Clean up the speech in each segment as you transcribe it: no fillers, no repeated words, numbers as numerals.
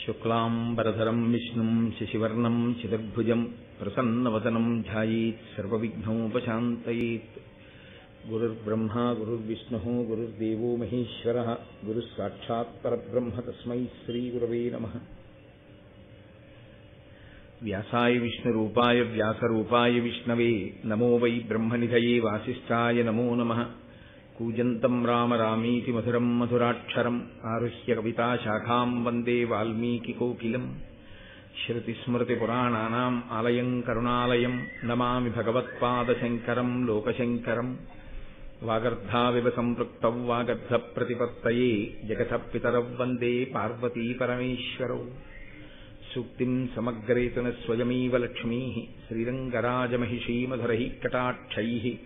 शुक्लांबरधरं विष्णुं शशिवर्णं चतुर्भुजं प्रसन्नवदनं ध्यायेत् सर्वविघ्नोपशान्तयेत्। गुरुर्ब्रह्मा गुरुर्विष्णुः गुरुर्देवो महेश्वरः गुरुस्साक्षात् परब्रह्म तस्मै श्रीगुरवे नमः। व्यासाय विष्णुरूपाय व्यासरूपाय विष्णवे नमो वै ब्रह्मनिधये वासिष्ठाय नमो नमः। कूजन्तं राम रामीति मधुरं मधुराक्षरम् आरुह्य कविताशाखां वन्दे वाल्मीकिकोकिलम्। श्रुतिस्मृतिपुराणानाम् आलयं करुणालयं नमामि भगवत्पादशङ्करं लोकशङ्करम्। वागर्धाविव सम्पृक्तौ वागर्धप्रतिपत्तये जगतः पितरौ वन्दे पार्वतीपरमेश्वरौ। सूक्तिं समग्रेतु न स्वयमेव लक्ष्मीः श्रीरङ्गराजमहिषी मधुरैः कटाक्षैः।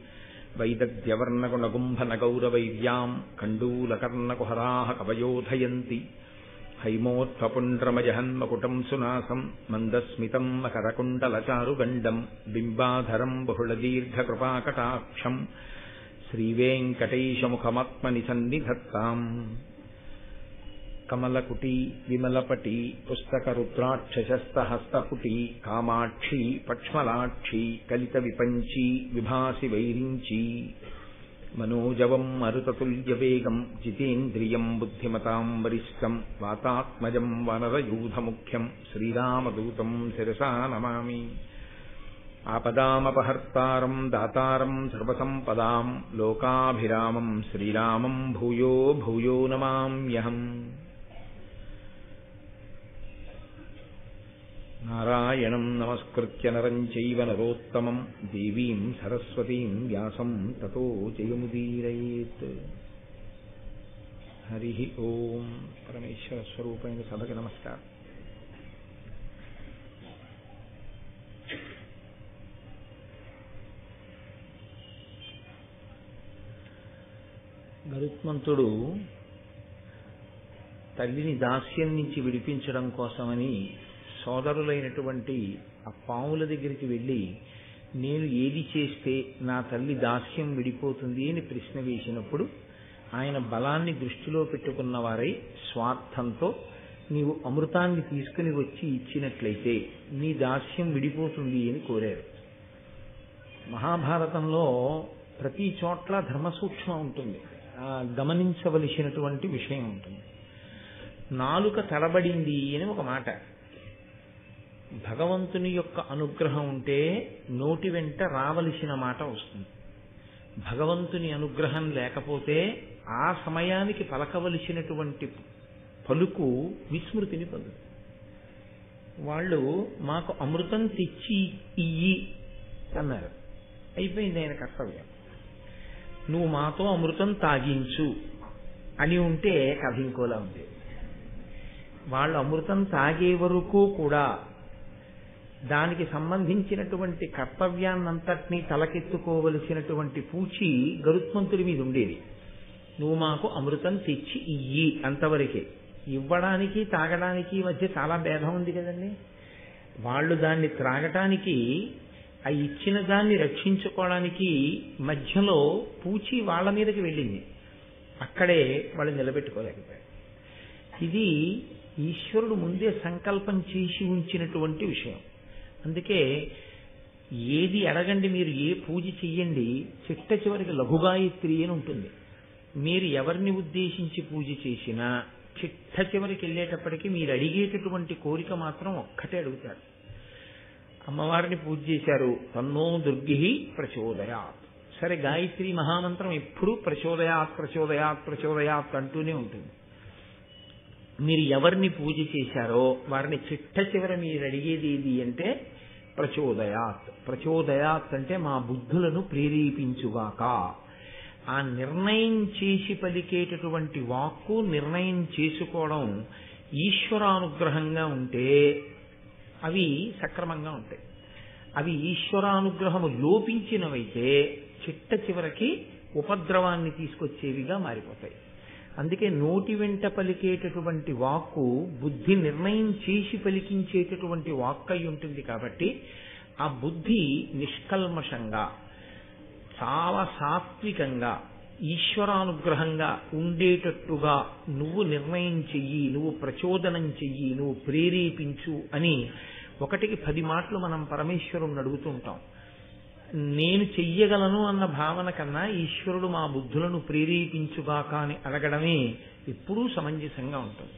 वैदग्ध्यवर्णगुणगुम्भनगौरवैर्यां कण्डूलकर्णकुहराः कवयोधयन्ति। हैमोत्थपुण्ड्रमजहन्मकुटं सुनासं मन्दस्मितं मकरकुण्डलचारुगण्डं बिम्बाधरं बहुलदीर्घकृपाकटाक्षं श्रीवेङ्कटेशमुखमात्मनि सन्निधत्ताम्। कमलकुटी विमलपटी पुस्तकरुद्राक्षशस्तहस्तपुटी कामाक्षी पक्ष्मलाक्षी कलितविपञ्ची विभासि वैरिञ्ची। मनोजवं मरुततुल्यवेगं जितेन्द्रियं बुद्धिमतां वरिष्ठं वातात्मजं वानरयूथमुख्यं श्रीरामदूतं शिरसा नमामि। आपदामपहर्तारं दातारं सर्वसम्पदां लोकाभिरामं श्रीरामं भूयो भूयो नमाम्यहम्। नारायणं नमस्कृत्य नरं चैव नरोत्तमं देवीं सरस्वतीं व्यासं ततो जयमुदीरयेत्। हरिः ओम। परमेश्वर स्वरूपैन सभके नमस्कार। గరుత్మంతుడు తల్లిని దాస్యం నుంచి విడిపించడం కోసమని సోదరులైనటువంటి ఆ పాముల దగ్గరికి వెళ్ళి నేను ఏది చేస్తే నా తల్లి దాస్యం విడిపోతుంది అని ప్రశ్న వేసినప్పుడు ఆయన బలాన్ని దృష్టిలో పెట్టుకున్నవారై స్వార్థంతో నీవు అమృతాన్ని తీసుకుని వచ్చి ఇచ్చినట్లయితే నీ దాస్యం విడిపోతుంది అని కోరారు. మహాభారతంలో ప్రతి చోట్ల ధర్మసూక్ష్మం ఉంటుంది, గమనించవలసినటువంటి విషయం ఉంటుంది. నాలుక తడబడింది అని ఒక మాట. భగవంతుని యొక్క అనుగ్రహం ఉంటే నోటి వెంట రావలసిన మాట వస్తుంది. భగవంతుని అనుగ్రహం లేకపోతే ఆ సమయానికి పలకవలసినటువంటి పలుకు విస్మృతిని పొందు. వాళ్ళు మాకు అమృతం తెచ్చి ఇయ్యి అన్నారు. అయిపోయింది ఆయన కర్తవ్యం. నువ్వు మాతో అమృతం తాగించు అని ఉంటే కథ ఇంకోలా ఉంది. వాళ్ళు అమృతం తాగే వరకు కూడా దానికి సంబంధించినటువంటి కర్తవ్యాన్నంతటినీ తలకెత్తుకోవలసినటువంటి పూచి గరుత్మంతుడి మీద ఉండేది. నువ్వు మాకు అమృతం తెచ్చి ఇయ్యి అంతవరకే. ఇవ్వడానికి తాగడానికి మధ్య చాలా భేదం ఉంది కదండి. వాళ్ళు దాన్ని త్రాగటానికి, ఆ ఇచ్చిన దాన్ని రక్షించుకోవడానికి మధ్యలో పూచి వాళ్ళ మీదకి వెళ్ళింది. అక్కడే వాళ్ళు నిలబెట్టుకోలేకపోయారు. ఇది ఈశ్వరుడు ముందే సంకల్పం చేసి ఉంచినటువంటి విషయం. అందుకే ఏది అడగండి, మీరు ఏ పూజ చెయ్యండి, చిట్ట చివరికి లఘుగాయత్రి అని ఉంటుంది. మీరు ఎవరిని ఉద్దేశించి పూజ చేసినా చిట్ట చివరికి వెళ్ళేటప్పటికీ మీరు అడిగేటటువంటి కోరిక మాత్రం ఒక్కటే అడుగుతారు. అమ్మవారిని పూజ చేశారు, తన్నో దుర్గి ప్రచోదయాత్. సరే, గాయత్రి మహామంత్రం ఎప్పుడూ ప్రచోదయాత్ ప్రచోదయాత్ ప్రచోదయాత్ అంటూనే ఉంటుంది. మీరు ఎవరిని పూజ చేశారో వారిని చిట్ట చివర మీరు అడిగేది ఏది అంటే ప్రచోదయాత్. ప్రచోదయాత్ అంటే మా బుద్ధులను ప్రేరేపించుగాక. ఆ నిర్ణయం చేసి పలికేటటువంటి వాక్కు, నిర్ణయం చేసుకోవడం ఈశ్వరానుగ్రహంగా ఉంటే అవి సక్రమంగా ఉంటాయి. అవి ఈశ్వరానుగ్రహము లోపించినవైతే చిట్ట చివరికి ఉపద్రవాన్ని తీసుకొచ్చేవిగా మారిపోతాయి. అందుకే నోటి వెంట పలికేటటువంటి వాక్కు బుద్ధి నిర్ణయం చేసి పలికించేటటువంటి వాక్కు అయి ఉంటుంది. కాబట్టి ఆ బుద్ధి నిష్కల్మషంగా, చాలా సాత్వికంగా, ఈశ్వరానుగ్రహంగా ఉండేటట్టుగా నువ్వు నిర్ణయం చెయ్యి, నువ్వు ప్రచోదనం చెయ్యి, నువ్వు ప్రేరేపించు అని 1కి 10 మాటలు మనం పరమేశ్వరుణ్ణి అడుగుతుంటాం. నేను చెయ్యగలను అన్న భావన కన్నా ఈశ్వరుడు మా బుద్ధులను ప్రేరేపించుగాక అని అడగడమే ఎప్పుడూ సమంజసంగా ఉంటుంది.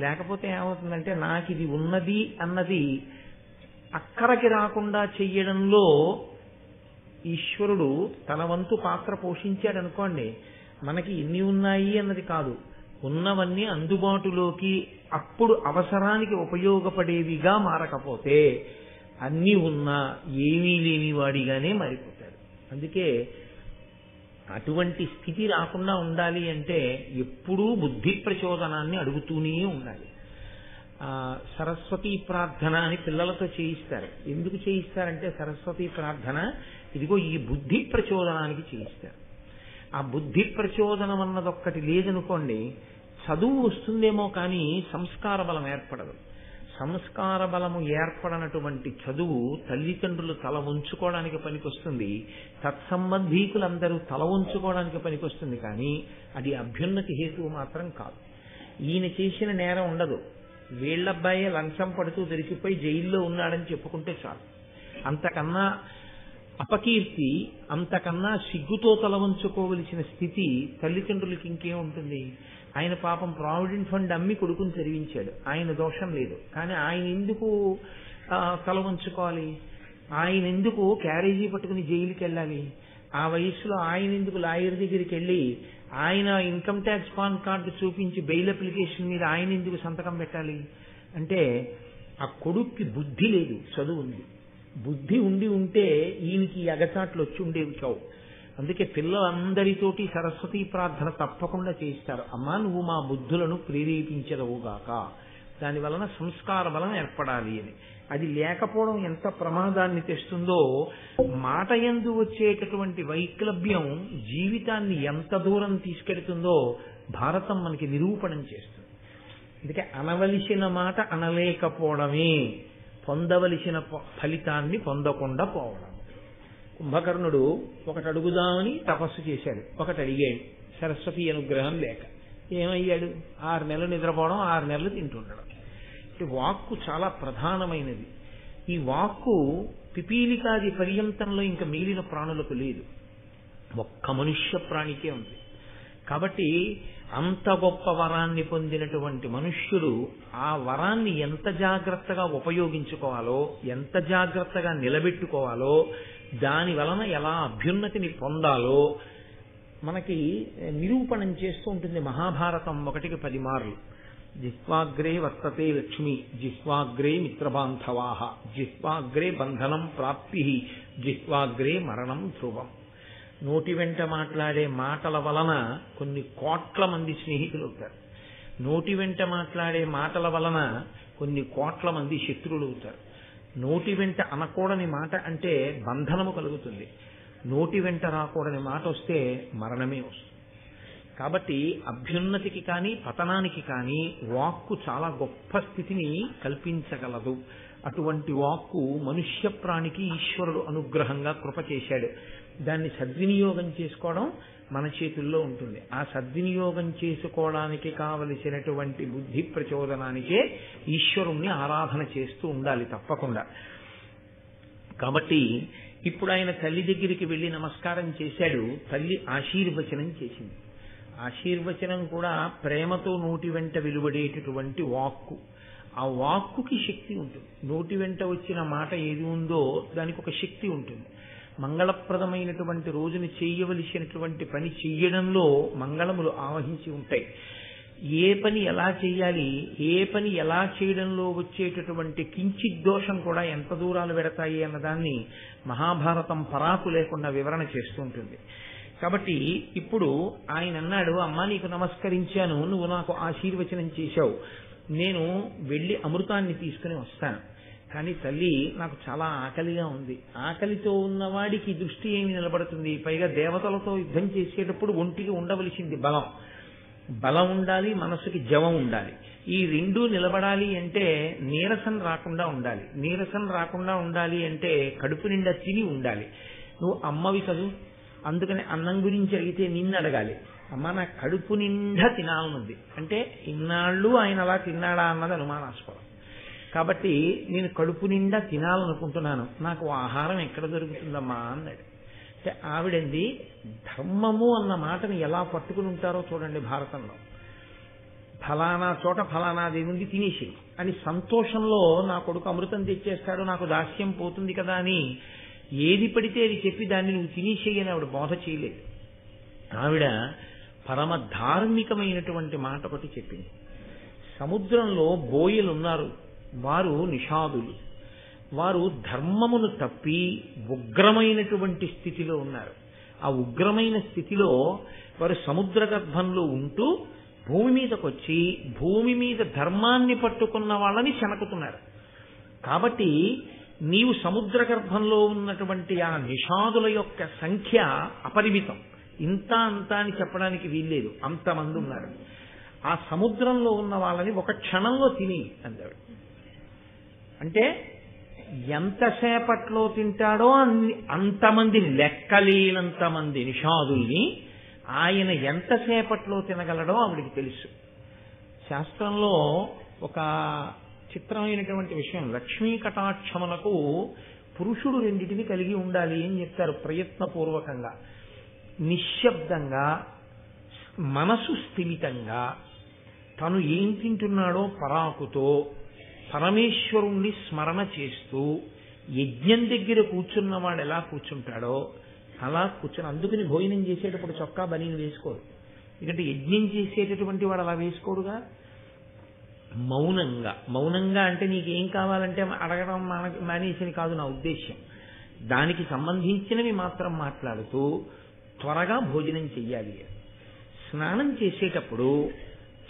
లేకపోతే ఏమవుతుందంటే నాకు ఇది ఉన్నది అన్నది అక్కడికి రాకుండా చెయ్యడంలో ఈశ్వరుడు తన వంతు పాత్ర పోషించాడనుకోండి, మనకి ఎన్ని ఉన్నాయి అన్నది కాదు, ఉన్నవన్నీ అందుబాటులోకి అప్పుడు అవసరానికి ఉపయోగపడేవిగా మారకపోతే అన్నీ ఉన్నా ఏమీ లేని వాడిగానే మారిపోతాడు. అందుకే అటువంటి స్థితి రాకుండా ఉండాలి అంటే ఎప్పుడూ బుద్ధి ప్రచోదనాన్ని అడుగుతూనే ఉండాలి. సరస్వతీ ప్రార్థన అని పిల్లలతో చేయిస్తారు. ఎందుకు చేయిస్తారంటే సరస్వతీ ప్రార్థన ఇదిగో ఈ బుద్ధి ప్రచోదనానికి చేయిస్తారు. ఆ బుద్ధి ప్రచోదనం అన్నదొక్కటి లేదనుకోండి, చదువు వస్తుందేమో కానీ సంస్కార బలం ఏర్పడదు. సంస్కార బలము ఏర్పడనటువంటి చదువు తల్లిదండ్రులు తల ఉంచుకోవడానికి పనికొస్తుంది, తత్సంబంధీకులందరూ తల ఉంచుకోవడానికి పనికొస్తుంది, కానీ అది అభ్యున్నతి హేతువు మాత్రం కాదు. ఈయన చేసిన నేరం ఉండదు, వీళ్ళబ్బాయే లంచం పడుతూ దొరికిపోయి జైల్లో ఉన్నాడని చెప్పుకుంటే చాలు. అంతకన్నా అపకీర్తి, అంతకన్నా సిగ్గుతో తల వంచుకోవలసిన స్థితి తల్లిదండ్రులకి ఇంకేం ఉంటుంది? ఆయన పాపం ప్రావిడెంట్ ఫండ్ అమ్మి కొడుకుని చదివించాడు, ఆయన దోషం లేదు, కానీ ఆయన ఎందుకు తల వంచుకోవాలి? ఆయన ఎందుకు క్యారేజీ పట్టుకుని జైలుకి వెళ్ళాలి? ఆ వయసులో ఆయన ఎందుకు లాయర్ దగ్గరికి వెళ్ళి ఆయన ఇన్కమ్ ట్యాక్స్ పాన్ కార్డు చూపించి బెయిల్ అప్లికేషన్ మీద ఆయన ఎందుకు సంతకం పెట్టాలి? అంటే ఆ కొడుక్కి బుద్ధి లేదు, చదువు ఉంది. బుద్ధి ఉండి ఉంటే ఈయనకి అగచాట్లు వచ్చి ఉండేవి కావు. అందుకే పిల్లలందరితోటి సరస్వతీ ప్రార్థన తప్పకుండా చేయిస్తారు. అమ్మా నువ్వు మా బుద్ధులను ప్రేరేపించదవుగాక, దాని వలన సంస్కార బలం ఏర్పడాలి అని. అది లేకపోవడం ఎంత ప్రమాదాన్ని తెస్తుందో, మాట యందు వచ్చేటటువంటి వైక్లభ్యం జీవితాన్ని ఎంత దూరం తీసుకెడుతుందో భారతం మనకి నిరూపణం చేస్తుంది. అందుకే అనవలసిన మాట అనలేకపోవడమే పొందవలసిన ఫలితాన్ని పొందకుండా పోవడం. కుంభకర్ణుడు ఒకటి అడుగుదామని తపస్సు చేశాడు, ఒకటి అడిగాడు, సరస్వతి అనుగ్రహం లేక ఏమయ్యాడు? 6 నెలలు నిద్రపోవడం, 6 నెలలు తింటుండడం. వాక్కు చాలా ప్రధానమైనది. ఈ వాక్కు పిపీలికాది పర్యంతంలో ఇంకా మిగిలిన ప్రాణులకు లేదు, ఒక్క మనుష్య ప్రాణికే ఉంది. కాబట్టి అంత గొప్ప వరాన్ని పొందినటువంటి మనుష్యుడు ఆ వరాన్ని ఎంత జాగ్రత్తగా ఉపయోగించుకోవాలో, ఎంత జాగ్రత్తగా నిలబెట్టుకోవాలో, దాని వలన ఎలా అభ్యున్నతిని పొందాలో మనకి నిరూపణం చేస్తూ ఉంటుంది మహాభారతం 1కి 10 మార్లు. జిహ్వాగ్రే వర్తతే లక్ష్మి, జిహ్వాగ్రే మిత్రబాంధవాః, జిహ్వాగ్రే బంధనం ప్రాప్తి, జిహ్వాగ్రే మరణం ధ్రువం. నోటి వెంట మాట్లాడే మాటల వలన కొన్ని కోట్ల మంది స్నేహితులు అవుతారు. నోటి వెంట మాట్లాడే మాటల వలన కొన్ని కోట్ల మంది శత్రువులు అవుతారు. నోటి వెంట అనకూడని మాట అంటే బంధనము కలుగుతుంది, నోటి వెంట రాకూడని మాట వస్తే మరణమే వస్తుంది. కాబట్టి అభ్యున్నతికి కానీ పతనానికి కానీ వాక్కు చాలా గొప్ప స్థితిని కల్పించగలదు. అటువంటి వాక్కు మనుష్య ప్రాణికి ఈశ్వరుడు అనుగ్రహంగా కృప చేశాడు. దాన్ని సద్వినియోగం చేసుకోవడం మన చేతుల్లో ఉంటుంది. ఆ సద్వినియోగం చేసుకోవడానికి కావలసినటువంటి బుద్ధి ప్రచోదనానికే ఈశ్వరుణ్ణి ఆరాధన చేస్తూ ఉండాలి తప్పకుండా. కాబట్టి ఇప్పుడు ఆయన తల్లి దగ్గరికి వెళ్లి నమస్కారం చేశాడు. తల్లి ఆశీర్వచనం చేసింది. ఆశీర్వచనం కూడా ప్రేమతో నోటి వెంట వెలువడేటటువంటి వాక్కు. ఆ వాక్కుకి శక్తి ఉంటుంది. నోటి వెంట వచ్చిన మాట ఏది ఉందో దానికి ఒక శక్తి ఉంటుంది. మంగళప్రదమైనటువంటి రోజుని చేయవలసినటువంటి పని చెయ్యడంలో మంగళములు ఆవహించి ఉంటాయి. ఏ పని ఎలా చేయాలి, ఏ పని ఎలా చేయడంలో వచ్చేటటువంటి కించిత్ దోషం కూడా ఎంత దూరాలు పెడతాయి అన్నదాన్ని మహాభారతం పరాకు లేకుండా వివరణ చేస్తూ ఉంటుంది. కాబట్టి ఇప్పుడు ఆయన అన్నాడు, అమ్మా నీకు నమస్కరించాను, నువ్వు నాకు ఆశీర్వచనం చేశావు, నేను వెళ్ళి అమృతాన్ని తీసుకుని వస్తాను. కానీ తల్లి నాకు చాలా ఆకలిగా ఉంది. ఆకలితో ఉన్నవాడికి దృష్టి ఏమి నిలబడుతుంది? పైగా దేవతలతో యుద్ధం చేసేటప్పుడు ఒంటికి ఉండవలసింది బలం. బలం ఉండాలి, మనసుకి జవం ఉండాలి. ఈ రెండూ నిలబడాలి అంటే నీరసం రాకుండా ఉండాలి. నీరసం రాకుండా ఉండాలి అంటే కడుపు నిండా తిని ఉండాలి. నువ్వు అమ్మవి కదూ, అందుకని అన్నం గురించి అడిగితే నిన్ను అడగాలి, అమ్మ నా కడుపు నిండా తినాలనుంది అంటే ఇన్నాళ్ళు ఆయన అలా తిన్నాడా అన్నది అనుమానాస్పదం. కాబట్టి నేను కడుపు నిండా తినాలనుకుంటున్నాను, నాకు ఆహారం ఎక్కడ దొరుకుతుందమ్మా అన్నాడు. అంటే ఆవిడంది ధర్మము అన్న మాటని ఎలా పట్టుకుని ఉంటారో చూడండి భారతంలో. ఫలానా చోట ఫలానాది ఉంది తినేసి అని సంతోషంలో నా కొడుకు అమృతం తెచ్చేస్తాడు, నాకు దాస్యం పోతుంది కదా అని ఏది పడితే అది చెప్పి దాన్ని నువ్వు తినేసేయని ఆవిడ బోధ చేయలేదు. ఆవిడ పరమ ధార్మికమైనటువంటి మాట ఒకటి చెప్పింది. సముద్రంలో బోయలు ఉన్నారు, వారు నిషాదులు, వారు ధర్మమును తప్పి ఉగ్రమైనటువంటి స్థితిలో ఉన్నారు. ఆ ఉగ్రమైన స్థితిలో వారు సముద్ర గర్భంలో ఉంటూ భూమి మీదకి వచ్చి భూమి మీద ధర్మాన్ని పట్టుకున్న వాళ్ళని శనకుతున్నారు. కాబట్టి నీవు సముద్ర గర్భంలో ఉన్నటువంటి ఆ నిషాదుల యొక్క సంఖ్య అపరిమితం, ఇంత అంతా అని చెప్పడానికి వీల్లేదు, అంతమంది ఉన్నారు. ఆ సముద్రంలో ఉన్న వాళ్ళని ఒక క్షణంలో తిని అంటాడు. అంటే ఎంతసేపట్లో తింటాడో అంతమంది, లెక్కలేనంతమంది నిషాదుల్ని ఆయన ఎంతసేపట్లో తినగలడో ఆవిడికి తెలుసు. శాస్త్రంలో ఒక చిత్రమైనటువంటి విషయం, లక్ష్మీ కటాక్షములకు పురుషుడు రెండింటిని కలిగి ఉండాలి అని చెప్తారు ప్రయత్నపూర్వకంగా. నిశ్శబ్దంగా, మనసు స్థిమితంగా, తను ఏం తింటున్నాడో పరాకుతో పరమేశ్వరుణ్ణి స్మరణ చేస్తూ యజ్ఞం దగ్గర కూర్చున్నవాడు ఎలా కూర్చుంటాడో అలా కూర్చొని, అందుకని భోజనం చేసేటప్పుడు చొక్కా బనీని వేసుకోరు, ఎందుకంటే యజ్ఞం చేసేటటువంటి వాడు అలా వేసుకోరుగా. మౌనంగా, మౌనంగా అంటే నీకేం కావాలంటే అడగడం మానేసిని కాదు నా ఉద్దేశ్యం, దానికి సంబంధించినవి మాత్రం మాట్లాడుతూ త్వరగా భోజనం చెయ్యాలి. స్నానం చేసేటప్పుడు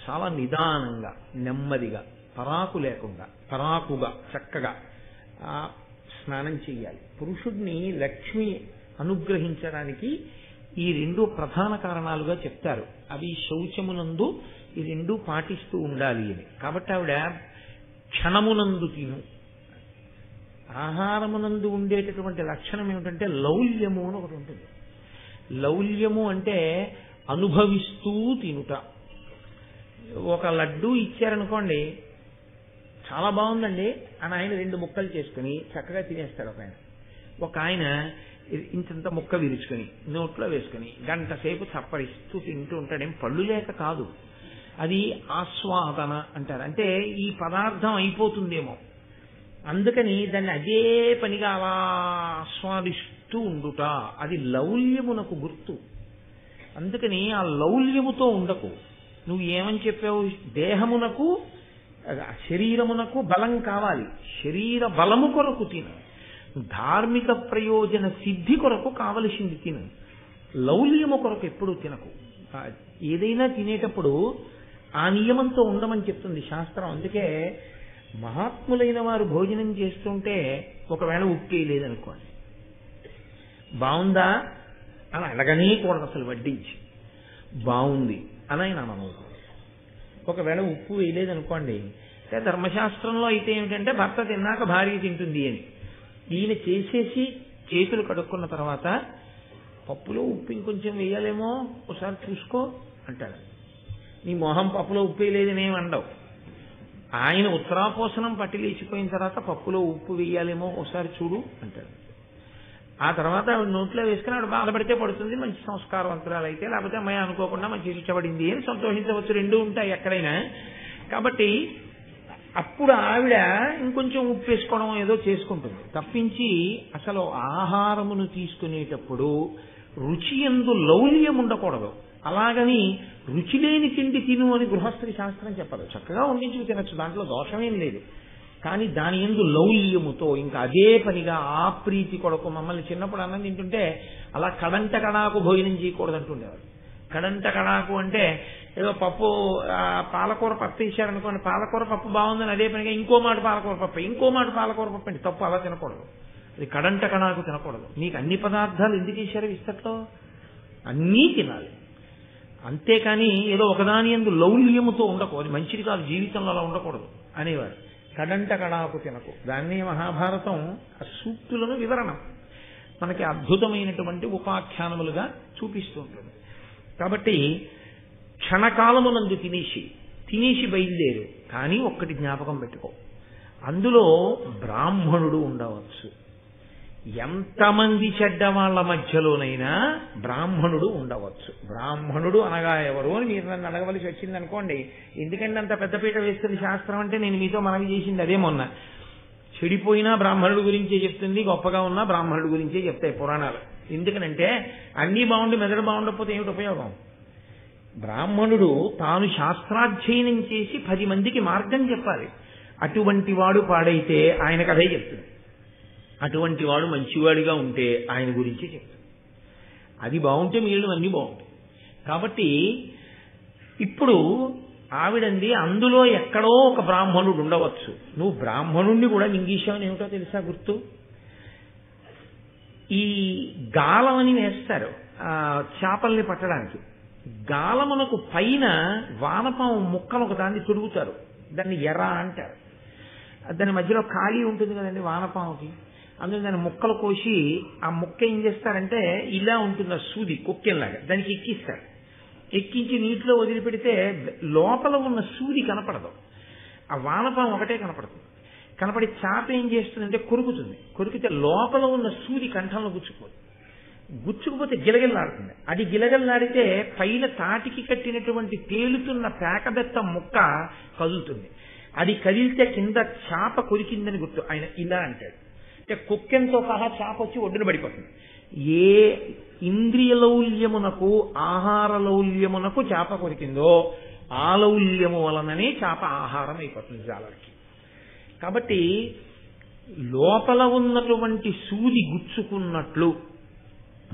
చాలా నిదానంగా, నెమ్మదిగా, పరాకుగా చక్కగా స్నానం చెయ్యాలి. పురుషుడిని లక్ష్మి అనుగ్రహించడానికి ఈ రెండు ప్రధాన కారణాలుగా చెప్తారు. అవి శౌచమునందు ఈ రెండు పాటిస్తూ ఉండాలి అని. కాబట్టి ఆవిడ క్షణమునందు తిను. ఆహారమునందు ఉండేటటువంటి లక్షణం ఏమిటంటే లౌల్యము అని ఒకటి ఉంటుంది. లౌల్యము అంటే అనుభవిస్తూ తినుట. ఒక లడ్డూ ఇచ్చారనుకోండి, చాలా బాగుందండి అని ఆయన 2 ముక్కలు చేసుకుని చక్కగా తినేస్తాడు ఒక ఆయన ఇంత ముక్క విరుచుకొని నోట్లో వేసుకుని గంట సేపు చప్పరిస్తూ తింటూ ఉంటాడేం, పళ్ళు లేక కాదు, అది ఆస్వాదన అంటారు. అంటే ఈ పదార్థం అయిపోతుందేమో, అందుకని దాన్ని అదే పనిగా అలా ఆస్వాదిస్తూ ఉండుట, అది లౌల్యమునకు గుర్తు. అందుకని ఆ లౌల్యముతో ఉండకు. నువ్వు ఏమని చెప్పావు, దేహమునకు శరీరమునకు బలం కావాలి, శరీర బలము కొరకు తిను, ధార్మిక ప్రయోజన సిద్ధి కొరకు కావలసింది తిను, లౌల్యము కొరకు ఎప్పుడూ తినకు. ఏదైనా తినేటప్పుడు ఆ నియమంతో ఉండమని చెప్తుంది శాస్త్రం. అందుకే మహాత్ములైన వారు భోజనం చేస్తుంటే ఒకవేళ ఉప్పు వేయలేదనుకోండి, బాగుందా అని అడగనే కూడదు, అసలు వడ్డించి బాగుంది అని ఆయన అనకూడదు. ఒకవేళ ఉప్పు వేయలేదనుకోండి, ధర్మశాస్త్రంలో అయితే ఏమిటంటే భర్త తిన్నాక భార్య తింటుంది అని. ఈయన చేసేసి చేతులు కడుక్కున్న తర్వాత పప్పులో ఉప్పు ఇంకొంచెం వేయాలేమో ఒకసారి చూసుకో అంటాడు. నీ మొహం పప్పులో ఉప్పు వేయలేదని ఏమి అండవు. ఆయన ఉత్తరాపోసనం పట్టి లేచిపోయిన తర్వాత పప్పులో ఉప్పు వేయాలేమో ఒకసారి చూడు అంటాడు. ఆ తర్వాత ఆవిడ నోట్లో వేసుకుని ఆవిడ బాధపడితే పడుతుంది, మంచి సంస్కారవంతురాలు అయితే, లేకపోతే అమ్మాయి అనుకోకుండా మంచి శిక్షపడింది అని సంతోషించవచ్చు, రెండూ ఉంటాయి ఎక్కడైనా. కాబట్టి అప్పుడు ఆవిడ ఇంకొంచెం ఉప్పు వేసుకోవడం ఏదో చేసుకుంటుంది తప్పించి, అసలు ఆహారమును తీసుకునేటప్పుడు రుచి యందు లౌల్యం ఉండకూడదు. అలాగని రుచి లేని తిండి తిను అని గృహస్థి శాస్త్రం చెప్పదు. చక్కగా వండించుకు తినచ్చు, దాంట్లో దోషమేం లేదు. కానీ దాని యందు లౌల్యముతో ఇంకా అదే పనిగా ఆ ప్రీతి కొరకు మమ్మల్ని చిన్నప్పుడు అన్నం తింటుంటే అలా కడంట కడాకు భోజనం చేయకూడదు అంటుండేవారు. కడంట కడాకు అంటే ఏదో పప్పు పాలకూర పప్పు వేసారనుకోండి, పాలకూర పప్పు బాగుందని అదే పనిగా ఇంకో మాట పాలకూర పప్పు, ఇంకో మాట పాలకూర పప్పు అంటే తప్పు, అలా తినకూడదు. అది కడంట కడాకు తినకూడదు. నీకు అన్ని పదార్థాలు ఎందుకు వేశారు విస్తట్లో, అన్నీ తినాలి. అంతేకాని ఏదో ఒకదాని యందు లౌల్యముతో ఉండకూడదు, అది మంచిది కాదు, జీవితంలో అలా ఉండకూడదు అనేవారు. కడంట కడాకు తినకు, దాన్ని మహాభారతం సూక్తులను వివరణం. మనకి అద్భుతమైనటువంటి ఉపాఖ్యానములుగా చూపిస్తూ ఉంటుంది. కాబట్టి క్షణకాలమునందు తినేసి బయలుదేరు. కానీ ఒక్కటి జ్ఞాపకం పెట్టుకో, అందులో బ్రాహ్మణుడు ఉండవచ్చు. ఎంతమంది చెడ్డవాళ్ల మధ్యలోనైనా బ్రాహ్మణుడు ఉండవచ్చు. బ్రాహ్మణుడు అనగా ఎవరు అని మీరు నన్ను అడగవలసి వచ్చింది అనుకోండి. ఎందుకంటే అంత పెద్దపీట వేస్తుంది శాస్త్రం అంటే, నేను మీతో మనవి చేసింది అదే. మొన్న చెడిపోయినా బ్రాహ్మణుడు గురించే చెప్తుంది, గొప్పగా ఉన్నా బ్రాహ్మణుడు గురించే చెప్తాయి పురాణాలు. ఎందుకనంటే అన్నీ బాగుండి మెదడు బాగుండకపోతే ఏమిటి ఉపయోగం? బ్రాహ్మణుడు తాను శాస్త్రాధ్యయనం చేసి 10 మందికి మార్గం చెప్పాలి. అటువంటి వాడు పాడైతే ఆయన కథే చెప్తుంది. అటువంటి వాడు మంచివాడిగా ఉంటే ఆయన గురించి చెప్తుంది. అది బాగుంటే మిగిలిన అన్నీ బాగుంటాయి. కాబట్టి ఇప్పుడు ఆవిడంది అందులో ఎక్కడో ఒక బ్రాహ్మణుడు ఉండవచ్చు. నువ్వు బ్రాహ్మణుణ్ణి కూడా మింగేశావని ఏమిటో తెలుసా గుర్తు? ఈ గాలమని వేస్తారు చేపల్ని పట్టడానికి. గాలమునకు పైన వానపాము ముక్కను ఒక దాన్ని తొడుగుతారు, దాన్ని ఎర్ర అంటారు. దాని మధ్యలో ఖాళీ ఉంటుంది కదండి వానపాముకి, అందులో దాన్ని ముక్కలు కోసి ఆ ముక్క ఏం చేస్తారంటే ఇలా ఉంటుంది ఆ సూది కుక్కెంలాగా, దానికి ఎక్కిస్తారు. ఎక్కించి నీటిలో వదిలిపెడితే లోపల ఉన్న సూది కనపడదు, ఆ వానపాము ఒకటే కనపడుతుంది. కనపడి చేప ఏం చేస్తుందంటే కొరుకుతుంది. కొరికితే లోపల ఉన్న సూది కంఠంలో గుచ్చుకుపోతే గిలగిల్లాడుతుంది. అది గిలగిల్లాడితే పైన తాటికి కట్టినటువంటి తేలుతున్న పేకబెత్త ముక్క కదులుతుంది. అది కదిలితే కింద చేప కొరికిందని గుర్తు. ఆయన ఇలా అంటాడు, అంటే కుక్కెంతో సహా చేప వచ్చి ఒడ్డున పడిపోతుంది. ఏ ఇంద్రియ లౌల్యమునకు ఆహార లౌల్యమునకు చేప కొరికిందో ఆ లౌల్యము వలననే చేప ఆహారం అయిపోతుంది జాలరికి. కాబట్టి లోపల ఉన్నటువంటి సూది గుచ్చుకున్నట్లు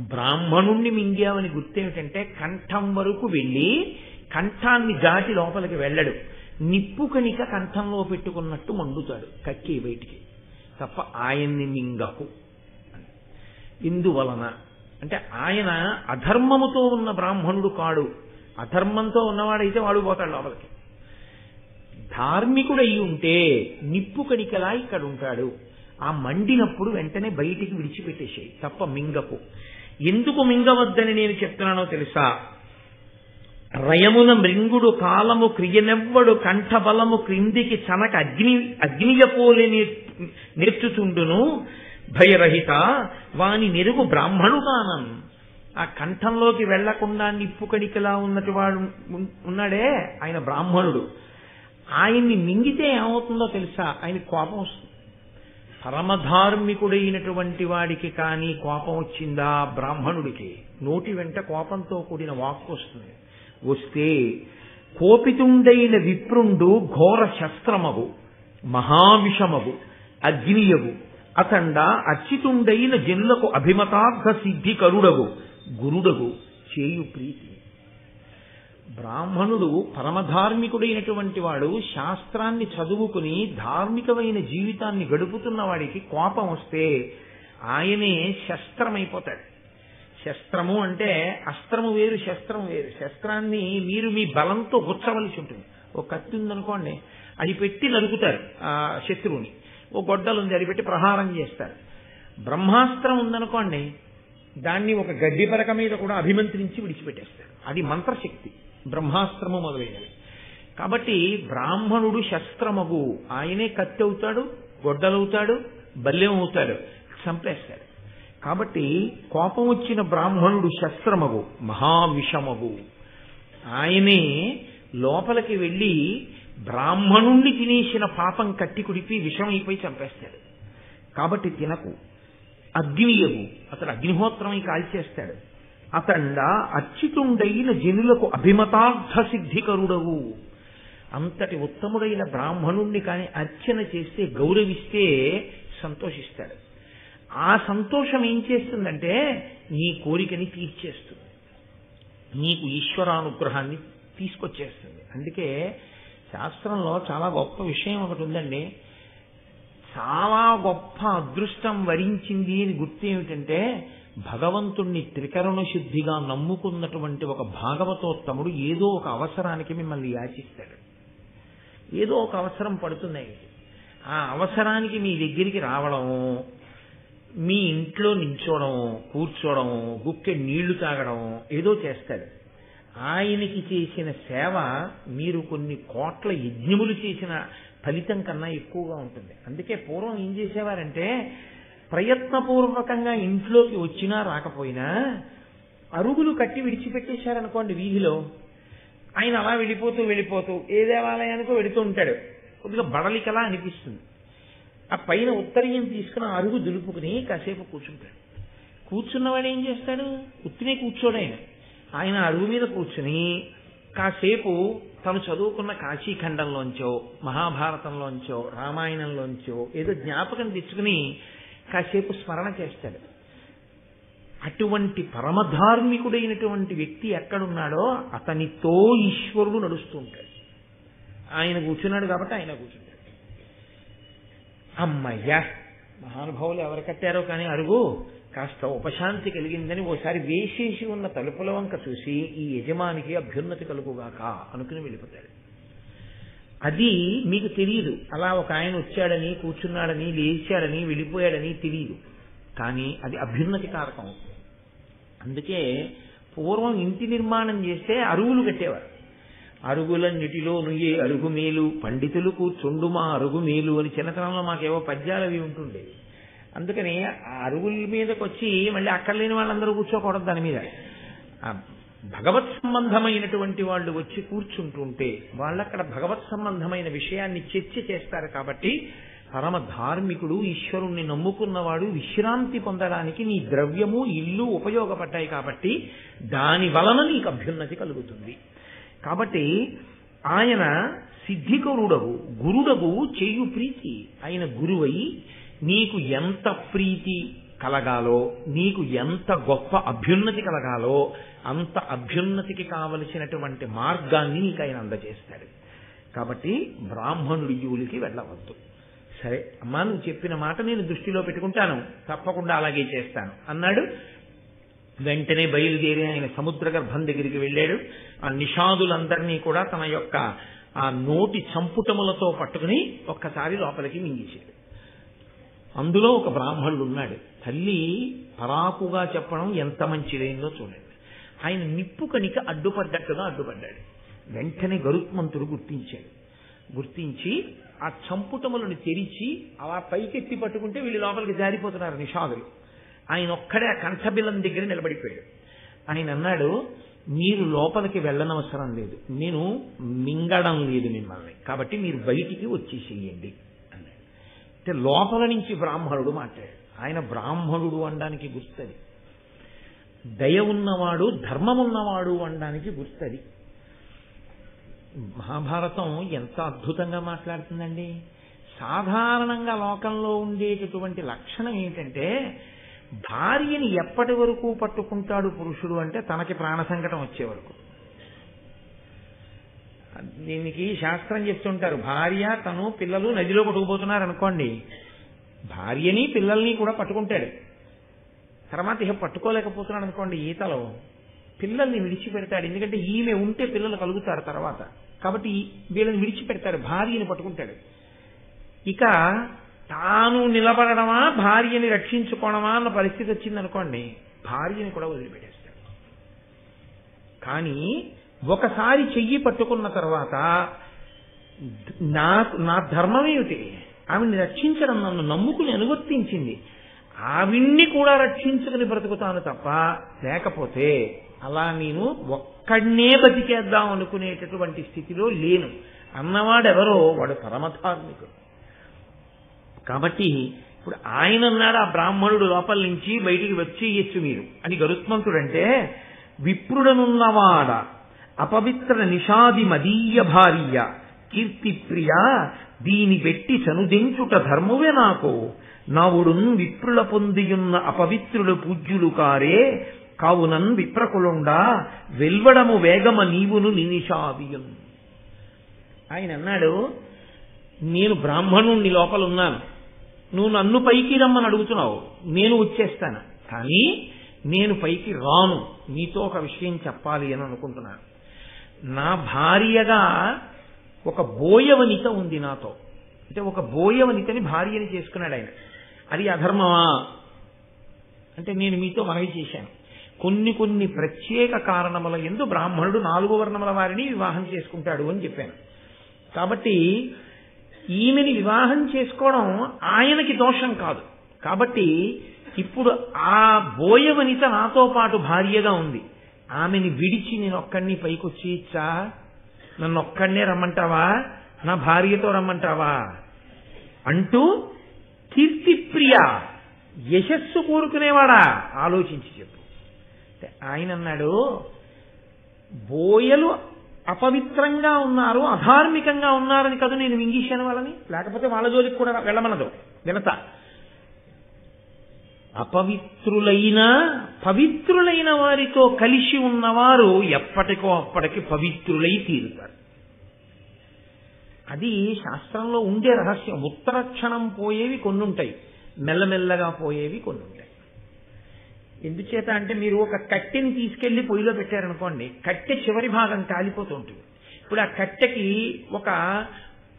బ్రాహ్మణుణ్ణి మింగావని గుర్తేమిటంటే కంఠం వరకు వెళ్ళి కంఠాన్ని దాటి లోపలికి వెళ్ళడు. నిప్పు కణిక కంఠంలో పెట్టుకున్నట్టు మండుతాడు కక్కి బయటికి, తప్ప ఆయన్ని మింగకు. ఇందువలన అంటే ఆయన అధర్మముతో ఉన్న బ్రాహ్మణుడు కాడు. అధర్మంతో ఉన్నవాడైతే వాడు పోతాడు లోపలికి. ధార్మికుడై ఉంటే నిప్పు కణికలా ఇక్కడ ఉంటాడు. ఆ మండినప్పుడు వెంటనే బయటికి విడిచిపెట్టేసేయి, తప్ప మింగకు. ఎందుకు మింగవద్దని నేను చెప్తున్నానో తెలుసా? రయమున మృంగుడు కాలము క్రియనెవ్వడు కంఠబలము క్రిందికి చనక అగ్నియపోలి నేర్చుచుండును భయరహిత వాని నెరుగు బ్రాహ్మణుగానం. ఆ కంఠంలోకి వెళ్లకుండా నిప్పు కణికలా ఉన్నటి వాడు ఉన్నాడే ఆయన బ్రాహ్మణుడు. ఆయన్ని మింగితే ఏమవుతుందో తెలుసా? ఆయన కోపం వస్తుంది. పరమధార్మికుడైనటువంటి వాడికి కానీ కోపం వచ్చిందా? బ్రాహ్మణుడికి నోటి వెంట కోపంతో కూడిన వాక్కు వస్తుంది. వస్తే కోపితుండైన విప్రుండు ఘోర శస్త్రమగు మహావిషమగు అగ్నియగు అతండ అర్చితుండైన జనులకు అభిమతార్థ సిద్ధి కరుడగు గురుడగు చేయు ప్రీతి. బ్రాహ్మణుడు పరమధార్మికుడైనటువంటి వాడు, శాస్త్రాన్ని చదువుకుని ధార్మికమైన జీవితాన్ని గడుపుతున్న వాడికి కోపం వస్తే ఆయనే శస్త్రమైపోతాడు. శస్త్రము అంటే అస్త్రము వేరు, శస్త్రం వేరు. శస్త్రాన్ని మీరు మీ బలంతో గుచ్చవలసి ఉంటుంది. ఒక కత్తి ఉందనుకోండి, అది పెట్టి నరుకుతారు ఆ శత్రువుని. ఓ గొడ్డలు ఉంది, అది పెట్టి ప్రహారం చేస్తారు. బ్రహ్మాస్త్రం ఉందనుకోండి, దాన్ని ఒక గడ్డి పరక మీద కూడా అభిమంత్రించి విడిచిపెట్టేస్తారు. అది మంత్రశక్తి, బ్రహ్మాస్త్రము మొదలైనవి. కాబట్టి బ్రాహ్మణుడు శస్త్రమగు, ఆయనే కత్తి అవుతాడు, గొడ్డలవుతాడు, బల్యం అవుతాడు, చంపేస్తాడు. కాబట్టి కోపం వచ్చిన బ్రాహ్మణుడు శస్త్రమగు మహావిషమగు, ఆయనే లోపలికి వెళ్ళి బ్రాహ్మణుణ్ణి తినేసిన పాపం కట్టి కుడిపి విషమైపోయి చంపేస్తాడు. కాబట్టి తినకు. అగ్నియగు, అతడు అగ్నిహోత్రమై కాల్చేస్తాడు. అతండ అర్చితుండైన జనులకు అభిమతార్థ సిద్ధికరుడవు. అంతటి ఉత్తముడైన బ్రాహ్మణుణ్ణి కాని అర్చన చేస్తే, గౌరవిస్తే సంతోషిస్తాడు. ఆ సంతోషం ఏం చేస్తుందంటే నీ కోరికని తీర్చేస్తుంది, నీకు ఈశ్వరానుగ్రహాన్ని తీసుకొచ్చేస్తుంది. అందుకే శాస్త్రంలో చాలా గొప్ప విషయం ఒకటి ఉందండి. చాలా గొప్ప అదృష్టం వరించింది అని గుర్తు ఏమిటంటే, భగవంతుణ్ణి త్రికరణ శుద్ధిగా నమ్ముకున్నటువంటి ఒక భాగవతోత్తముడు ఏదో ఒక అవసరానికి మిమ్మల్ని యాచిస్తాడు. ఏదో ఒక అవసరం పడుతుంది. ఆ అవసరానికి మీ దగ్గరికి రావడం, మీ ఇంట్లో నించోవడం, కూర్చోవడం, గుక్కె నీళ్లు తాగడం ఏదో చేస్తాడు. ఆయనకి చేసిన సేవ మీరు కొన్ని కోట్ల యజ్ఞములు చేసిన ఫలితం కన్నా ఎక్కువగా ఉంటుంది. అందుకే పూర్వం ఏం చేసేవారంటే ప్రయత్నపూర్వకంగా ఇంట్లోకి వచ్చినా రాకపోయినా అరుగులు కట్టి విడిచిపెట్టేశారనుకోండి వీధిలో, ఆయన అలా వెళ్ళిపోతూ ఏ దేవాలయానికో వెళుతూ ఉంటాడు. కొద్దిగా బడలికలా అనిపిస్తుంది. ఆ పైన ఉత్తరీయం తీసుకుని అరుగు దులుపుకుని కాసేపు కూర్చుంటాడు. కూర్చున్నవాడు ఏం చేస్తాడు? ఉత్తినే కూర్చోడు. ఆయన అరుగు మీద కూర్చుని కాసేపు తను చదువుకున్న కాశీఖండంలోంచో, మహాభారతంలోంచో, రామాయణంలోంచో ఏదో జ్ఞాపకం తెచ్చుకుని కాసేపు స్మరణ చేస్తాడు. అటువంటి పరమధార్మికుడైనటువంటి వ్యక్తి ఎక్కడున్నాడో అతనితో ఈశ్వరుడు నడుస్తూ ఉంటాడు. ఆయన కూర్చున్నాడు కాబట్టి ఆయన కూర్చుంటాడు. అమ్మయ్యా, మహానుభావులు ఎవరు కట్టారో కానీ అరుగు కాస్త ఉపశాంతి కలిగిందని ఓసారి వేసేసి ఉన్న తలుపుల వంక చూసి ఈ యజమానికి అభ్యున్నతి కలుగుగాక అనుకుని వెళ్ళిపోతాడు. అది మీకు తెలియదు. అలా ఒక ఆయన వచ్చాడని, కూర్చున్నాడని, లేచాడని, వెళ్ళిపోయాడని తెలియదు. కానీ అది అభ్యున్నతి కారకం. అందుకే పూర్వం ఇంటి నిర్మాణం చేస్తే అరుగులు కట్టేవారు. అరుగులన్నిటిలో నుయ్యే అరుగు మేలు, పండితులు కూర్చుండు మా అరుగు మేలు అని చిన్నతనంలో మాకేవో పద్యాలు అవి ఉంటుండేవి. అందుకని ఆ అరుగుల మీదకి వచ్చి మళ్ళీ అక్కర్లేని వాళ్ళందరూ కూర్చోకూడదు దాని మీద. భగవత్ సంబంధమైనటువంటి వాళ్ళు వచ్చి కూర్చుంటుంటే వాళ్ళక్కడ భగవత్ సంబంధమైన విషయాన్ని చర్చ చేస్తారు. కాబట్టి పరమ ధార్మికుడు, ఈశ్వరుణ్ణి నమ్ముకున్నవాడు విశ్రాంతి పొందడానికి నీ ద్రవ్యము, ఇల్లు ఉపయోగపడ్డాయి కాబట్టి దాని వలన నీకు అభ్యున్నతి కలుగుతుంది. కాబట్టి ఆయన సిద్ధికరుడవు, గురుడవు చేయు ప్రీతి. ఆయన గురువై నీకు ఎంత ప్రీతి కలగాలో, నీకు ఎంత గొప్ప అభ్యున్నతి కలగాలో అంత అభ్యున్నతికి కావలసినటువంటి మార్గాన్ని నీకు ఆయన అందజేస్తాడు. కాబట్టి బ్రాహ్మణుడి జోలికి వెళ్ళవద్దు. సరే అమ్మా, నువ్వు చెప్పిన మాట నేను దృష్టిలో పెట్టుకుంటాను, తప్పకుండా అలాగే చేస్తాను అన్నాడు. వెంటనే బయలుదేరి ఆయన సముద్ర గర్భం దగ్గరికి వెళ్ళాడు. ఆ నిషాదులందరినీ కూడా తన యొక్క ఆ నోటి చంపుటములతో పట్టుకుని ఒక్కసారి లోపలికి మింగేశాడు. అందులో ఒక బ్రాహ్మణుడు ఉన్నాడు. తల్లి పరాకుగా చెప్పడం ఎంత మంచిదైందో చూడండి. ఆయన నిప్పు కణిక అడ్డుపడ్డట్టుగా అడ్డుపడ్డాడు. వెంటనే గరుత్మంతుడు గుర్తించి ఆ చంపుటములను తెరిచి అలా పైకెత్తి పట్టుకుంటే వీళ్ళు లోపలికి జారిపోతున్నారు నిషాదులు. ఆయన ఒక్కడే ఆ కంఠబిల్లం దగ్గర నిలబడిపోయాడు. ఆయన అన్నాడు, మీరు లోపలికి వెళ్ళనవసరం లేదు, నేను మింగడం లేదు మిమ్మల్ని, కాబట్టి మీరు బయటికి వచ్చేసేయండి అన్నాడు. అంటే లోపల నుంచి బ్రాహ్మణుడు మాట్లాడాడు. ఆయన బ్రాహ్మణుడు అనడానికి గుర్తది, దయ ఉన్నవాడు, ధర్మమున్నవాడు అనడానికి గుర్తది. మహాభారతం ఎంత అద్భుతంగా మాట్లాడుతుందండి. సాధారణంగా లోకంలో ఉండేటటువంటి లక్షణం ఏంటంటే భార్యని ఎప్పటి వరకు పట్టుకుంటాడు పురుషుడు అంటే తనకి ప్రాణ సంకటం వచ్చే వరకు. దీనికి శాస్త్రం చెప్తుంటారు, భార్య తను పిల్లలు నదిలో కొట్టుకుపోతున్నారు అనుకోండి, భార్యని పిల్లల్ని కూడా పట్టుకుంటాడు. తర్వాత ఇక పట్టుకోలేకపోతున్నాడు అనుకోండి ఈతలో, పిల్లల్ని విడిచిపెడతాడు. ఎందుకంటే ఈమె ఉంటే పిల్లలు కలుగుతారు తర్వాత, కాబట్టి వీళ్ళని విడిచిపెడతాడు, భార్యని పట్టుకుంటాడు. ఇక తాను నిలబడమా భార్యని రక్షించుకోవడమా అన్న పరిస్థితి వచ్చిందనుకోండి, భార్యని కూడా వదిలిపెట్టేస్తాడు. కానీ ఒకసారి చెయ్యి పట్టుకున్న తర్వాత నా ధర్మం ఏమిటి, ఆవిడ్ని రక్షించడం, నన్ను నమ్ముకుని అనువర్తించింది, ఆవిడ్ని కూడా రక్షించుకుని బ్రతుకుతాను తప్ప, లేకపోతే అలా నేను ఒక్కడనే బతికేద్దాం అనుకునేటటువంటి స్థితిలో లేను అన్నవాడెవరో వాడు పరమధార్మికుడు. కాబట్టి ఇప్పుడు ఆయన అన్నాడు, ఆ బ్రాహ్మణుడు లోపల నుంచి బయటికి వచ్చేయచ్చు మీరు అని గరుత్మంతుడంటే, విప్రుడనున్నవాడ అపవిత్ర నిషాది మదీయ భార్య కీర్తిప్రియ దీని వెట్టి చనుదించుట ధర్మువే నాకు, నావుడున్ విప్రుల పొందియున్న అపవిత్రులు పూజ్యులు కారే, కావునన్ విప్రకులుండా వెల్వడము వేగమ నీవును నినిషాదియున్. ఆయన అన్నాడు, నేను బ్రాహ్మణుణ్ణి లోపలున్నాను, నువ్వు నన్ను పైకి రమ్మని అడుగుతున్నావు, నేను వచ్చేస్తాను, కానీ నేను పైకి రాను, నీతో ఒక విషయం చెప్పాలి అని అనుకుంటున్నాను. నా భార్యగా ఒక బోయవనిత ఉంది నాతో, అంటే ఒక బోయవనితని భార్యని చేసుకున్నాడు ఆయన. అది అధర్మమా అంటే నేను మీతో మనవి చేశాను, కొన్ని కొన్ని ప్రత్యేక కారణముల యందు బ్రాహ్మణుడు 4 వర్ణముల వారిని వివాహం చేసుకుంటాడు అని చెప్పాను. కాబట్టి ఈమెని వివాహం చేసుకోవడం ఆయనకి దోషం కాదు. కాబట్టి ఇప్పుడు ఆ బోయవనిత నాతో పాటు భార్యగా ఉంది, ఆమెని విడిచి నేను ఒక్కడిని పైకొచ్చి ఇచ్చా, నన్ను ఒక్కడనే రమ్మంటావా, నా భార్యతో రమ్మంటావా అంటూ కీర్తిప్రియ యశస్సు కోరుకునేవాడా ఆలోచించి చెప్పు. ఆయన అన్నాడు, బోయలు అపవిత్రంగా ఉన్నారు, అధార్మికంగా ఉన్నారని కదా నేను మింగేశాను వాళ్ళని, లేకపోతే వాళ్ళ జోలికి కూడా వెళ్ళమనదు వినత. అపవిత్రులైన పవిత్రులైన వారితో కలిసి ఉన్నవారు ఎప్పటికో అప్పటికి పవిత్రులై తీరుతారు. అది శాస్త్రంలో ఉండే రహస్యం. ఉత్తర క్షణం పోయేవి కొన్ని ఉంటాయి, మెల్లమెల్లగా పోయేవి కొన్ని ఉంటాయి. ఎందుచేత అంటే మీరు ఒక కట్టెని తీసుకెళ్లి పొయ్యిలో పెట్టారనుకోండి, కట్టె చివరి భాగం కాలిపోతూ ఉంటుంది. ఇప్పుడు ఆ కట్టెకి ఒక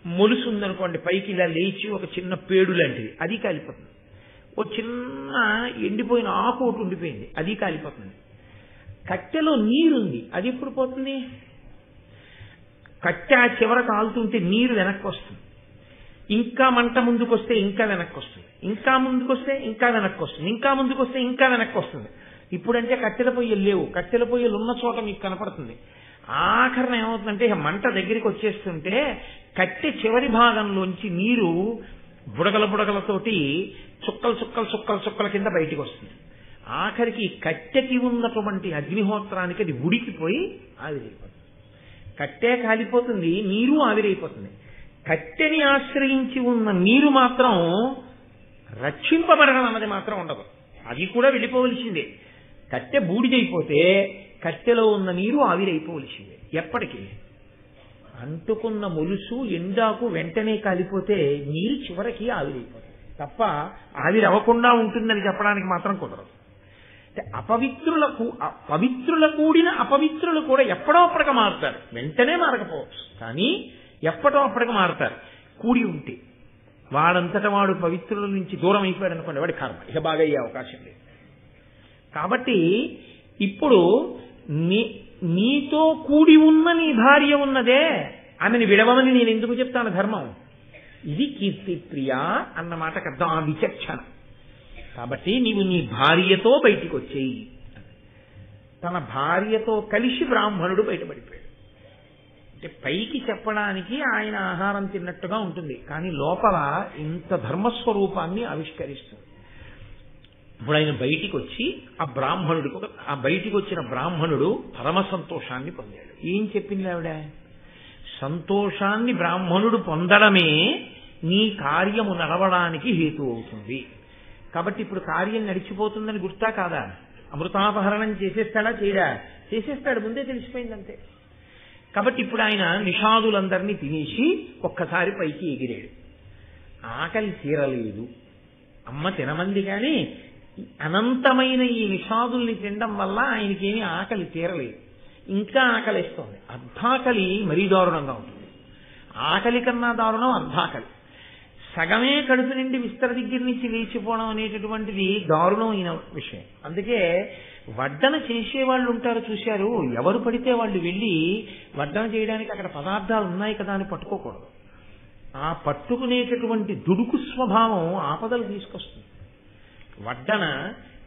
మొలుసు ఉందనుకోండి, పైకి ఇలా లేచి ఒక చిన్న పేడు లాంటిది, అది కాలిపోతుంది. ఓ చిన్న ఎండిపోయిన ఆకు ఒకటి ఉండిపోయింది, అది కాలిపోతుంది. కట్టెలో నీరుంది, అది ఎప్పుడు పోతుంది? కట్టె ఆ చివర కాలుతుంటే నీరు వెనక్కి వస్తుంది, ఇంకా మంట ముందుకు వస్తే ఇంకా వెనక్కి వస్తుంది, ఇంకా ముందుకు వస్తే ఇంకా వెనక్కి వస్తుంది, ఇంకా ముందుకు వస్తే ఇంకా వెనక్కి వస్తుంది. ఇప్పుడంటే కట్టెల పొయ్యలు లేవు, కట్టెల పొయ్యలు ఉన్న చోట మీకు కనపడుతుంది. ఆఖరణ ఏమవుతుందంటే మంట దగ్గరికి వచ్చేస్తుంటే కట్టె చివరి భాగంలోంచి నీరు బుడగల బుడగలతోటి చుక్కలు చుక్కలు చుక్కలు చుక్కల కింద బయటికి వస్తుంది. ఆఖరికి కట్టెకి ఉన్నటువంటి అగ్నిహోత్రానికి అది ఉడికిపోయి ఆవిరైపోతుంది. కట్టె కాలిపోతుంది, నీరు ఆవిరైపోతుంది. కట్టెని ఆశ్రయించి ఉన్న నీరు మాత్రం రక్షింపబడడం అన్నది మాత్రం ఉండదు, అది కూడా వెళ్ళిపోవలసిందే. కట్టె బూడిదైపోతే కట్టెలో ఉన్న నీరు ఆవిరైపోవలసిందే. ఎప్పటికీ అంటుకున్న మొలుసు ఎండాకు వెంటనే కాలిపోతే నీరు చివరికి ఆవిరైపోతుంది తప్ప ఆవిరవ్వకుండా ఉంటుందని చెప్పడానికి మాత్రం కుదరదు. అపవిత్రులకు పవిత్రుల కూడిన అపవిత్రులు కూడా ఎప్పుడో అప్పటికి మారుతారు, వెంటనే మారకపోవచ్చు, కానీ ఎప్పటో అప్పటికి మారుతారు. కూడి ఉంటే వాడంతటా వాడు పవిత్రుల నుంచి దూరం అయిపోయాడు అనుకోండి, వాడి కర్మ ఇక బాగా అయ్యే అవకాశం లేదు. కాబట్టి ఇప్పుడు నీతో కూడి ఉన్న నీ భార్య ఉన్నదే, ఆమెను విడవమని నేను ఎందుకు చెప్తాను ధర్మం? ఇది కీర్తిప్రియ అన్నమాటకు అర్థం, ఆ విచక్షణ. కాబట్టి నీవు నీ భార్యతో బయటికి వచ్చేయి. తన భార్యతో కలిసి బ్రాహ్మణుడు బయటపడిపోయాడు. అంటే పైకి చెప్పడానికి ఆయన ఆహారం తిన్నట్టుగా ఉంటుంది, కానీ లోపల ఇంత ధర్మస్వరూపాన్ని ఆవిష్కరిస్తుంది. ఇప్పుడు ఆయన బయటికి వచ్చి ఆ బయటికి వచ్చిన బ్రాహ్మణుడు పరమ సంతోషాన్ని పొందాడు. ఏం చెప్పింది ఆవిడ? సంతోషాన్ని బ్రాహ్మణుడు పొందడమే నీ కార్యము నడవడానికి హేతు అవుతుంది. కాబట్టి ఇప్పుడు కార్యం నడిచిపోతుందని గుర్తా కాదా? అమృతాపహరణం చేసేస్తాడా? చేయడా? చేసేస్తాడు, ముందే తెలిసిపోయిందంతే. కాబట్టి ఇప్పుడు ఆయన నిషాదులందరినీ తినేసి ఒక్కసారి పైకి ఎగిరాడు. ఆకలి తీరలేదు, అమ్మ తినమంది, కానీ అనంతమైన ఈ నిషాదుల్ని తినడం వల్ల ఆయనకేమీ ఆకలి తీరలేదు, ఇంకా ఆకలిస్తోంది. అర్ధాకలి మరీ దారుణంగా ఉంటుంది. ఆకలి కన్నా దారుణం అర్ధాకలి. సగమే కడుపు నిండి విస్తర దగ్గర నుంచి లేచిపోవడం అనేటటువంటిది దారుణమైన విషయం. అందుకే వడ్డన చేసేవాళ్ళు ఉంటారు చూశారు, ఎవరు పడితే వాళ్ళు వెళ్ళి వడ్డన చేయడానికి అక్కడ పదార్థాలు ఉన్నాయి కదా అని పట్టుకోకూడదు. ఆ పట్టుకునేటటువంటి దుడుకు స్వభావం ఆపదలు తీసుకొస్తుంది. వడ్డన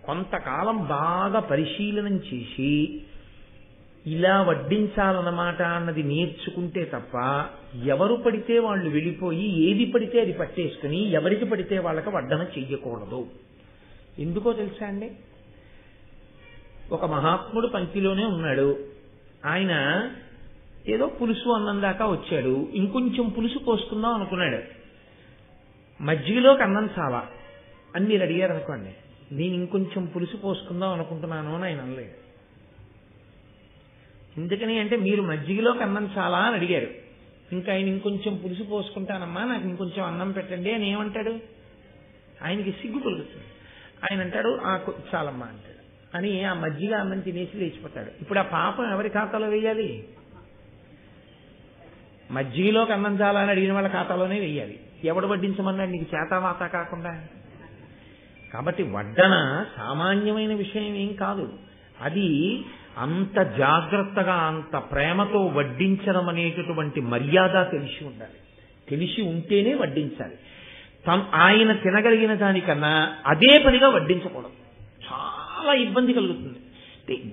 కొంతకాలం బాగా పరిశీలనం చేసి ఇలా వడ్డించాలన్నమాట అన్నది నేర్చుకుంటే తప్ప ఎవరు పడితే వాళ్ళు వెళ్ళిపోయి ఏది పడితే అది పట్టేసుకుని ఎవరికి పడితే వాళ్ళకి వడ్డన చెయ్యకూడదు. ఎందుకో తెలుసా అండి? ఒక మహాత్ముడు పంక్తిలోనే ఉన్నాడు. ఆయన ఏదో పులుసు అన్నం దాకా వచ్చాడు, ఇంకొంచెం పులుసు పోసుకుందాం అనుకున్నాడు. మజ్జిగలోకి అన్నం చాలా అని మీరు అడిగారు అనుకోండి, నేను ఇంకొంచెం పులుసు పోసుకుందాం అనుకుంటున్నాను అని ఆయన అనలేదు. ఎందుకని అంటే మీరు మజ్జిగలోకి అన్నం చాలా అని అడిగారు, ఇంకా ఆయన ఇంకొంచెం పులుసు పోసుకుంటానమ్మా, నాకు ఇంకొంచెం అన్నం పెట్టండి అని ఏమంటాడు? ఆయనకి సిగ్గు కలుగుతుంది. ఆయన అంటాడు చాలమ్మా అంటాడు అని ఆ మజ్జిగ అన్నం తినేసి లేచిపోతాడు. ఇప్పుడు ఆ పాపం ఎవరి ఖాతాలో వేయాలి? మజ్జిగలోకి అన్నం చాలా అని అడిగిన వాళ్ళ ఖాతాలోనే వేయాలి. ఎవడు వడ్డించమన్నాడు నీకు చేతావాత కాకుండా? కాబట్టి వడ్డన సామాన్యమైన విషయం ఏం కాదు. అది అంత జాగ్రత్తగా అంత ప్రేమతో వడ్డించడం అనేటటువంటి మర్యాద తెలిసి ఉండాలి. తెలిసి ఉంటేనే వడ్డించాలి. ఆయన తినగలిగిన దానికన్నా అదే పనిగా వడ్డించకూడదు. చాలా ఇబ్బంది కలుగుతుంది.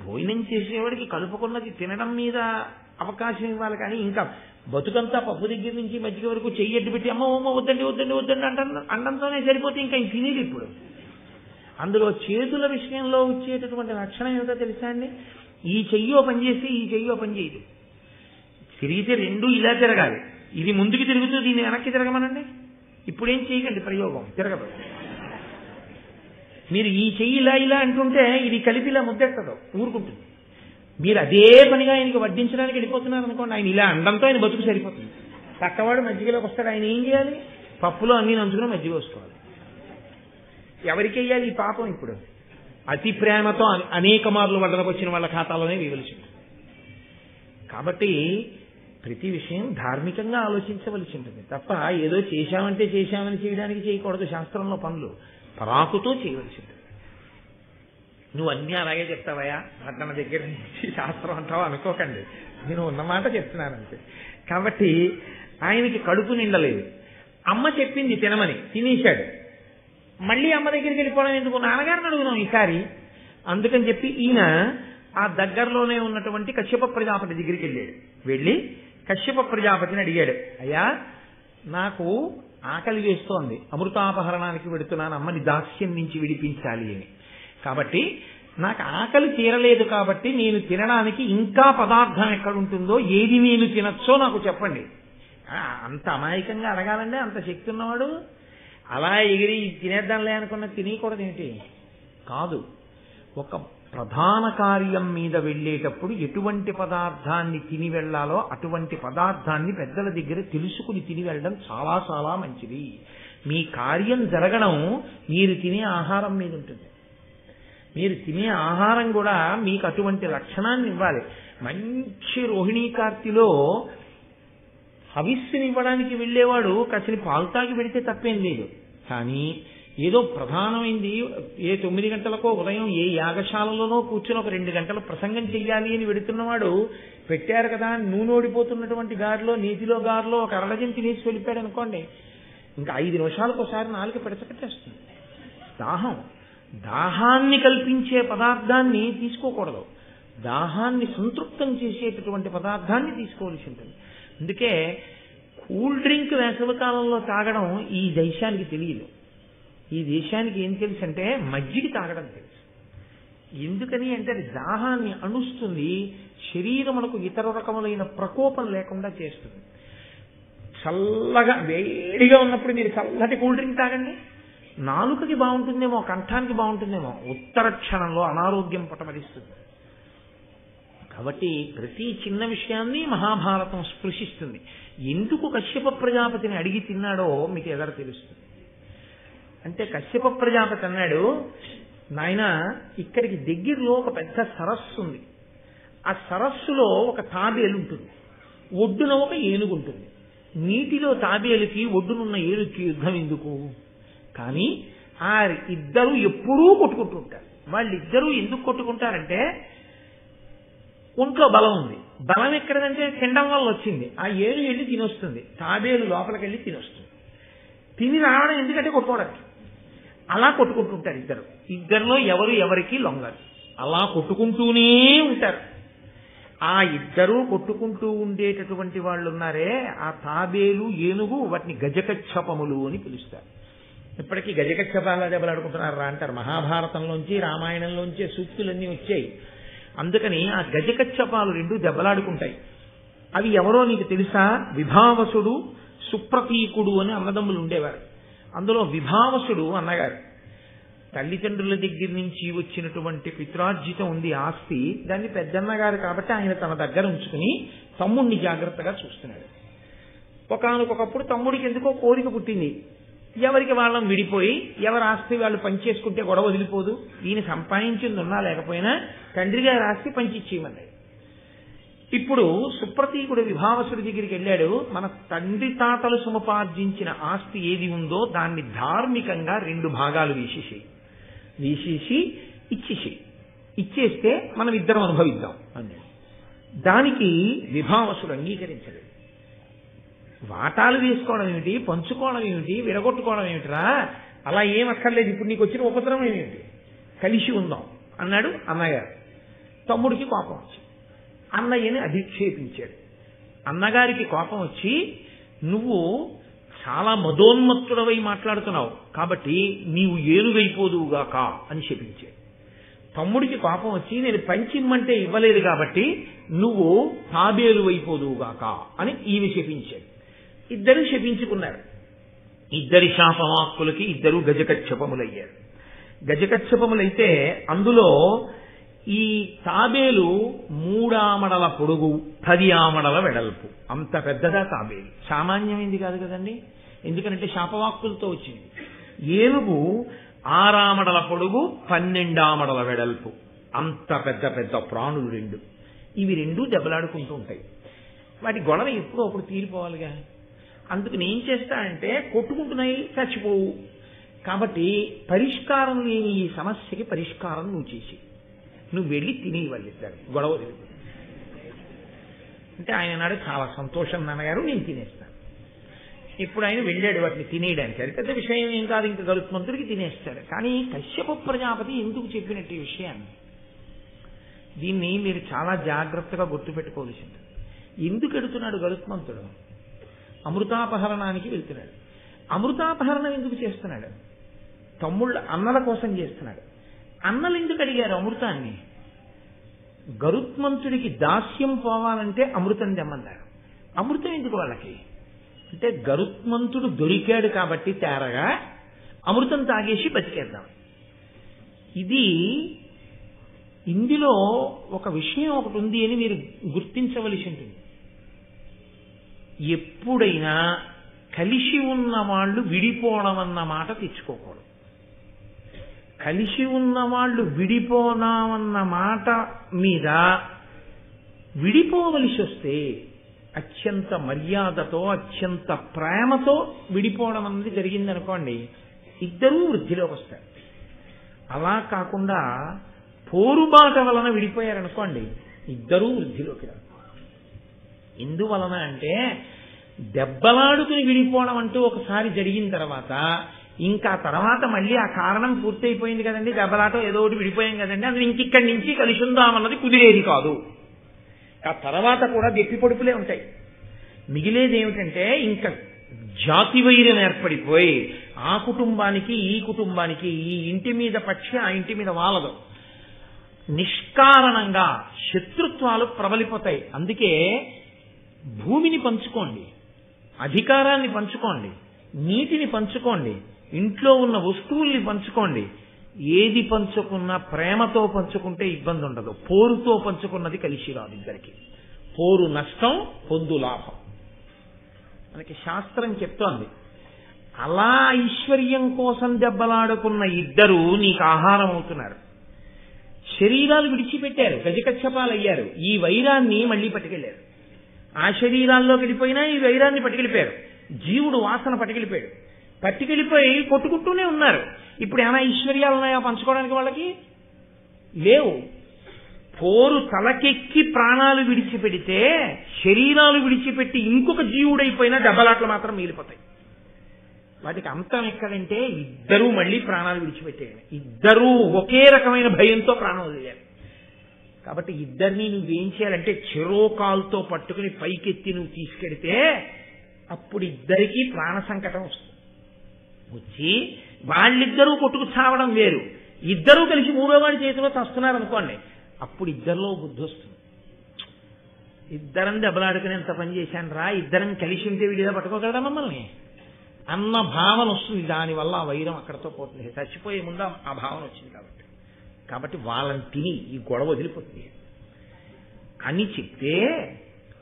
భోజనం చేసేవాడికి కలుపుకున్నది తినడం మీద అవకాశం ఇవ్వాలి. కానీ ఇంకా బతుకంతా పప్పు దగ్గర నుంచి మజ్జిగ వరకు చెయ్యడ్డు పెట్టి అమ్మ వద్దండి వద్దండి వద్దండి అండంతోనే సరిపోతే ఇంకా తినేది. ఇప్పుడు అందులో చేతుల విషయంలో వచ్చేటటువంటి లక్షణం ఏమిటో తెలుసా అండి? ఈ చెయ్యో పనిచేసి ఈ చెయ్యో పని చేయదు. తిరిగితే రెండు ఇలా తిరగాలి. ఇది ముందుకు తిరుగుతూ దీన్ని వెనక్కి తిరగమనండి. ఇప్పుడేం చేయకండి, ప్రయోగం తిరగదు. మీరు ఈ చెయ్యి ఇలా ఇలా అంటుంటే ఇది కలిపి ఇలా ముద్దెట్టదు, ఊరుకుంటుంది. మీరు అదే పనిగా ఆయనకి వడ్డించడానికి వెళ్ళిపోతున్నారు అనుకోండి, ఆయన ఇలా అండంతో ఆయన బతుకు సరిపోతుంది. పక్కవాడు మజ్జిగలోకి వస్తాడు, ఆయన ఏం చేయాలి? పప్పులో అన్ని నంచుకుని మజ్జిగ వసుకోవాలి. ఎవరికి వెయ్యాలి ఈ పాపం? ఇప్పుడు అతి ప్రేమతో అనేక మార్లు వడ్డనకు వచ్చిన వాళ్ళ ఖాతాలోనే వేయవలసి ఉంటుంది. కాబట్టి ప్రతి విషయం ధార్మికంగా ఆలోచించవలసి ఉంటుంది తప్ప ఏదో చేశామంటే చేశామని చేయడానికి చేయకూడదు. శాస్త్రంలో పనులు పరాకుతో చేయవలసి ఉంటుంది. నువ్వు అన్నీ అలాగే చెప్తావయా వడ్డన దగ్గర నుంచి శాస్త్రం అంటావా అనుకోకండి, నేను ఉన్నమాట చెప్తున్నానంతే. కాబట్టి ఆయనకి కడుపు నిండలేదు. అమ్మ చెప్పింది తినమని, తినేశాడు. మళ్ళీ అమ్మ దగ్గరికి వెళ్ళిపోవడం ఎందుకు? నాన్నగారిని అడుగుదాం ఈసారి. అందుకని చెప్పి ఈయన ఆ దగ్గరలోనే ఉన్నటువంటి కశ్యప ప్రజాపతి దగ్గరికి వెళ్ళాడు. వెళ్ళి కశ్యప ప్రజాపతిని అడిగాడు, అయ్యా నాకు ఆకలి వేస్తోంది, అమృతాపహరణానికి వెడుతున్నాను, అమ్మని దాస్యం నుంచి విడిపించాలి అని. కాబట్టి నాకు ఆకలి తీరలేదు, కాబట్టి నేను తినడానికి ఇంకా పదార్థం ఎక్కడుంటుందో, ఏది నేను తినచ్చో నాకు చెప్పండి. అంత అమాయకంగా అడగాలంటే అంత శక్తి ఉన్నవాడు అలా ఎగిరి తినేద్దాంలే అనుకున్న తినేయకూడదు ఏంటి? కాదు. ఒక ప్రధాన కార్యం మీద వెళ్ళేటప్పుడు ఎటువంటి పదార్థాన్ని తిని వెళ్లాలో అటువంటి పదార్థాన్ని పెద్దల దగ్గర తెలుసుకుని తిని వెళ్ళడం చాలా చాలా మంచిది. మీ కార్యం జరగడం మీరు తినే ఆహారం మీద ఉంటుంది. మీరు తినే ఆహారం కూడా మీకు అటువంటి లక్షణాన్ని ఇవ్వాలి. మంచి రోహిణీ కార్తిలో హవిస్సుని ఇవ్వడానికి వెళ్ళేవాడు కాసిన పాలు తాగి పెడితే తప్పేం లేదు. కానీ ఏదో ప్రధానమైంది, ఏ 9 గంటలకో ఉదయం ఏ యాగశాలలోనో కూర్చుని ఒక 2 గంటలు ప్రసంగం చెయ్యాలి అని వెడుతున్నవాడు పెట్టారు కదా నూనె ఓడిపోతున్నటువంటి గారిలో, నీతిలో గారిలో ఒక అరడజం తినేసి వెళ్ళిపోయాడు అనుకోండి, ఇంకా 5 నిమిషాలకు ఒకసారి నాలుక పెడచకట్టేస్తుంది. దాహాన్ని కల్పించే పదార్థాన్ని తీసుకోకూడదు. దాహాన్ని సంతృప్తం చేసేటటువంటి పదార్థాన్ని తీసుకోవాల్సి ఉంటుంది. అందుకే కూల్ డ్రింక్ వేసవికాలంలో తాగడం ఈ దేశానికి తెలియదు. ఈ దేశానికి ఏం తెలుసు అంటే మజ్జిగ తాగడం తెలుసు. ఎందుకని అంటే అది దాహాన్ని అణుస్తుంది, శరీరమునకు ఇతర రకములైన ప్రకోపం లేకుండా చేస్తుంది. చల్లగా వేడిగా ఉన్నప్పుడు మీరు చల్లటి కూల్ డ్రింక్ తాగండి, నాలుకకి బాగుంటుందేమో, కంఠానికి బాగుంటుందేమో, ఉత్తర క్షణంలో అనారోగ్యం పటమరిస్తుంది. కాబట్టి ప్రతి చిన్న విషయాన్ని మహాభారతం స్పృశిస్తుంది. ఎందుకు కశ్యప ప్రజాపతిని అడిగి తిన్నాడో మీకు ఎదర తెలుస్తుంది. అంటే కశ్యప ప్రజాపతి అన్నాడు, నాయన ఇక్కడికి దగ్గరలో ఒక పెద్ద సరస్సు ఉంది. ఆ సరస్సులో ఒక తాబేలు ఉంటుంది, ఒడ్డున ఒక ఏనుగు ఉంటుంది. నీటిలో తాబేలుకి ఒడ్డునున్న ఏనుగుకి యుద్ధం ఎందుకు? కానీ ఆ ఇద్దరు ఎప్పుడూ కొట్టుకుంటుంటారు. వాళ్ళిద్దరూ ఎందుకు కొట్టుకుంటారంటే ఒంట్లో బలం ఉంది. బలం ఎక్కడదంటే తినడం వల్ల వచ్చింది. ఆ ఏను వెళ్ళి తినొస్తుంది, తాబేలు లోపలికి వెళ్ళి తినొస్తుంది. తిని రావడం ఎందుకంటే కొట్టుకోవడానికి. అలా కొట్టుకుంటుంటారు ఇద్దరు. ఇద్దరిలో ఎవరు ఎవరికి లొంగరు, అలా కొట్టుకుంటూనే ఉంటారు. ఆ ఇద్దరూ కొట్టుకుంటూ ఉండేటటువంటి వాళ్ళు ఉన్నారే, ఆ తాబేలు ఏనుగు, వాటిని గజకచ్చపములు అని పిలుస్తారు. ఇప్పటికీ గజకచ్చపాల దెబ్బలాడుకుంటున్నారా అంటారు. మహాభారతంలోంచి రామాయణంలోంచే సూక్తులన్నీ వచ్చాయి. అందుకని ఆ గజకచ్చపాలు రెండు దెబ్బలాడుకుంటాయి. అవి ఎవరో నీకు తెలుసా? విభావసుడు, సుప్రతీకుడు అని అన్నదమ్ములు ఉండేవారు. అందులో విభావసుడు అన్నగారు తల్లిదండ్రుల దగ్గర నుంచి వచ్చినటువంటి పిత్రార్జితం ఉంది ఆస్తి, దాన్ని పెద్దన్నగారు కాబట్టి ఆయన తన దగ్గర ఉంచుకుని తమ్ముడిని జాగ్రత్తగా చూస్తున్నాడు. ఒకానొకప్పుడు తమ్ముడికి ఎందుకో కోరిక పుట్టింది, ఎవరికి వాళ్ళం విడిపోయి ఎవరి ఆస్తి వాళ్ళు పనిచేసుకుంటే గొడవ వదిలిపోదు, ఈయన సంపాదించింది ఉన్నా లేకపోయినా తండ్రి గారి ఆస్తి పంచిచ్చేయమన్నాడు. ఇప్పుడు సుప్రతీకుడు విభావసుడి దగ్గరికి వెళ్ళాడు. మన తండ్రి తాతలు సముపార్జించిన ఆస్తి ఏది ఉందో దాన్ని ధార్మికంగా 2 భాగాలు వేసేసేయి, వేసేసి ఇచ్చేస్తే మనం ఇద్దరం అనుభవిద్దాం అన్నాడు. దానికి విభావసుడు అంగీకరించలేదు. వాటాలు వేసుకోవడం ఏమిటి, పంచుకోవడం ఏమిటి, విడగొట్టుకోవడం ఏమిటిరా, అలా ఏం అక్కర్లేదు, ఇప్పుడు నీకు వచ్చిన ఉపద్రవం ఏమిటి, కలిసి ఉందాం అన్నాడు అన్నగారు. తమ్ముడికి కోపం వచ్చింది. అన్నయ్యని అధిక్షేపించాడు. అన్నగారికి కోపం వచ్చి, నువ్వు చాలా మదోన్మత్తుడవై మాట్లాడుతున్నావు కాబట్టి నీవు ఏనుగైపోదువుగాక అని శపించాడు. తమ్ముడికి కోపం వచ్చి, నేను పంచిమ్మంటే ఇవ్వలేదు కాబట్టి నువ్వు తాబేలు అయిపోదువుగాక అని ఈమె శపించాడు. ఇద్దరు శపించుకున్నారు. ఇద్దరి శాపవాక్కులకి ఇద్దరు గజకచ్చపములయ్యారు. గజకచ్చపములైతే అందులో ఈ తాబేలు 3 ఆమడల పొడుగు 10 ఆమడల వెడల్పు, అంత పెద్దగా తాబేలు, సామాన్యమైంది కాదు కదండి, ఎందుకంటే శాపవాక్కులతో వచ్చింది. ఏనుగు 6 ఆమడల పొడుగు 12 ఆమడల వెడల్పు, అంత పెద్ద పెద్ద ప్రాణులు రెండు. ఇవి రెండు దెబ్బలాడుకుంటూ ఉంటాయి. వాటి గొడవ ఎప్పుడో అప్పుడు తీరిపోవాలిగా. అందుకు నేను చేస్తానంటే కొట్టుకుంటున్నాయి, చచ్చిపోవు. కాబట్టి పరిష్కారం లేని ఈ సమస్యకి పరిష్కారం నువ్వు చేసి నువ్వు వెళ్ళి తినేవాళ్ళు ఇద్దరు గొడవ అంటే ఆయన నాడు చాలా సంతోషం నాన్నగారు, నేను తినేస్తాను. ఇప్పుడు ఆయన వెళ్ళాడు వాటిని తినేయడానికి. అది పెద్ద విషయం ఏం కాదు, ఇంకా గరుత్మంతుడికి తినేస్తాడు. కానీ కశ్యప ప్రజాపతి ఎందుకు చెప్పినట్టు ఈ విషయాన్ని, దీన్ని మీరు చాలా జాగ్రత్తగా గుర్తుపెట్టుకోవాల్సింది. ఎందుకు ఎడుతున్నాడు గరుత్మంతుడు? అమృతాపహరణానికి వెళ్తున్నాడు. అమృతాపహరణం ఎందుకు చేస్తున్నాడు? అన్నల కోసం చేస్తున్నాడు. అన్నలు ఎందుకు అడిగారు అమృతాన్ని? గరుత్మంతుడికి దాస్యం పోవాలంటే అమృతం తెమ్మన్నారు. అమృతం ఎందుకు వాళ్ళకి అంటే, గరుత్మంతుడు దొరికాడు కాబట్టి తేరగా అమృతం తాగేసి బతికేద్దాం. ఇందులో ఒక విషయం ఒకటి ఉంది అని మీరు గుర్తించవలసి ఉంటుంది. ఎప్పుడైనా కలిసి ఉన్న వాళ్ళు విడిపోవడం అన్న మాట తెచ్చుకోకూడదు. కలిసి ఉన్న వాళ్ళు విడిపోదామన్న మాట మీద విడిపోవలసి వస్తే అత్యంత మర్యాదతో అత్యంత ప్రేమతో విడిపోవడం అన్నది జరిగిందనుకోండి, ఇద్దరూ వృద్ధిలోకి వస్తారు. అలా కాకుండా పోరుబాట వలన విడిపోయారనుకోండి, ఇద్దరూ వృద్ధిలోకి రారు. ఎందువలన అంటే, దెబ్బలాడుకుని విడిపోవడం అంటూ ఒకసారి జరిగిన తర్వాత ఇంకా తర్వాత మళ్ళీ ఆ కారణం పూర్తయిపోయింది కదండి, దెబ్బలాట ఏదో ఒకటి విడిపోయాం కదండి, అది ఇంకిక్కడి నుంచి కలిసి ఉందామన్నది కుదిరేది కాదు. ఆ తర్వాత కూడా గట్టి పొడుపులే ఉంటాయి. మిగిలేది ఏమిటంటే ఇంకా జాతి వైరం ఏర్పడిపోయి ఆ కుటుంబానికి ఈ కుటుంబానికి, ఈ ఇంటి మీద పక్షి ఆ ఇంటి మీద వాలదు, నిష్కారణంగా శత్రుత్వాలు ప్రబలిపోతాయి. అందుకే భూమిని పంచుకోండి, అధికారాన్ని పంచుకోండి, నీటిని పంచుకోండి, ఇంట్లో ఉన్న వస్తువుల్ని పంచుకోండి. ఏది పంచుకున్నా ప్రేమతో పంచుకుంటే ఇబ్బంది ఉండదు. పోరుతో పంచుకున్నది కలిసి రాదు. ఇద్దరికి పోరు నష్టం, పొందు లాభం. మనకి శాస్త్రం చెప్తోంది. అలా ఐశ్వర్యం కోసం దెబ్బలాడుకున్న ఇద్దరు నీకు ఆహారం అవుతున్నారు. శరీరాలు విడిచిపెట్టారు, గజకచ్చపాలయ్యారు. ఈ వైరాన్ని మళ్ళీ పట్టుకెళ్లారు. ఆ శరీరాల్లో విడిపోయినా ఈ వైరాన్ని పట్టుకెళ్ళిపోయారు. జీవుడు వాసన పట్టుకెళ్ళిపోయి కొట్టుకుంటూనే ఉన్నారు. ఇప్పుడు ఏమైనా ఐశ్వర్యాలు ఉన్నాయా పంచుకోవడానికి? వాళ్ళకి లేవు. పోరు తలకెక్కి ప్రాణాలు విడిచిపెడితే, శరీరాలు విడిచిపెట్టి ఇంకొక జీవుడైపోయినా దెబ్బలాట్లు మాత్రం మిగిలిపోతాయి. వాటికి అంతం ఎక్కడంటే, ఇద్దరూ మళ్ళీ ప్రాణాలు విడిచిపెట్టేయాలి. ఇద్దరూ ఒకే రకమైన భయంతో ప్రాణం వదిలేయాలి. కాబట్టి ఇద్దరిని నువ్వేం చేయాలంటే, చెరోకాల్తో పట్టుకుని పైకెత్తి నువ్వు తీసుకెడితే అప్పుడు ఇద్దరికీ ప్రాణ సంకటం వస్తుంది. వచ్చి వాళ్ళిద్దరూ కొట్టుకు చావడం వేరు, ఇద్దరూ కలిసి మూడో వాడి చేతిలో చస్తున్నారు అనుకోండి, అప్పుడు ఇద్దరిలో బుద్ధి వస్తుంది. ఇద్దరం దెబ్బలాడుకుని ఎంత పని చేశాను రా, ఇద్దరం కలిసి ఉంటే వీడిగా పట్టుకోగలరా మమ్మల్ని అన్న భావన వస్తుంది. దానివల్ల ఆ వైరం అక్కడతో పోతుంది. చచ్చిపోయే ముందు ఆ భావన వచ్చింది కాబట్టి వాళ్ళని తిని ఈ గొడవ వదిలిపోతుంది అని చెప్తే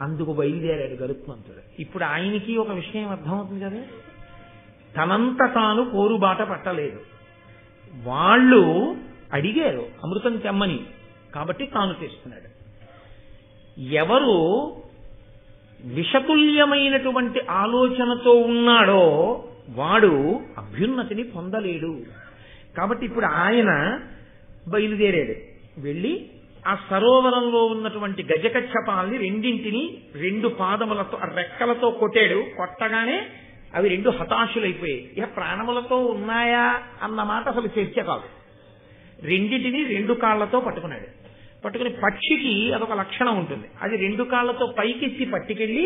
అందుకు బయలుదేరాడు గరుత్మంతుడు. ఇప్పుడు ఆయనకి ఒక విషయం అర్థమవుతుంది కదా, తనంత తాను పోరుబాట పట్టలేదు. వాళ్ళు అడిగారు అమృతం తెమ్మని, కాబట్టి తాను తెస్తున్నాడు. ఎవరు విషతుల్యమైనటువంటి ఆలోచనతో ఉన్నాడో వాడు అభ్యున్నతిని పొందలేడు. కాబట్టి ఇప్పుడు ఆయన బయలుదేరాడు. వెళ్ళి ఆ సరోవరంలో ఉన్నటువంటి గజకచ్చపాల్ని రెండింటిని 2 పాదములతో రెక్కలతో కొట్టాడు. కొట్టగానే అవి 2 హతాశులైపోయాయి. ఇక ప్రాణములతో ఉన్నాయా అన్న మాట అసలు చర్చ కాదు. రెండింటిని 2 కాళ్లతో పట్టుకున్నాడు. పట్టుకుని పక్షికి అదొక లక్షణం ఉంటుంది. అది 2 కాళ్లతో పైకెత్తి పట్టుకెళ్ళి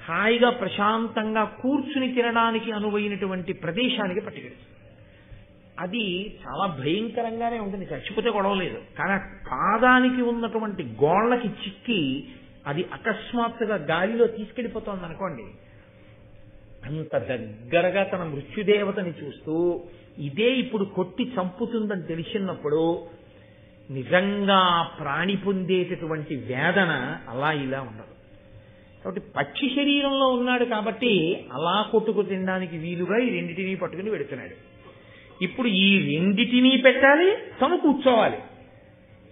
హాయిగా ప్రశాంతంగా కూర్చుని తినడానికి అనువైనటువంటి ప్రదేశానికి పట్టుకెళ్తుంది. అది చాలా భయంకరంగానే ఉంటుంది, చచ్చిపోతే గొడవలేదు. కానీ పాదానికి ఉన్నటువంటి గోళ్లకి చిక్కి అది అకస్మాత్తుగా గాలిలో తీసుకెళ్లిపోతోంది అనుకోండి. అంత దగ్గరగా తన మృత్యుదేవతని చూస్తూ ఇదే ఇప్పుడు కొట్టి చంపుతుందని తెలిసినప్పుడు నిజంగా ప్రాణి పొందేటటువంటి వేదన అలా ఇలా ఉండదు. కాబట్టి పక్షి శరీరంలో ఉన్నాడు కాబట్టి అలా కొట్టుకు తినడానికి వీలుగా ఈ రెండింటినీ పట్టుకుని వెడుతున్నాడు. ఇప్పుడు ఈ రెండిటినీ పెట్టాలి, తను కూర్చోవాలి.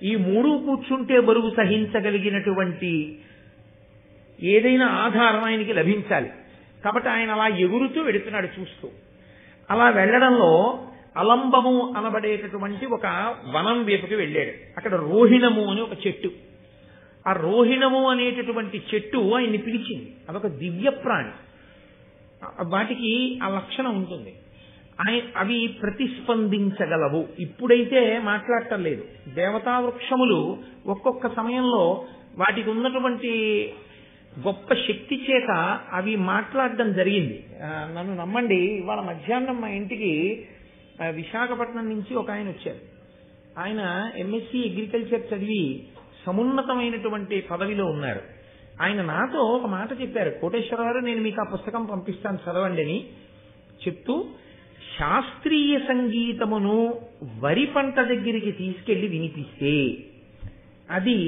ఈ 3 కూర్చుంటే బరువు సహించగలిగినటువంటి ఏదైనా ఆధారం ఆయనకి లభించాలి. కాబట్టి ఆయన అలా ఎగురుతూ వెడుతున్నాడు చూస్తూ. అలా వెళ్లడంలో అలంబము అనబడేటటువంటి ఒక వనం వైపుకి వెళ్ళాడు. అక్కడ రోహిణము అని ఒక చెట్టు. ఆ రోహిణము అనేటటువంటి చెట్టు ఆయన్ని పిలిచింది. అదొక దివ్య ప్రాణి. వాటికి ఆ లక్షణం ఉంటుంది. అవి ప్రతిస్పందించగలవు. ఇప్పుడైతే మాట్లాడటం లేదు. దేవతా వృక్షములు ఒక్కొక్క సమయంలో వాటికి ఉన్నటువంటి గొప్ప శక్తి చేత అవి మాట్లాడడం జరిగింది. నన్ను నమ్మండి, ఇవాళ మధ్యాహ్నం మా ఇంటికి విశాఖపట్నం నుంచి ఒక ఆయన వచ్చారు. ఆయన ఎంఎస్సి అగ్రికల్చర్ చదివి సమున్నతమైనటువంటి పదవిలో ఉన్నారు. ఆయన నాతో ఒక మాట చెప్పారు, కోటేశ్వరరావు నేను మీకు ఆ పుస్తకం పంపిస్తాను చదవండి అని చెప్తూ, శాస్త్రీయ సంగీతమును వరి పంట దగ్గరికి తీసుకెళ్లి వినిపిస్తే అది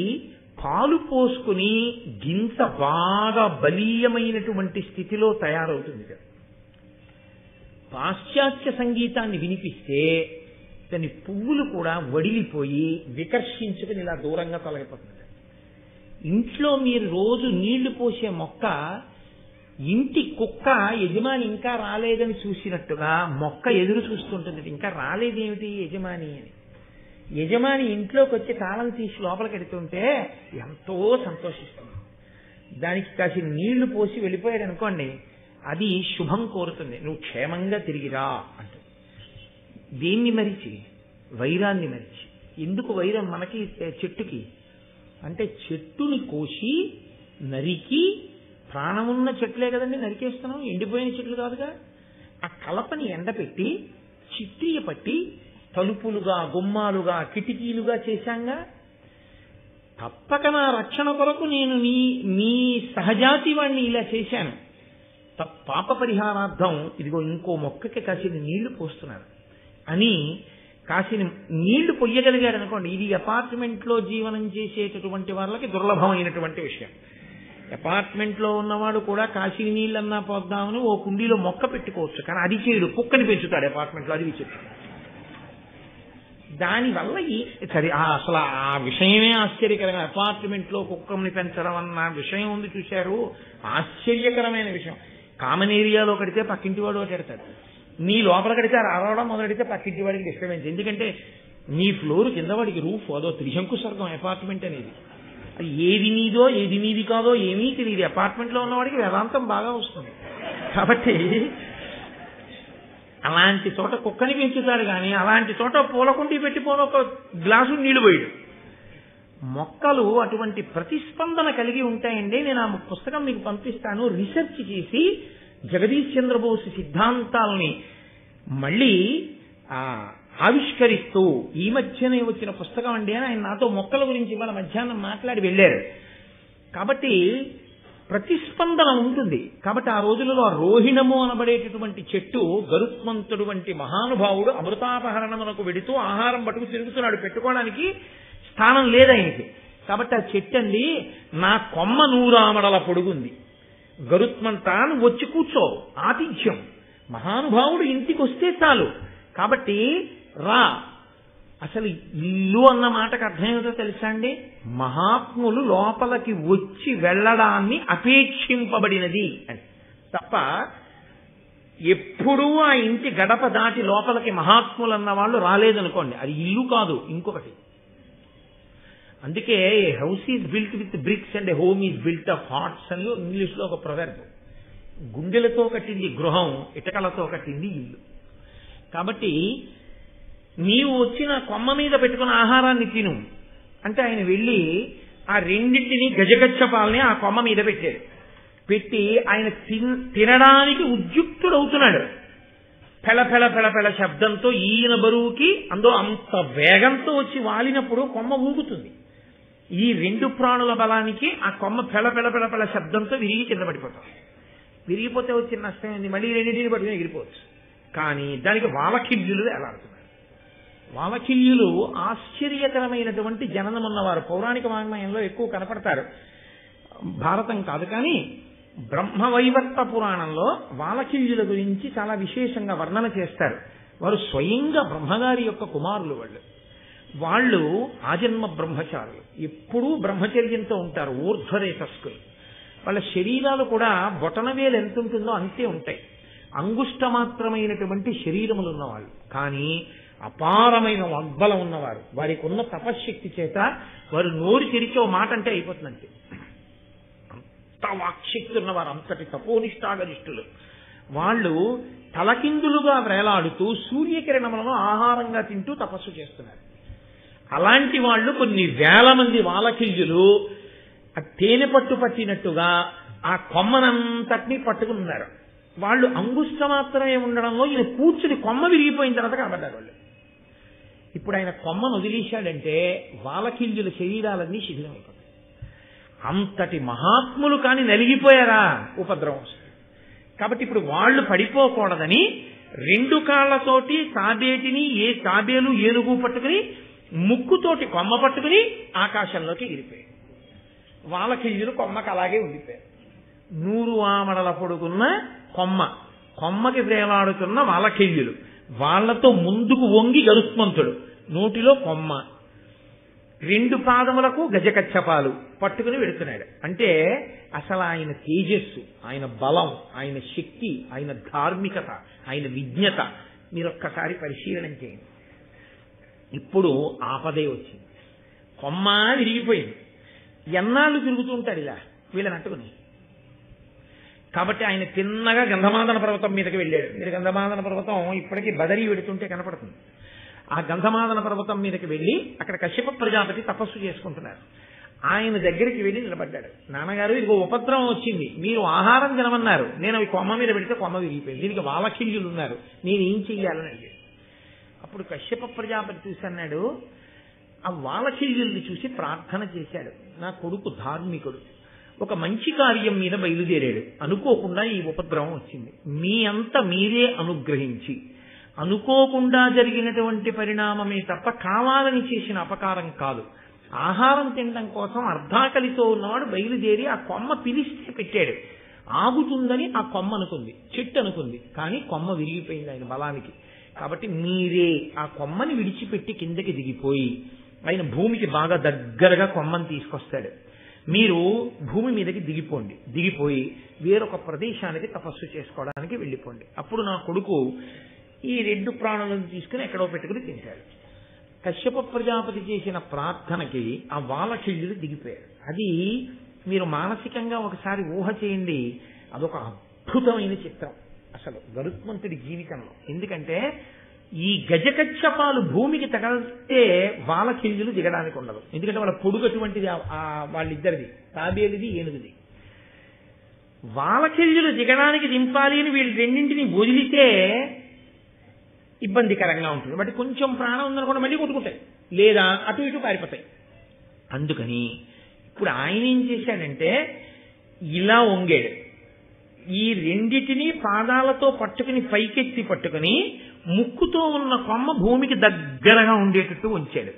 పాలు పోసుకుని గింత బాగా బలీయమైనటువంటి స్థితిలో తయారవుతుంది. పాశ్చాత్య సంగీతాన్ని వినిపిస్తే దాని పువ్వులు కూడా వడిలిపోయి వికర్షించుకుని ఇలా దూరంగా తొలగిపోతుంది. ఇంట్లో మీరు రోజు నీళ్లు పోసే మొక్క ఇంటి కుక్క యజమాని ఇంకా రాలేదని చూసినట్టుగా మొక్క ఎదురు చూస్తుంటుంది, ఇంకా రాలేదేమిటి యజమాని అని. యజమాని ఇంట్లోకి వచ్చి తాళం తీసి లోపలికి వెడుతుంటే ఎంతో సంతోషిస్తుంది. దానికి కాసిన నీళ్లు పోసి వెళ్ళిపోయాడు అనుకోండి, అది శుభం కోరుతుంది, నువ్వు క్షేమంగా తిరిగిరా అంటుంది. దేన్ని మరిచి? వైరాన్ని మరిచి. ఎందుకు వైరం మనకి చెట్టుకి అంటే, చెట్టుని కోసి నరికి, ప్రాణమున్న చెట్లే కదండి నరికేస్తున్నాం, ఎండిపోయిన చెట్లు కాదుగా. ఆ కలపని ఎండపెట్టి చిట్టియ పట్టి తలుపులుగా, గుమ్మాలుగా, కిటికీలుగా చేశాంగా. తప్పక నా రక్షణ కొరకు నేను నీ సహజాతి వాణ్ణి ఇలా చేశాను. పాప పరిహారార్థం ఇదిగో ఇంకో మొక్కకి కాసిన నీళ్లు పోస్తున్నారు అని కాసిన నీళ్లు పొయ్యగలిగాడు అనుకోండి. ఇది అపార్ట్మెంట్ లో జీవనం చేసేటటువంటి వాళ్ళకి దుర్లభమైనటువంటి విషయం. అపార్ట్మెంట్ లో ఉన్నవాడు కూడా కాసిన నీళ్ళన్నా పోద్దామని ఓ కుండీలో మొక్క పెట్టుకోవచ్చు, కానీ అది చేయడు, కుక్కని పెంచుతాడు అపార్ట్మెంట్ లో. అది విచిత్రం. దానివల్ల సరే అసలు ఆ విషయమే ఆశ్చర్యకరంగా, అపార్ట్మెంట్ లో కుక్కని పెంచడం అన్న విషయం ఉంది చూశారు, ఆశ్చర్యకరమైన విషయం. కామన్ ఏరియాలో కడితే పక్కింటి వాడు ఒకటి ఎడతాడు, నీ లోపల కడితే రావడం మొదలెడితే పక్కింటి వాడికి డిస్టర్బెన్స్. ఎందుకంటే నీ ఫ్లోర్ కింద వాడికి రూఫ్, అదో త్రిశంకు స్వర్గం అపార్ట్మెంట్ అనేది. అది ఏది నీదో ఏది నీది కాదో ఏమీ తెలియదు. అపార్ట్మెంట్ లో ఉన్నవాడికి వేదాంతం బాగా వస్తుంది. కాబట్టి అలాంటి చోట కుక్కని పెంచుతాడు, కానీ అలాంటి చోట పూలకుండి పెట్టిపోను ఒక గ్లాసు నీళ్లు పోయాడు. మొక్కలు అటువంటి ప్రతిస్పందన కలిగి ఉంటాయండి. నేను ఆ పుస్తకం మీకు పంపిస్తాను. రీసెర్చ్ చేసి జగదీష్ చంద్రబోస్ సిద్ధాంతాలని మళ్ళీ ఆవిష్కరిస్తూ ఈ మధ్యనే వచ్చిన పుస్తకం అండి అని ఆయన నాతో మొక్కల గురించి ఇవాళ మధ్యాహ్నం మాట్లాడి వెళ్ళారు. కాబట్టి ప్రతిస్పందన ఉంటుంది. కాబట్టి ఆ రోజులలో రోహిణము అనబడేటటువంటి చెట్టు, గరుత్మంతుడు వంటి మహానుభావుడు అమృతాపహరణమునకు వెడుతూ ఆహారం పట్టుకు తిరుగుతున్నాడు, పెట్టుకోవడానికి స్థానం లేదు ఆయనకి. కాబట్టి ఆ చెట్టు అండి, నా కొమ్మ 100 ఆమడల పొడుగుంది, గరుత్మంతాను వచ్చి కూర్చో, ఆతిథ్యం, మహానుభావుడు ఇంటికి వస్తే చాలు, కాబట్టి రా. అసలు ఇల్లు అన్న మాటకు అర్థం ఏమిటో తెలుసా అండి? మహాత్ములు లోపలికి వచ్చి వెళ్ళడాన్ని అపేక్షింపబడినది అని తప్ప ఎప్పుడూ ఆ ఇంటి గడప దాటి లోపలికి మహాత్ములు అన్న వాళ్ళు రాలేదనుకోండి, అది ఇల్లు కాదు ఇంకొకటి. అందుకే house is built with bricks and home is built of hearts అని ఇంగ్లీష్లో ఒక ప్రొవర్బ్. గుండెలతో కట్టింది గృహం, ఇటకలతో కట్టింది ఇల్లు. కాబట్టి నీవు వచ్చిన కొమ్మ మీద పెట్టుకున్న ఆహారాన్ని తిను అంటే ఆయన వెళ్ళి ఆ రెండింటిని గజగచ్చపాలని ఆ కొమ్మ మీద పెట్టాడు. పెట్టి ఆయన తినడానికి ఉద్యుక్తుడవుతున్నాడు. పెళ పెళ పెళ పెళ శబ్దంతో ఈయన బరువుకి అందులో అంత వేగంతో వచ్చి వాలినప్పుడు కొమ్మ ఊగుతుంది. ఈ రెండు ప్రాణుల బలానికి ఆ కొమ్మ పెళ పెళ పెళ పెళ శబ్దంతో విరిగి కింద పడిపోతాం. విరిగిపోతే వచ్చిన నష్టం ఏంది? మళ్ళీ రెండింటిని పట్టుకుని ఎగిరిపోవచ్చు. కానీ దానికి వాలకిల్యులు ఎలాడుతున్నారు. వాలకిల్యులు ఆశ్చర్యకరమైనటువంటి జననం ఉన్నవారు. పౌరాణిక వాంగ్మయంలో ఎక్కువ కనపడతారు, భారతం కాదు. కానీ బ్రహ్మవైవర్త పురాణంలో వాలకిల్యుల గురించి చాలా విశేషంగా వర్ణన చేస్తారు. వారు స్వయంగా బ్రహ్మగారి యొక్క కుమారులు. వాళ్ళు ఆజన్మ బ్రహ్మచారులు, ఎప్పుడూ బ్రహ్మచర్యంతో ఉంటారు, ఊర్ధ్వరేతస్కులు. వాళ్ళ శరీరాలు కూడా బొటనవేలు ఎంత ఉంటుందో అంతే ఉంటాయి. అంగుష్ట మాత్రమైనటువంటి శరీరములు ఉన్నవాళ్ళు, కానీ అపారమైన వాగ్బలం ఉన్నవారు. వారికి ఉన్న తపశ్శక్తి చేత వారు నోరు తెరిచి ఓ మాట అంటే అయిపోతుందంటే అంత వాక్శక్తి ఉన్నవారు, అంతటి తపోనిష్టాగరిష్ఠులు. వాళ్ళు తలకిందులుగా వేలాడుతూ సూర్యకిరణములను ఆహారంగా తింటూ తపస్సు చేస్తున్నారు. అలాంటి వాళ్ళు కొన్ని వేల మంది వాలకిల్యులు ఆ తేనె పట్టు పట్టినట్టుగా ఆ కొమ్మనంతటినీ పట్టుకుని ఉన్నారు. వాళ్ళు అంగుష్ట మాత్రమే ఉండడంలో ఈయన కూర్చుని కొమ్మ విరిగిపోయిన తర్వాత కనబడ్డారు వాళ్ళు. ఇప్పుడు ఆయన కొమ్మను వదిలేశాడంటే వాలకిల్యుల శరీరాలన్నీ శిథిలమైపోతాయి. అంతటి మహాత్ములు కానీ నలిగిపోయారా ఉపద్రవం వస్తుంది. కాబట్టి ఇప్పుడు వాళ్ళు పడిపోకూడదని రెండు కాళ్లతోటి తాబేటిని, ఏ తాబేలు ఏనుగు పట్టుకుని ముక్కుతోటి కొమ్మ పట్టుకుని ఆకాశంలోకి ఎగిరిపోయాయి. వాలకిల్యులు కొమ్మకు అలాగే ఉండిపోయారు. 100 ఆమడల పొడుగున్న కొమ్మకి వేలాడుతున్న వాలకిల్యులు, వాళ్లతో ముందుకు వంగి గరుత్మంతుడు, నోటిలో కొమ్మ, 2 పాదములకు గజకచ్చపాలు పట్టుకుని వెడుతున్నాడు. అంటే అసలు ఆయన తేజస్సు, ఆయన బలం, ఆయన శక్తి, ఆయన ధార్మికత, ఆయన విజ్ఞత మీరొక్కసారి పరిశీలన చేయండి. ఇప్పుడు ఆపదే వచ్చింది, కొమ్మ విరిగిపోయింది. ఎన్నాళ్ళు తిరుగుతుంటాడు ఇలా వీళ్ళని అట్టుకుని. కాబట్టి ఆయన తిన్నగా గంధమాదన పర్వతం మీదకి వెళ్ళాడు. మీరు గంధమాదన పర్వతం ఇప్పటికీ బదరీ వెడుతుంటే కనపడుతుంది. ఆ గంధమాదన పర్వతం మీదకి వెళ్ళి అక్కడ కశ్యప ప్రజాపతి తపస్సు చేసుకుంటున్నారు. ఆయన దగ్గరికి వెళ్ళి నిలబడ్డాడు. నాన్నగారు, ఇదిగో ఉపద్రవం వచ్చింది, మీరు ఆహారం తినమన్నారు, నేను అవి కొమ్మ మీద పెడితే కొమ్మ విరిగిపోయింది, దీనికి వాలకిల్యులు ఉన్నారు, నేను ఏం చెయ్యాలని అడిగాడు. అప్పుడు కశ్యప ప్రజాపతి చూసి అన్నాడు, ఆ వాలకిల్యుల్ని చూసి ప్రార్థన చేశాడు. నా కొడుకు ధార్మికుడు, ఒక మంచి కార్యం మీద బయలుదేరాడు, అనుకోకుండా ఈ ఉపద్రవం వచ్చింది, మీ అంత మీరే అనుగ్రహించి, అనుకోకుండా జరిగినటువంటి పరిణామమే తప్ప కావాలని చేసిన అపకారం కాదు. ఆహారం తినడం కోసం అర్ధాకలితో ఉన్నవాడు బయలుదేరి ఆ కొమ్మ పిలిస్తే పెట్టాడు. ఆగుతుందని ఆ కొమ్మ అనుకుంది, చెట్టు అనుకుంది, కానీ కొమ్మ విరిగిపోయింది ఆయన బలానికి. కాబట్టి మీరే ఆ కొమ్మని విడిచిపెట్టి కిందకి దిగిపోయి ఆయన భూమికి బాగా దగ్గరగా కొమ్మని తీసుకొస్తాడు. మీరు భూమి మీదకి దిగిపోండి, దిగిపోయి వేరొక ప్రదేశానికి తపస్సు చేసుకోవడానికి వెళ్ళిపోండి. అప్పుడు నా కొడుకు ఈ 2 ప్రాణులను తీసుకుని ఎక్కడో పెట్టుకుని తింటాడు. కశ్యప ప్రజాపతి చేసిన ప్రార్థనకి ఆ వాలకిల్యులు దిగిపోయారు. అది మీరు మానసికంగా ఒకసారి ఊహ చేయండి. అదొక అద్భుతమైన చిత్రం అసలు గరుత్మంతుడి జీవితంలో. ఎందుకంటే ఈ గజకచ్చపాలు భూమికి తగలితే వాలకిల్యులు దిగడానికి ఉండదు. ఎందుకంటే వాళ్ళ పొడుగు అటువంటిది, వాళ్ళిద్దరిది, తాబేలుది ఏనుగుది. వాలకిల్యులు దిగడానికి దింపాలి అని వీళ్ళు రెండింటిని వదిలితే ఇబ్బందికరంగా ఉంటుంది. బట్ కొంచెం ప్రాణం ఉందనుకోండి మళ్ళీ కొట్టుకుంటాయి, లేదా అటు ఇటు పారిపోతాయి. అందుకని ఇప్పుడు ఆయన ఏం చేశాడంటే ఇలా వంగాడు, ఈ రెండిటిని పాదాలతో పట్టుకుని పైకెత్తి పట్టుకుని ముక్కుతో ఉన్న కొమ్మ భూమికి దగ్గరగా ఉండేటట్టు ఉంచాడు.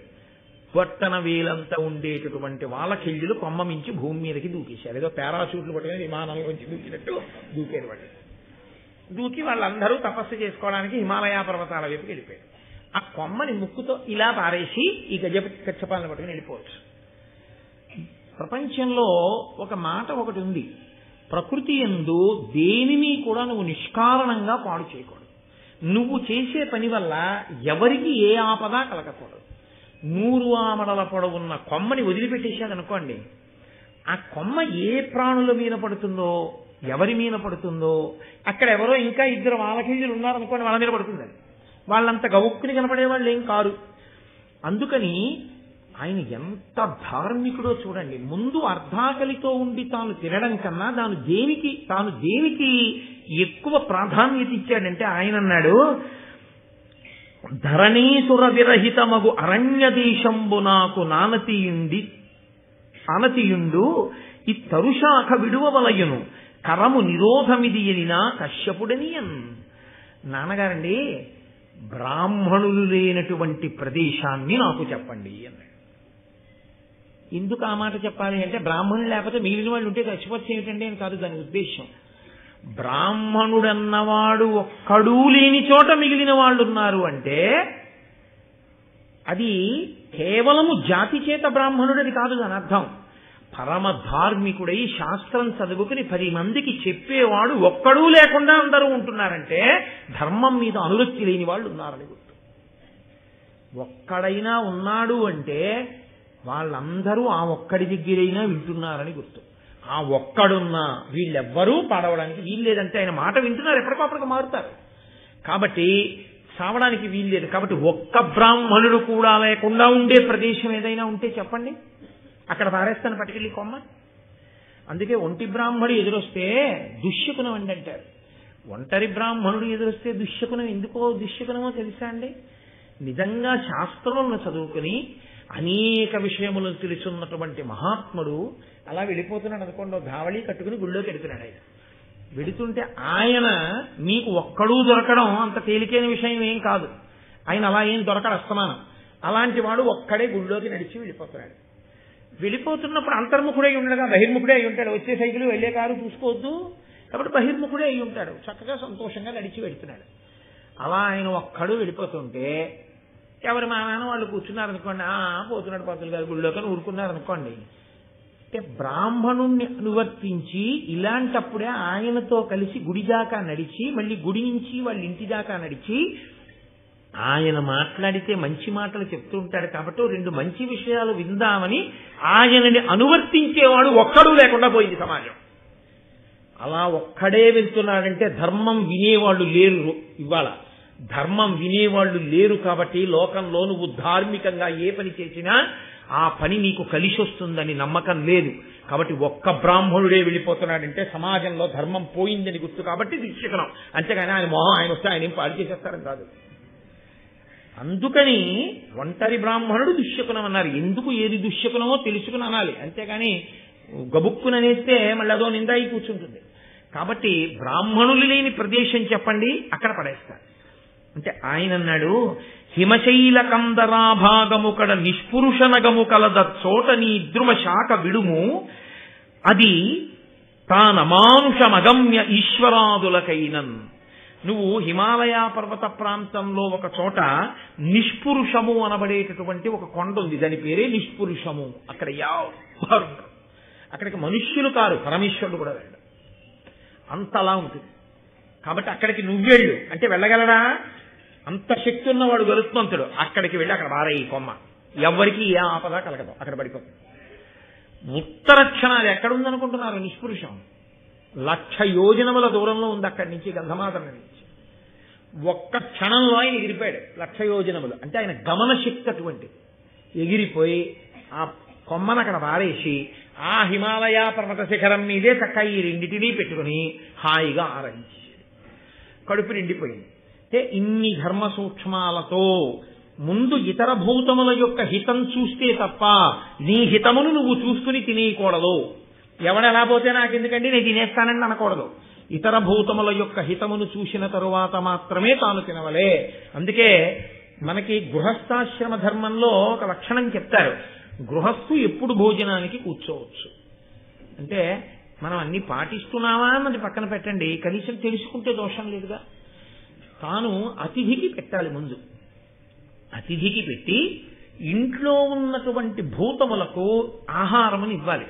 బొట్టన వేలంతా ఉండేటటువంటి వాలకిల్యులు కొమ్మ మించి భూమి మీదకి దూకేశారు. ఏదో పారాషూట్లు పట్టుకుని విమానంలోంచి దూకినట్టు దూకారు వాళ్ళు. దూకి వాళ్ళందరూ తపస్సు చేసుకోవడానికి హిమాలయ పర్వతాల వైపుకి వెళ్ళిపోయారు. ఆ కొమ్మని ముక్కుతో ఇలా పారేసి ఈ గజకచ్చపాలను పట్టుకుని వెళ్ళిపోవచ్చు. ప్రపంచంలో ఒక మాట ఒకటి ఉంది, ప్రకృతి యందు దేనిని కూడా నువ్వు నిష్కారణంగా పాడు చేయకూడదు. నువ్వు చేసే పని వల్ల ఎవరికి ఏ ఆపద కలగకూడదు. 100 ఆమడల పొడవున్న కొమ్మని వదిలిపెట్టేశాదనుకోండి, ఆ కొమ్మ ఏ ప్రాణుల మీద పడుతుందో, ఎవరి మీద పడుతుందో, అక్కడ ఎవరో ఇంకా 2 వాలకేజీలు ఉన్నారనుకోండి, వాళ్ళ మీద పడుతుంది. వాళ్ళంత గవుక్కుని కనపడే వాళ్ళు ఏం కారు. అందుకని ఆయన ఎంత ధార్మికుడో చూడండి. ముందు అర్ధాకలితో ఉండి తాను తినడం కన్నా తాను దేనికి ఎక్కువ ప్రాధాన్యత ఇచ్చాడంటే ఆయన అన్నాడు, ధరణీసుర విరహితమగు అరణ్య దేశంబు నాకు ఆనతియుండు ఈ తరుశాఖ విడువవలయును కరము నిరోధమిది ఎనినా కశ్యపుడనియన్. నాన్నగారండి, బ్రాహ్మణులు లేనటువంటి ప్రదేశాన్ని నాకు చెప్పండి అన్నాడు. ఎందుకు ఆ మాట చెప్పాలి అంటే, బ్రాహ్మణులు లేకపోతే మిగిలిన వాళ్ళు ఉంటే చచ్చిపోతే ఏమిటండి అని కాదు దాని ఉద్దేశం. బ్రాహ్మణుడన్నవాడు ఒక్కడూ లేని చోట మిగిలిన వాళ్ళు ఉన్నారు అంటే అది కేవలము జాతి చేత బ్రాహ్మణుడని కాదు దాని అర్థం. పరమ ధార్మికుడై శాస్త్రం చదువుకుని 10 మందికి చెప్పేవాడు ఒక్కడూ లేకుండా అందరూ ఉంటున్నారంటే ధర్మం మీద అనురక్తి లేని వాళ్ళు ఉన్నారని గుర్తు. ఒక్కడైనా ఉన్నాడు అంటే వాళ్ళందరూ ఆ ఒక్కడి దగ్గరైనా వింటున్నారని గుర్తు. ఆ ఒక్కడున్నా వీళ్ళెవ్వరూ పాడవడానికి వీల్లేదంటే ఆయన మాట వింటున్నారు, ఎప్పటికప్పటికి మారుతారు. కాబట్టి సావడానికి వీల్లేదు. కాబట్టి ఒక్క బ్రాహ్మణుడు కూడా లేకుండా ఉండే ప్రదేశం ఏదైనా ఉంటే చెప్పండి, అక్కడ పారేస్తాను పట్టుకెళ్ళి కొమ్మ. అందుకే ఒంటి బ్రాహ్మణుడు ఎదురొస్తే దుశ్శకునం అండి అంటారు. ఒంటరి బ్రాహ్మణుడు ఎదురొస్తే దుశ్శకునం ఎందుకో దుశ్శకునమో తెలుసా అండి? నిజంగా శాస్త్రంలో చదువుకుని అనేక విషయములను తెలుసున్నటువంటి మహాత్ముడు అలా వెళ్ళిపోతున్నాడు అనుకోండి, ధావళి కట్టుకుని గుళ్ళోకి వెడుతున్నాడు. ఆయన వెడుతుంటే ఆయన మీకు ఒక్కడూ దొరకడం అంత తేలికైన విషయం ఏం కాదు. ఆయన అలా ఏం దొరకడు అస్తమానం. అలాంటి వాడు ఒక్కడే గుళ్ళోకి నడిచి వెళ్ళిపోతున్నాడు. వెళ్ళిపోతున్నప్పుడు అంతర్ముఖుడై ఉండగా బహిర్ముఖుడే అయి ఉంటాడు. వచ్చే సైకిల్ వెళ్ళే కారు చూసుకోవద్దు కాబట్టి బహిర్ముఖుడే అయి ఉంటాడు. చక్కగా సంతోషంగా నడిచి వెడుతున్నాడు. అలా ఆయన ఒక్కడు వెళ్ళిపోతుంటే ఎవరి మా నాన్న వాళ్ళు కూర్చున్నారనుకోండి, పోతున్నాడు పంతులు గారు గుళ్ళోకని ఊరుకున్నారనుకోండి. అంటే బ్రాహ్మణుణ్ణి అనువర్తించి ఇలాంటప్పుడే ఆయనతో కలిసి గుడి దాకా నడిచి మళ్ళీ గుడి నుంచి వాళ్ళ ఇంటి దాకా నడిచి ఆయన మాట్లాడితే మంచి మాటలు చెప్తూ ఉంటాడు కాబట్టి 2 మంచి విషయాలు విందామని ఆయనని అనువర్తించేవాడు ఒక్కడూ లేకుండా పోయింది సమాజం. అలా ఒక్కడే వెళ్తున్నాడంటే ధర్మం వినేవాళ్ళు లేరు. ఇవాళ ధర్మం వినేవాళ్ళు లేరు కాబట్టి లోకంలో నువ్వు ధార్మికంగా ఏ పని చేసినా ఆ పని నీకు కలిసి వస్తుందని నమ్మకం లేదు. కాబట్టి ఒక్క బ్రాహ్మణుడే వెళ్ళిపోతున్నాడంటే సమాజంలో ధర్మం పోయిందని గుర్తు కాబట్టి దుశ్శకునం. అంతేగాని ఆయన వస్తే ఆయన ఏం పాడు చేసేస్తారని కాదు. అందుకని ఒంటరి బ్రాహ్మణుడు దుశ్శకునం అన్నారు. ఎందుకు ఏది దుశ్శకునమో తెలుసుకుని అనాలి, అంతేగాని గబుక్కుననేస్తే మళ్ళీ అదో నిందాయి కూర్చుంటుంది. కాబట్టి బ్రాహ్మణులు లేని ప్రదేశం చెప్పండి, అక్కడ పడేస్తారు. అంటే ఆయన అన్నాడు, హిమశైల కందరాభాగము కడ నిష్పురుషనగము కలద చోట నీ ద్రుమ శాఖ విడుము అది తానమానుషమగమ్య ఈశ్వరాదులకైనన్. నువ్వు హిమాలయ పర్వత ప్రాంతంలో ఒక చోట నిష్పురుషము అనబడేటటువంటి ఒక కొండ ఉంది, దాని పేరే నిష్పురుషము. అక్కడ ఎవరు అక్కడికి మనుష్యులు కారు, పరమేశ్వరుడు కూడా వెళ్ళడు, అంతలా ఉంటుంది. కాబట్టి అక్కడికి నువ్వెళ్ళు అంటే వెళ్ళగలడా? అంత శక్తి ఉన్నవాడు గరుత్మంతుడు. అక్కడికి వెళ్ళి అక్కడ వారయ్యి కొమ్మ, ఎవ్వరికి ఏ ఆపద కలగదు, అక్కడ పడిపోతుంది. ఉత్తర క్షణాలు ఎక్కడుందనుకుంటున్నారు? నిష్పురుషం 1,00,000 యోజనముల దూరంలో ఉంది అక్కడి నుంచి, గంధమాదన నుంచి. ఒక్క క్షణంలో ఆయన ఎగిరిపోయాడు 1,00,000 యోజనములు. అంటే ఆయన గమన శక్తి అటువంటి. ఎగిరిపోయి ఆ కొమ్మను అక్కడ వారేసి ఆ హిమాలయ పర్వత శిఖరం మీదే చక్కగా ఈ 2 పెట్టుకుని హాయిగా ఆరంభించాడు. కడుపు నిండిపోయింది. అంటే ఇన్ని ధర్మ సూక్ష్మాలతో ముందు ఇతర భూతముల యొక్క హితం చూస్తే తప్ప నీ హితమును నువ్వు చూసుకుని తినేయకూడదు. ఎవడెలా పోతే నాకెందుకండి నేను తినేస్తానని అనకూడదు. ఇతర భూతముల యొక్క హితమును చూసిన తరువాత మాత్రమే తాను తినవలే. అందుకే మనకి గృహస్థాశ్రమ ధర్మంలో ఒక లక్షణం చెప్తారు. గృహస్థు ఎప్పుడు భోజనానికి కూర్చోవచ్చు అంటే, మనం అన్ని పాటిస్తున్నామా అన్నది పక్కన పెట్టండి, కనీసం తెలుసుకుంటే దోషం లేదుగా. తాను అతిథికి పెట్టాలి. ముందు అతిథికి పెట్టి ఇంట్లో ఉన్నటువంటి భూతములకు ఆహారమును ఇవ్వాలి.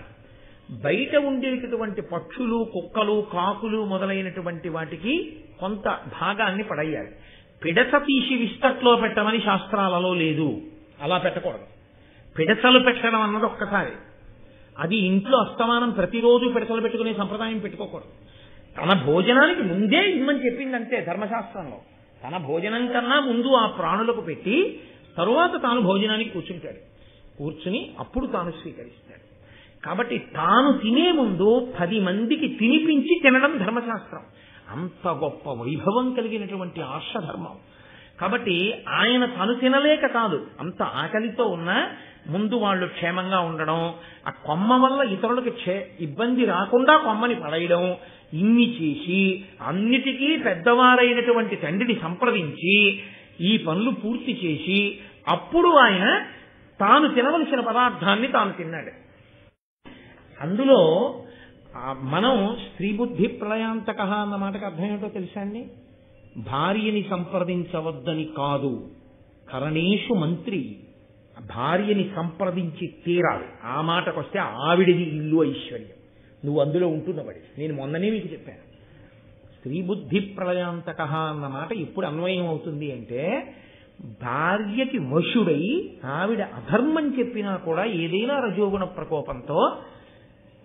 బయట ఉండేటటువంటి పక్షులు, కుక్కలు, కాకులు మొదలైనటువంటి వాటికి కొంత భాగాన్ని పడేయాలి. పిడత తీసి విస్తట్లో పెట్టమని శాస్త్రాలలో లేదు. అలా పెట్టకూడదు. పిడతలు పెట్టడం అన్నది ఒక్కసారి. అది ఇంట్లో అస్తమానం ప్రతిరోజు పిడతలు పెట్టుకునే సంప్రదాయం పెట్టుకోకూడదు. తన భోజనానికి ముందే ఇమ్మని చెప్పిందంటే ధర్మశాస్త్రంలో. తన భోజనం కన్నా ముందు ఆ ప్రాణులకు పెట్టి తరువాత తాను భోజనానికి కూర్చుని అప్పుడు తాను స్వీకరిస్తాడు. కాబట్టి తాను తినే ముందు 10 మందికి తినిపించి తినడం ధర్మశాస్త్రం. అంత గొప్ప వైభవం కలిగినటువంటి ఆర్షధర్మం. కాబట్టి ఆయన తను తినలేక కాదు, అంత ఆకలితో ఉన్నా ముందు వాళ్ళు క్షేమంగా ఉండడం, ఆ కొమ్మ వల్ల ఇతరులకు ఇబ్బంది రాకుండా కొమ్మని పడేయడం, ఇన్ని చేసి అన్నిటికీ పెద్దవారైనటువంటి తండ్రిని సంప్రదించి ఈ పనులు పూర్తి చేసి అప్పుడు ఆయన తాను తినవలసిన పదార్థాన్ని తాను తిన్నాడు. అందులో మనం స్త్రీ బుద్ధి ప్రళయాంతక అన్న మాటకు అర్థం ఏంటో తెలుసా అండి? భార్యని సంప్రదించవద్దని కాదు, కరణేషు మంత్రి, భార్యని సంప్రదించి తీరాలి. ఆ మాటకొస్తే ఆవిడిది ఇల్లు ఐశ్వర్యం, నువ్వు అందులో ఉంటున్నవాడి. నేను మొన్ననే మీకు చెప్పాను, స్త్రీ బుద్ధి ప్రళయాంతక అన్న మాట ఎప్పుడు అన్వయం అవుతుంది అంటే, భార్యకి వశుడై ఆవిడ అధర్మం చెప్పినా కూడా ఏదైనా రజోగుణ ప్రకోపంతో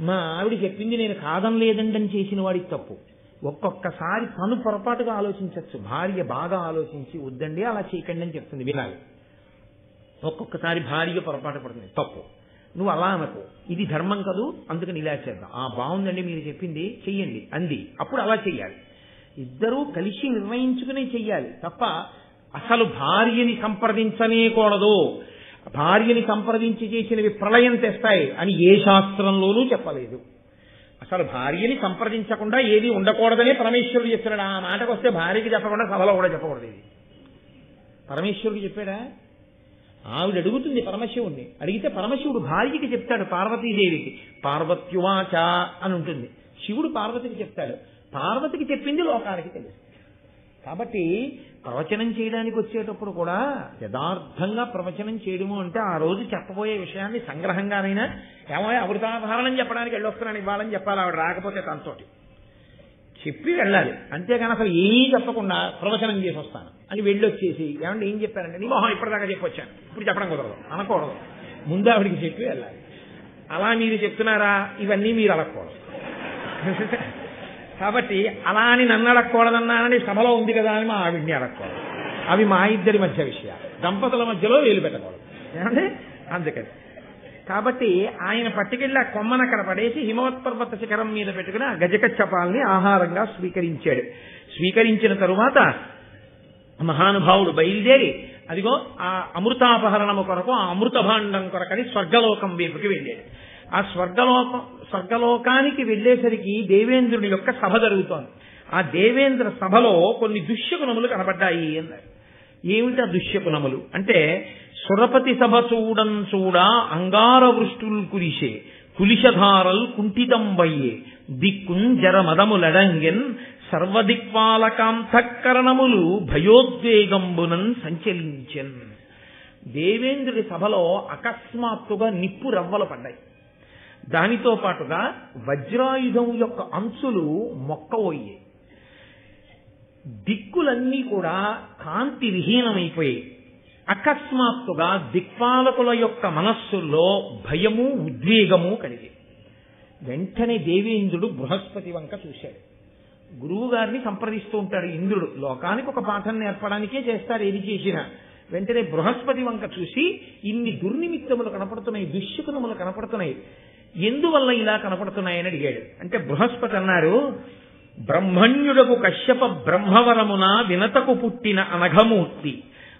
మా ఆవిడ చెప్పింది నేను కాదనలేదండని చేసిన వాడికి తప్పు. ఒక్కొక్కసారి తను పొరపాటుగా ఆలోచించవచ్చు, భార్య బాగా ఆలోచించి వద్దండి అలా చేయకండి అని చెప్తుంది, వినాలి. ఒక్కొక్కసారి భార్య పొరపాటు పడుతుంది, తప్పు, నువ్వు అలా అనకు, ఇది ధర్మం కదూ అందుకని ఇలా చేద్దాం. బాగుందండి మీరు చెప్పింది చెయ్యండి అంది, అప్పుడు అలా చెయ్యాలి. ఇద్దరూ కలిసి నిర్ణయించుకునే చెయ్యాలి తప్ప అసలు భార్యని సంప్రదించనేకూడదు, భార్యని సంప్రదించి చేసినవి ప్రళయం తెస్తాయి అని ఏ శాస్త్రంలోనూ చెప్పలేదు. అసలు భార్యని సంప్రదించకుండా ఏది ఉండకూడదనే పరమేశ్వరుడు చెప్పాడు. ఆ మాటకు వస్తే భార్యకి చెప్పకుండా సభలో కూడా చెప్పకూడదు. ఇది పరమేశ్వరుడు చెప్పాడా? ఆవిడ అడుగుతుంది పరమశివుణ్ణి, అడిగితే పరమశివుడు భార్యకి చెప్తాడు, పార్వతీదేవికి. పార్వత్యువాచ అని ఉంటుంది. శివుడు పార్వతికి చెప్తాడు, పార్వతికి చెప్పింది లోకానికి తెలుసు. కాబట్టి ప్రవచనం చేయడానికి వచ్చేటప్పుడు కూడా యథార్థంగా ప్రవచనం చేయడము అంటే ఆ రోజు చెప్పబోయే విషయాన్ని సంగ్రహంగానైనా ఏమో అమృతాభరణం చెప్పడానికి వెళ్ళొస్తున్నాను ఇవ్వాలని చెప్పాలి. ఆవిడ రాకపోతే తనతోటి చెప్పి వెళ్ళాలి. అంతేగాని అసలు ఏమీ చెప్పకుండా ప్రవచనం చేసి వస్తాను అని వెళ్ళొచ్చేసి ఏమంటే ఏం చెప్పారంటే నీ మొహం ఇప్పటిదాకా చెప్పొచ్చాను ఇప్పుడు చెప్పడం కుదరదు అనకూడదు. ముందు ఆవిడికి చెప్పి వెళ్ళాలి. అలా మీరు చెప్తున్నారా, ఇవన్నీ మీరు అడగకూడదు. కాబట్టి అలా అని నన్ను అడగకూడదన్నానని సభలో ఉంది కదా అని మా ఆవిడ్ని అడగకూడదు. అవి మా ఇద్దరి మధ్య విషయాలు, దంపతుల మధ్యలో వేలు పెట్టకూడదు. ఏమంటే అందుకని కాబట్టి ఆయన పట్టుకెళ్ళి ఆ కొమ్మను అక్కడ పడేసి హిమవత్పర్వత శిఖరం మీద పెట్టుకుని ఆ గజకచ్చపాల్ని ఆహారంగా స్వీకరించాడు. స్వీకరించిన తరువాత మహానుభావుడు బయలుదేరి అదిగో ఆ అమృతాపహరణము కొరకు, ఆ అమృత భాండం కొరకని స్వర్గలోకం వైపుకి వెళ్ళాడు. ఆ స్వర్గలోకానికి వెళ్ళేసరికి దేవేంద్రుని యొక్క సభ జరుగుతోంది. ఆ దేవేంద్ర సభలో కొన్ని దుష్యగుణములు కనబడ్డాయి అన్నారు. ఏమిటా దుష్యగుణములు అంటే, సురపతి సభ చూడా అంగార వృష్టులు కురిసే కులిశధారల్ కుంఠితంబయ్యే దిక్కుం జర మదములడంగెన్ సర్వదిక్పాలకాంతఃకరణములు భయోద్వేగంబునన్ సంచలించెన్. దేవేంద్రుడి సభలో అకస్మాత్తుగా నిప్పు రవ్వలు పడ్డాయి. దానితో పాటుగా వజ్రాయుధం యొక్క అంచులు మొక్కవోయ్యాయి. దిక్కులన్నీ కూడా కాంతి విహీనమైపోయాయి. అకస్మాత్తుగా దిక్పాలకుల యొక్క మనస్సుల్లో భయము ఉద్వేగము కలిగి వెంటనే దేవేంద్రుడు బృహస్పతి వంక చూశాడు. గురువు గారిని సంప్రదిస్తూ ఉంటాడు ఇంద్రుడు, లోకానికి ఒక పాఠం నేర్పడానికే చేస్తారు ఏది చేసినా. వెంటనే బృహస్పతి వంక చూసి ఇన్ని దుర్నిమిత్తములు కనపడుతున్నాయి, దుశ్శకునములు కనపడుతున్నాయి, ఎందువల్ల ఇలా కనపడుతున్నాయని అడిగాడు. అంటే బృహస్పతి అన్నారు, బ్రహ్మణ్యుడకు కశ్యప బ్రహ్మవరమున వినతకు పుట్టిన అనఘమూర్తి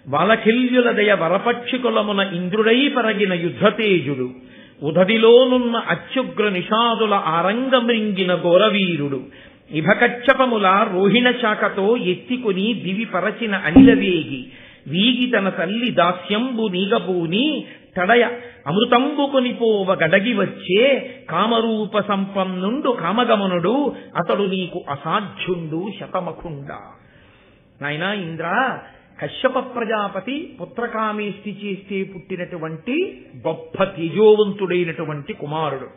వలకిల్యులదయ వరపక్షికులమున ఇంద్రుడై పరగిన యుద్ధతేజుడు ఉదదిలోనున్న అత్యుగ్ర నిషాదుల ఆరంగమృంగిన ఘోరవీరుడు ఇభకచ్చపముల రోహిణ శాఖతో ఎత్తికొని దివి పరచిన అనిలవేగి వీగి తన తల్లి దాస్యంబు నీగబూని తడయ అమృతంబు కొనిపోవ గడగి వచ్చే కామరూప సంపన్నుండు కామగమనుడు అతడు నీకు అసాధ్యుండు శతమఖుండ. నాయనా ఇంద్ర, కశ్యప ప్రజాపతి పుత్రకామేష్టి చేస్తే పుట్టినటువంటి గొప్ప తేజోవంతుడైనటువంటి కుమారుడు.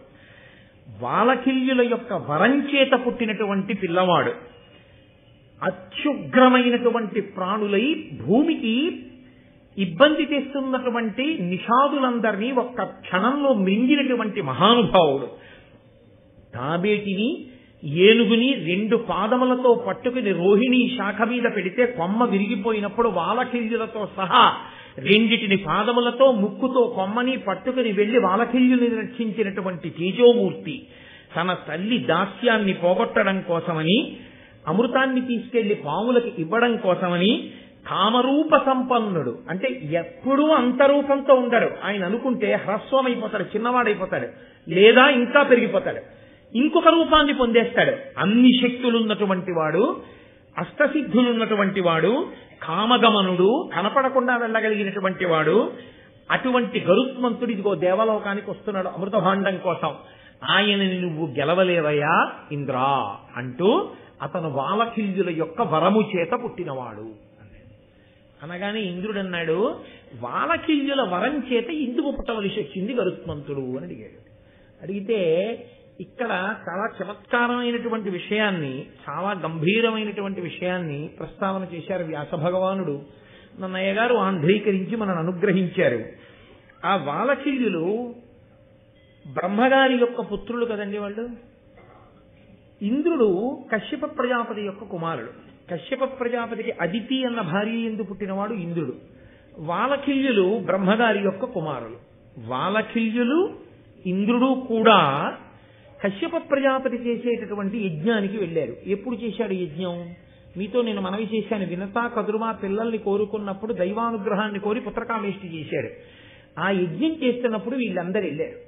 వాలకిల్యుల యొక్క వరంచేత పుట్టినటువంటి పిల్లవాడు అత్యుగ్రమైనటువంటి ప్రాణులై భూమికి ఇబ్బంది తెస్తున్నటువంటి నిషాదులందరినీ ఒక్క క్షణంలో మింగినటువంటి మహానుభావుడు. తాబేటిని ఏనుగుని 2 పాదములతో పట్టుకుని రోహిణి శాఖ మీద పెడితే కొమ్మ విరిగిపోయినప్పుడు వాలకిల్యులతో సహా 2 పాదములతో ముక్కుతో కొమ్మని పట్టుకుని వెళ్లి వాలకిల్యుని రక్షించినటువంటి తేజోమూర్తి తన తల్లి దాస్యాన్ని పోగొట్టడం కోసమని, అమృతాన్ని తీసుకెళ్లి పాములకు ఇవ్వడం కోసమని కామరూప సంపన్నుడు, అంటే ఎప్పుడూ అంతరూపంతో ఉండడు. ఆయన అనుకుంటే హ్రస్వమైపోతాడు, చిన్నవాడైపోతాడు, లేదా ఇంకా పెరిగిపోతాడు, ఇంకొక రూపాన్ని పొందేస్తాడు. అన్ని శక్తులున్నటువంటి వాడు, అష్టసిద్ధులున్నటువంటి వాడు, కామగమనుడు, కనపడకుండా వెళ్ళగలిగినటువంటి వాడు. అటువంటి గరుత్మంతుడు ఇదిగో దేవలోకానికి వస్తున్నాడు అమృత భాండం కోసం. ఆయనని నువ్వు గెలవలేవయ్యా ఇంద్రా అంటూ అతను వాలకిల్యుల యొక్క వరము చేత పుట్టినవాడు అనగానే ఇంద్రుడు అన్నాడు, వాలకిల్యుల వరం చేత ఎందుకు పుట్టవలసి వచ్చింది గరుత్మంతుడు అని అడిగాడు. అడిగితే ఇక్కడ చాలా చమత్కారమైనటువంటి విషయాన్ని, చాలా గంభీరమైనటువంటి విషయాన్ని ప్రస్తావన చేశారు వ్యాస భగవానుడు. నన్నయ్య గారు ఆంధ్రీకరించి మనను అనుగ్రహించారు. ఆ వాలకిల్యులు బ్రహ్మగారి యొక్క పుత్రులు కదండి వాళ్ళు. ఇంద్రుడు కశ్యప ప్రజాపతి యొక్క కుమారుడు. కశ్యప ప్రజాపతికి అదితి అన్న భార్య ఎందు పుట్టినవాడు ఇంద్రుడు. వాలకిల్యులు బ్రహ్మగారి యొక్క కుమారులు. వాలకిల్యులు ఇంద్రుడు కూడా కశ్యప ప్రజాపతి చేసేటటువంటి యజ్ఞానికి వెళ్ళారు. ఎప్పుడు చేశాడు యజ్ఞం? మీతో నేను మనవి చేశాను, వినతా కదురుమా పిల్లల్ని కోరుకున్నప్పుడు దైవానుగ్రహాన్ని కోరి పుత్రకామేష్టి చేశాడు. ఆ యజ్ఞం చేస్తున్నప్పుడు వీళ్ళందరూ వెళ్ళారు.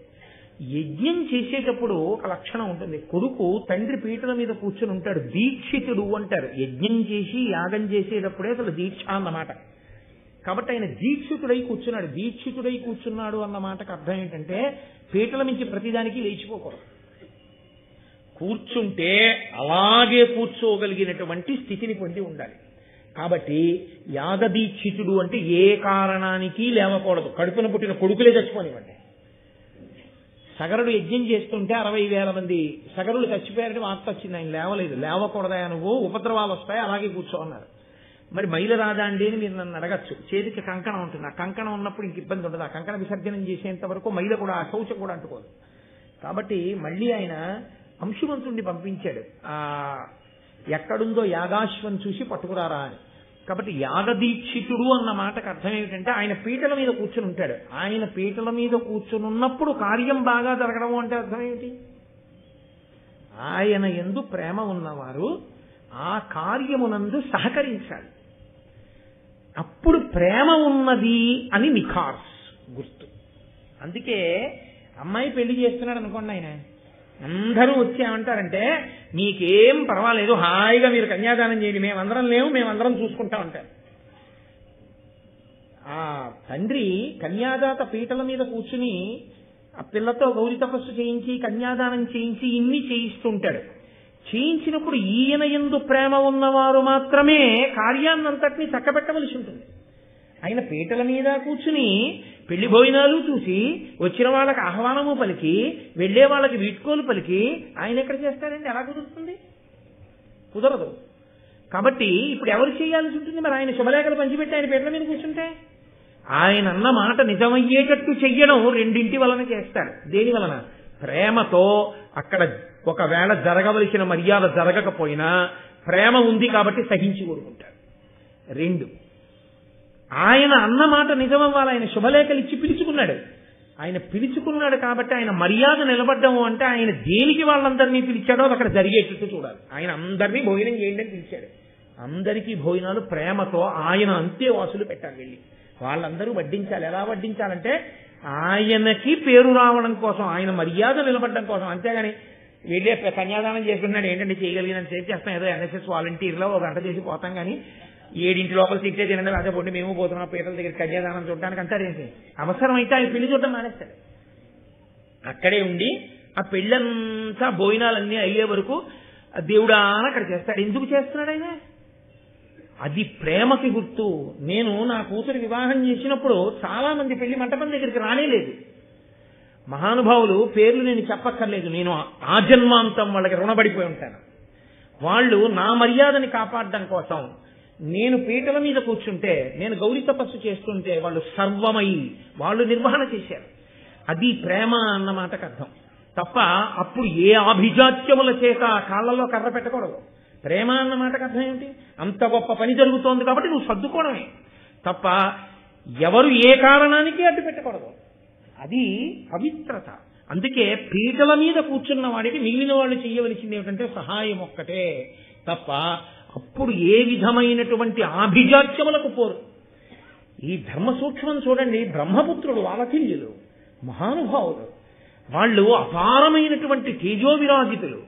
యజ్ఞం చేసేటప్పుడు ఒక లక్షణం ఉంటుంది. కొడుకు తండ్రి పీటల మీద కూర్చుని ఉంటాడు, దీక్షితుడు అంటారు. యజ్ఞం చేసి యాగం చేసేటప్పుడే అసలు దీక్ష అన్నమాట. కాబట్టి ఆయన దీక్షితుడై కూర్చున్నాడు. దీక్షితుడై కూర్చున్నాడు అన్న మాటకు అర్థం ఏంటంటే పీటల మించి ప్రతిదానికి లేచిపోకూడదు. కూర్చుంటే అలాగే కూర్చోగలిగినటువంటి స్థితిని పొంది ఉండాలి. కాబట్టి యాగదీక్షితుడు అంటే ఏ కారణానికి లేవకూడదు. కడుపున పుట్టిన కొడుకులే చచ్చిపోనివ్వండి. సగరుడు యజ్ఞం చేస్తుంటే 60,000 మంది సగరులు చచ్చిపోయారని వార్త వచ్చింది. ఆయన లేవలేదు. లేవకూడదా నువ్వు, ఉపద్రవాలు వస్తాయి, అలాగే కూర్చో అన్నారు. మరి మైల రాదా అండి అని మీరు నన్ను అడగచ్చు. చేతికి కంకణం ఉంటుంది. ఆ కంకణం ఉన్నప్పుడు ఇంక ఇబ్బంది ఉండదు. ఆ కంకణ విసర్జనం చేసేంత వరకు మైల కూడా, ఆ శౌచం కూడా అంటుకోదు. కాబట్టి మళ్ళీ ఆయన అంశుమంతుడిని పంపించాడు. ఎక్కడుందో యాగాశ్వం చూసి పట్టుకురారా అని. కాబట్టి యాగదీక్షితుడు అన్న మాటకు అర్థం ఏమిటంటే ఆయన పీటల మీద కూర్చుని ఉంటాడు. ఆయన పీటల మీద కూర్చుని ఉన్నప్పుడు కార్యం బాగా జరగడం అంటే అర్థం ఏమిటి? ఆయన యందు ప్రేమ ఉన్నవారు ఆ కార్యమునందు సహకరించాలి. అప్పుడు ప్రేమ ఉన్నది అని నిఖార్స్ గుర్తు. అందుకే అమ్మాయి పెళ్లి చేస్తున్నాడు అనుకోండి, ఆయన అందరూ వచ్చి ఏమంటారంటే మీకేం పర్వాలేదు, హాయిగా మీరు కన్యాదానం చేయండి, మేమందరం లేవు, మేమందరం చూసుకుంటా ఉంటారు. ఆ తండ్రి కన్యాదాత పీటల మీద కూర్చుని ఆ పిల్లతో గౌరీ తపస్సు చేయించి కన్యాదానం చేయించి ఇన్ని చేయిస్తుంటాడు. చేయించినప్పుడు ఈయన యందు ప్రేమ ఉన్నవారు మాత్రమే కార్యాన్నంతటినీ చక్కబెట్టవలసి ఉంటుంది. ఆయన పీటల మీద కూర్చుని పెళ్లి భోజనాలు చూసి వచ్చిన వాళ్ళకి ఆహ్వానము పలికి వెళ్లే వాళ్ళకి వీడ్కోలు పలికి ఆయన ఎక్కడ చేస్తారండి? ఎలా కుదురుతుంది? కుదరదు. కాబట్టి ఇప్పుడు ఎవరు చేయాల్సి ఉంటుంది? మరి ఆయన శుభలేఖలు పంచిపెట్టి ఆయన పీటల మీద కూర్చుంటే ఆయన అన్న మాట నిజమయ్యేటట్టు చెయ్యడం రెండింటి వలన చేస్తారు. దేని వలన? ప్రేమతో. అక్కడ ఒకవేళ జరగవలసిన మర్యాద జరగకపోయినా ప్రేమ ఉంది కాబట్టి సహించి ఊరుకుంటారు. 2, ఆయన అన్నమాట నిజమవ్వాలి. ఆయన శుభలేఖలు ఇచ్చి పిలుచుకున్నాడు. ఆయన పిలుచుకున్నాడు కాబట్టి ఆయన మర్యాద నిలబడ్డము అంటే ఆయన దేనికి వాళ్ళందరినీ పిలిచాడో అక్కడ జరిగేటట్టు చూడాలి. ఆయన అందరినీ భోజనం చేయండి అని పిలిచాడు. అందరికీ భోజనాలు ప్రేమతో ఆయన అంత్యవాసులు పెట్టాలి. వెళ్ళి వాళ్ళందరూ వడ్డించాలి. ఎలా వడ్డించాలంటే ఆయనకి పేరు రావడం కోసం, ఆయన మర్యాద నిలబడడం కోసం. అంతేగాని వెళ్ళే కన్యాదానం చేసుకున్నాడు ఏంటంటే చేయగలిగినంత సేపు చేస్తాం, ఏదో ఎన్ఎస్ఎస్ వాలంటీర్లో 1 గంట చేసి పోతాం, కానీ 7 లోపల తిట్టే తినండి రాజపోండి మేము పోతున్నాం పీటల దగ్గర కన్యాదానం చూడడానికి అంటారేంటి? అవసరమైతే ఆయన పెళ్లి చూడడం మానేస్తాడు. అక్కడే ఉండి ఆ పెళ్ళంతా భోజనాలన్నీ అయ్యే వరకు దేవుడా అని అక్కడ చేస్తాడు. ఎందుకు చేస్తున్నాడు ఆయన? అది ప్రేమకి గుర్తు. నేను నా కూతురు వివాహం చేసినప్పుడు చాలా మంది పెళ్లి మంటపం దగ్గరికి రానేలేదు. మహానుభావులు పేర్లు నేను చెప్పక్కర్లేదు, నేను ఆజన్మాంతం వాళ్ళకి రుణపడిపోయి ఉంటాను. వాళ్ళు నా మర్యాదని కాపాడడం కోసం నేను పీటల మీద కూర్చుంటే, నేను గౌరీ తపస్సు చేస్తుంటే వాళ్ళు సర్వమై వాళ్ళు నిర్వహణ చేశారు. అది ప్రేమ అన్న మాటకు అర్థం తప్ప అప్పుడు ఏ ఆభిజాత్యముల చేత కాళ్ళలో కర్ర పెట్టకూడదు. ప్రేమ అన్న మాటకు అర్థం ఏమిటి? అంత గొప్ప పని జరుగుతోంది కాబట్టి నువ్వు సర్దుకోవడమే తప్ప ఎవరు ఏ కారణానికి అడ్డు పెట్టకూడదు. అది పవిత్రత. అందుకే పీటల మీద కూర్చున్న వాడికి మిగిలిన వాళ్ళు చేయవలసింది ఏమిటంటే సహాయం ఒక్కటే తప్ప అప్పుడు ఏ విధమైనటువంటి ఆభిజాత్యములకు పోరు. ఈ ధర్మ సూక్ష్మం చూడండి. బ్రహ్మపుత్రుడు వాలకిల్యులు మహానుభావులు, వాళ్ళు అపారమైనటువంటి తేజోవిరాజితులు,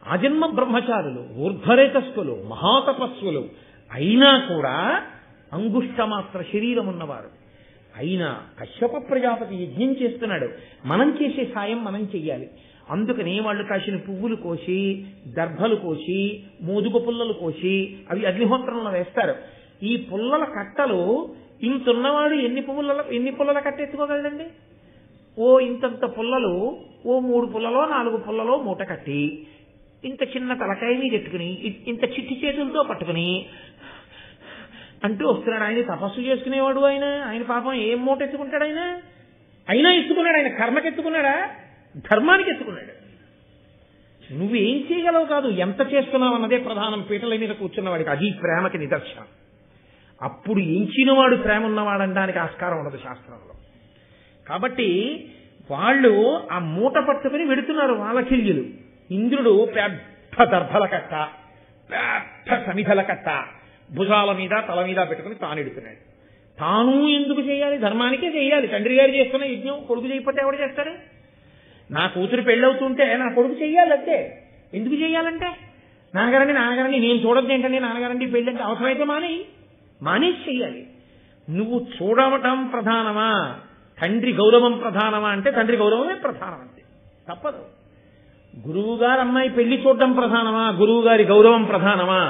ఆజన్మ బ్రహ్మచారులు, ఊర్ధ్వరేతస్థులు, మహాతపస్సులు అయినా కూడా అంగుష్టమాత్ర శరీరం ఉన్నవారు. అయినా కశ్యప ప్రజాపతి యజ్ఞం చేస్తున్నాడు, మనం చేసే సాయం మనం చెయ్యాలి. అందుకని వాళ్ళు కాసిన పువ్వులు కోసి, దర్భలు కోసి, మోదుగు పుల్లలు కోసి అవి అగ్నిహోత్రంలో వేస్తారు. ఈ పుల్లల కట్టలు ఇంతున్నవాడు ఎన్ని పుల్లల కట్ట ఎత్తుకోగలడండి? ఓ ఇంతంత పుల్లలు, ఓ 3 పుల్లలో 4 పుల్లలో మూట కట్టి ఇంత చిన్న తలకాయ మీద ఎట్టుకుని ఇంత చిట్టి చేతులతో పట్టుకుని అంటూ వస్తున్నాడు. ఆయన తపస్సు చేసుకునేవాడు. ఆయన పాపం ఏం మూట ఎత్తుకుంటాడు? అయినా ఎత్తుకున్నాడు. ఆయన కర్మకి ఎత్తుకున్నాడా? ధర్మానికి ఎత్తుకున్నాడు. నువ్వేం చేయగలవు కాదు, ఎంత చేస్తున్నావు అన్నదే ప్రధానం. పీటల మీద కూర్చున్నవాడికి అది ప్రేమకి నిదర్శనం. అప్పుడు ఎంచినవాడు ప్రేమ ఉన్నవాడనడానికి ఆస్కారం ఉండదు శాస్త్రంలో. కాబట్టి వాళ్ళు ఆ మూట పట్టుకుని వెడుతున్నారు వాలకిల్యులు. ఇంద్రుడు పెద్ద దర్భల కట్ట, పెద్ద సమిధల కట్ట భుజాల మీద తల మీద పెట్టుకుని తాను ఎడుతున్నాడు. తాను ఎందుకు చేయాలి? ధర్మానికే చేయాలి. తండ్రి గారు చేస్తున్న యజ్ఞం కొడుకు చేయకపోతే ఎవడు చేస్తాడు? నా కూతురు పెళ్ళవుతుంటే నా కొడుకు చెయ్యాలంటే. ఎందుకు చెయ్యాలంటే నాన్నగారండి నేను చూడద్దు ఏంటండి, నాన్నగారండి పెళ్ళి అంటే అవసరమైతే మానేసి చెయ్యాలి. నువ్వు చూడవటం ప్రధానమా, తండ్రి గౌరవం ప్రధానమా అంటే తండ్రి గౌరవమే ప్రధానం. అంతే, తప్పదు. గురువు గారు అమ్మాయి పెళ్లి చూడటం ప్రధానమా, గురువు గారి గౌరవం ప్రధానమా?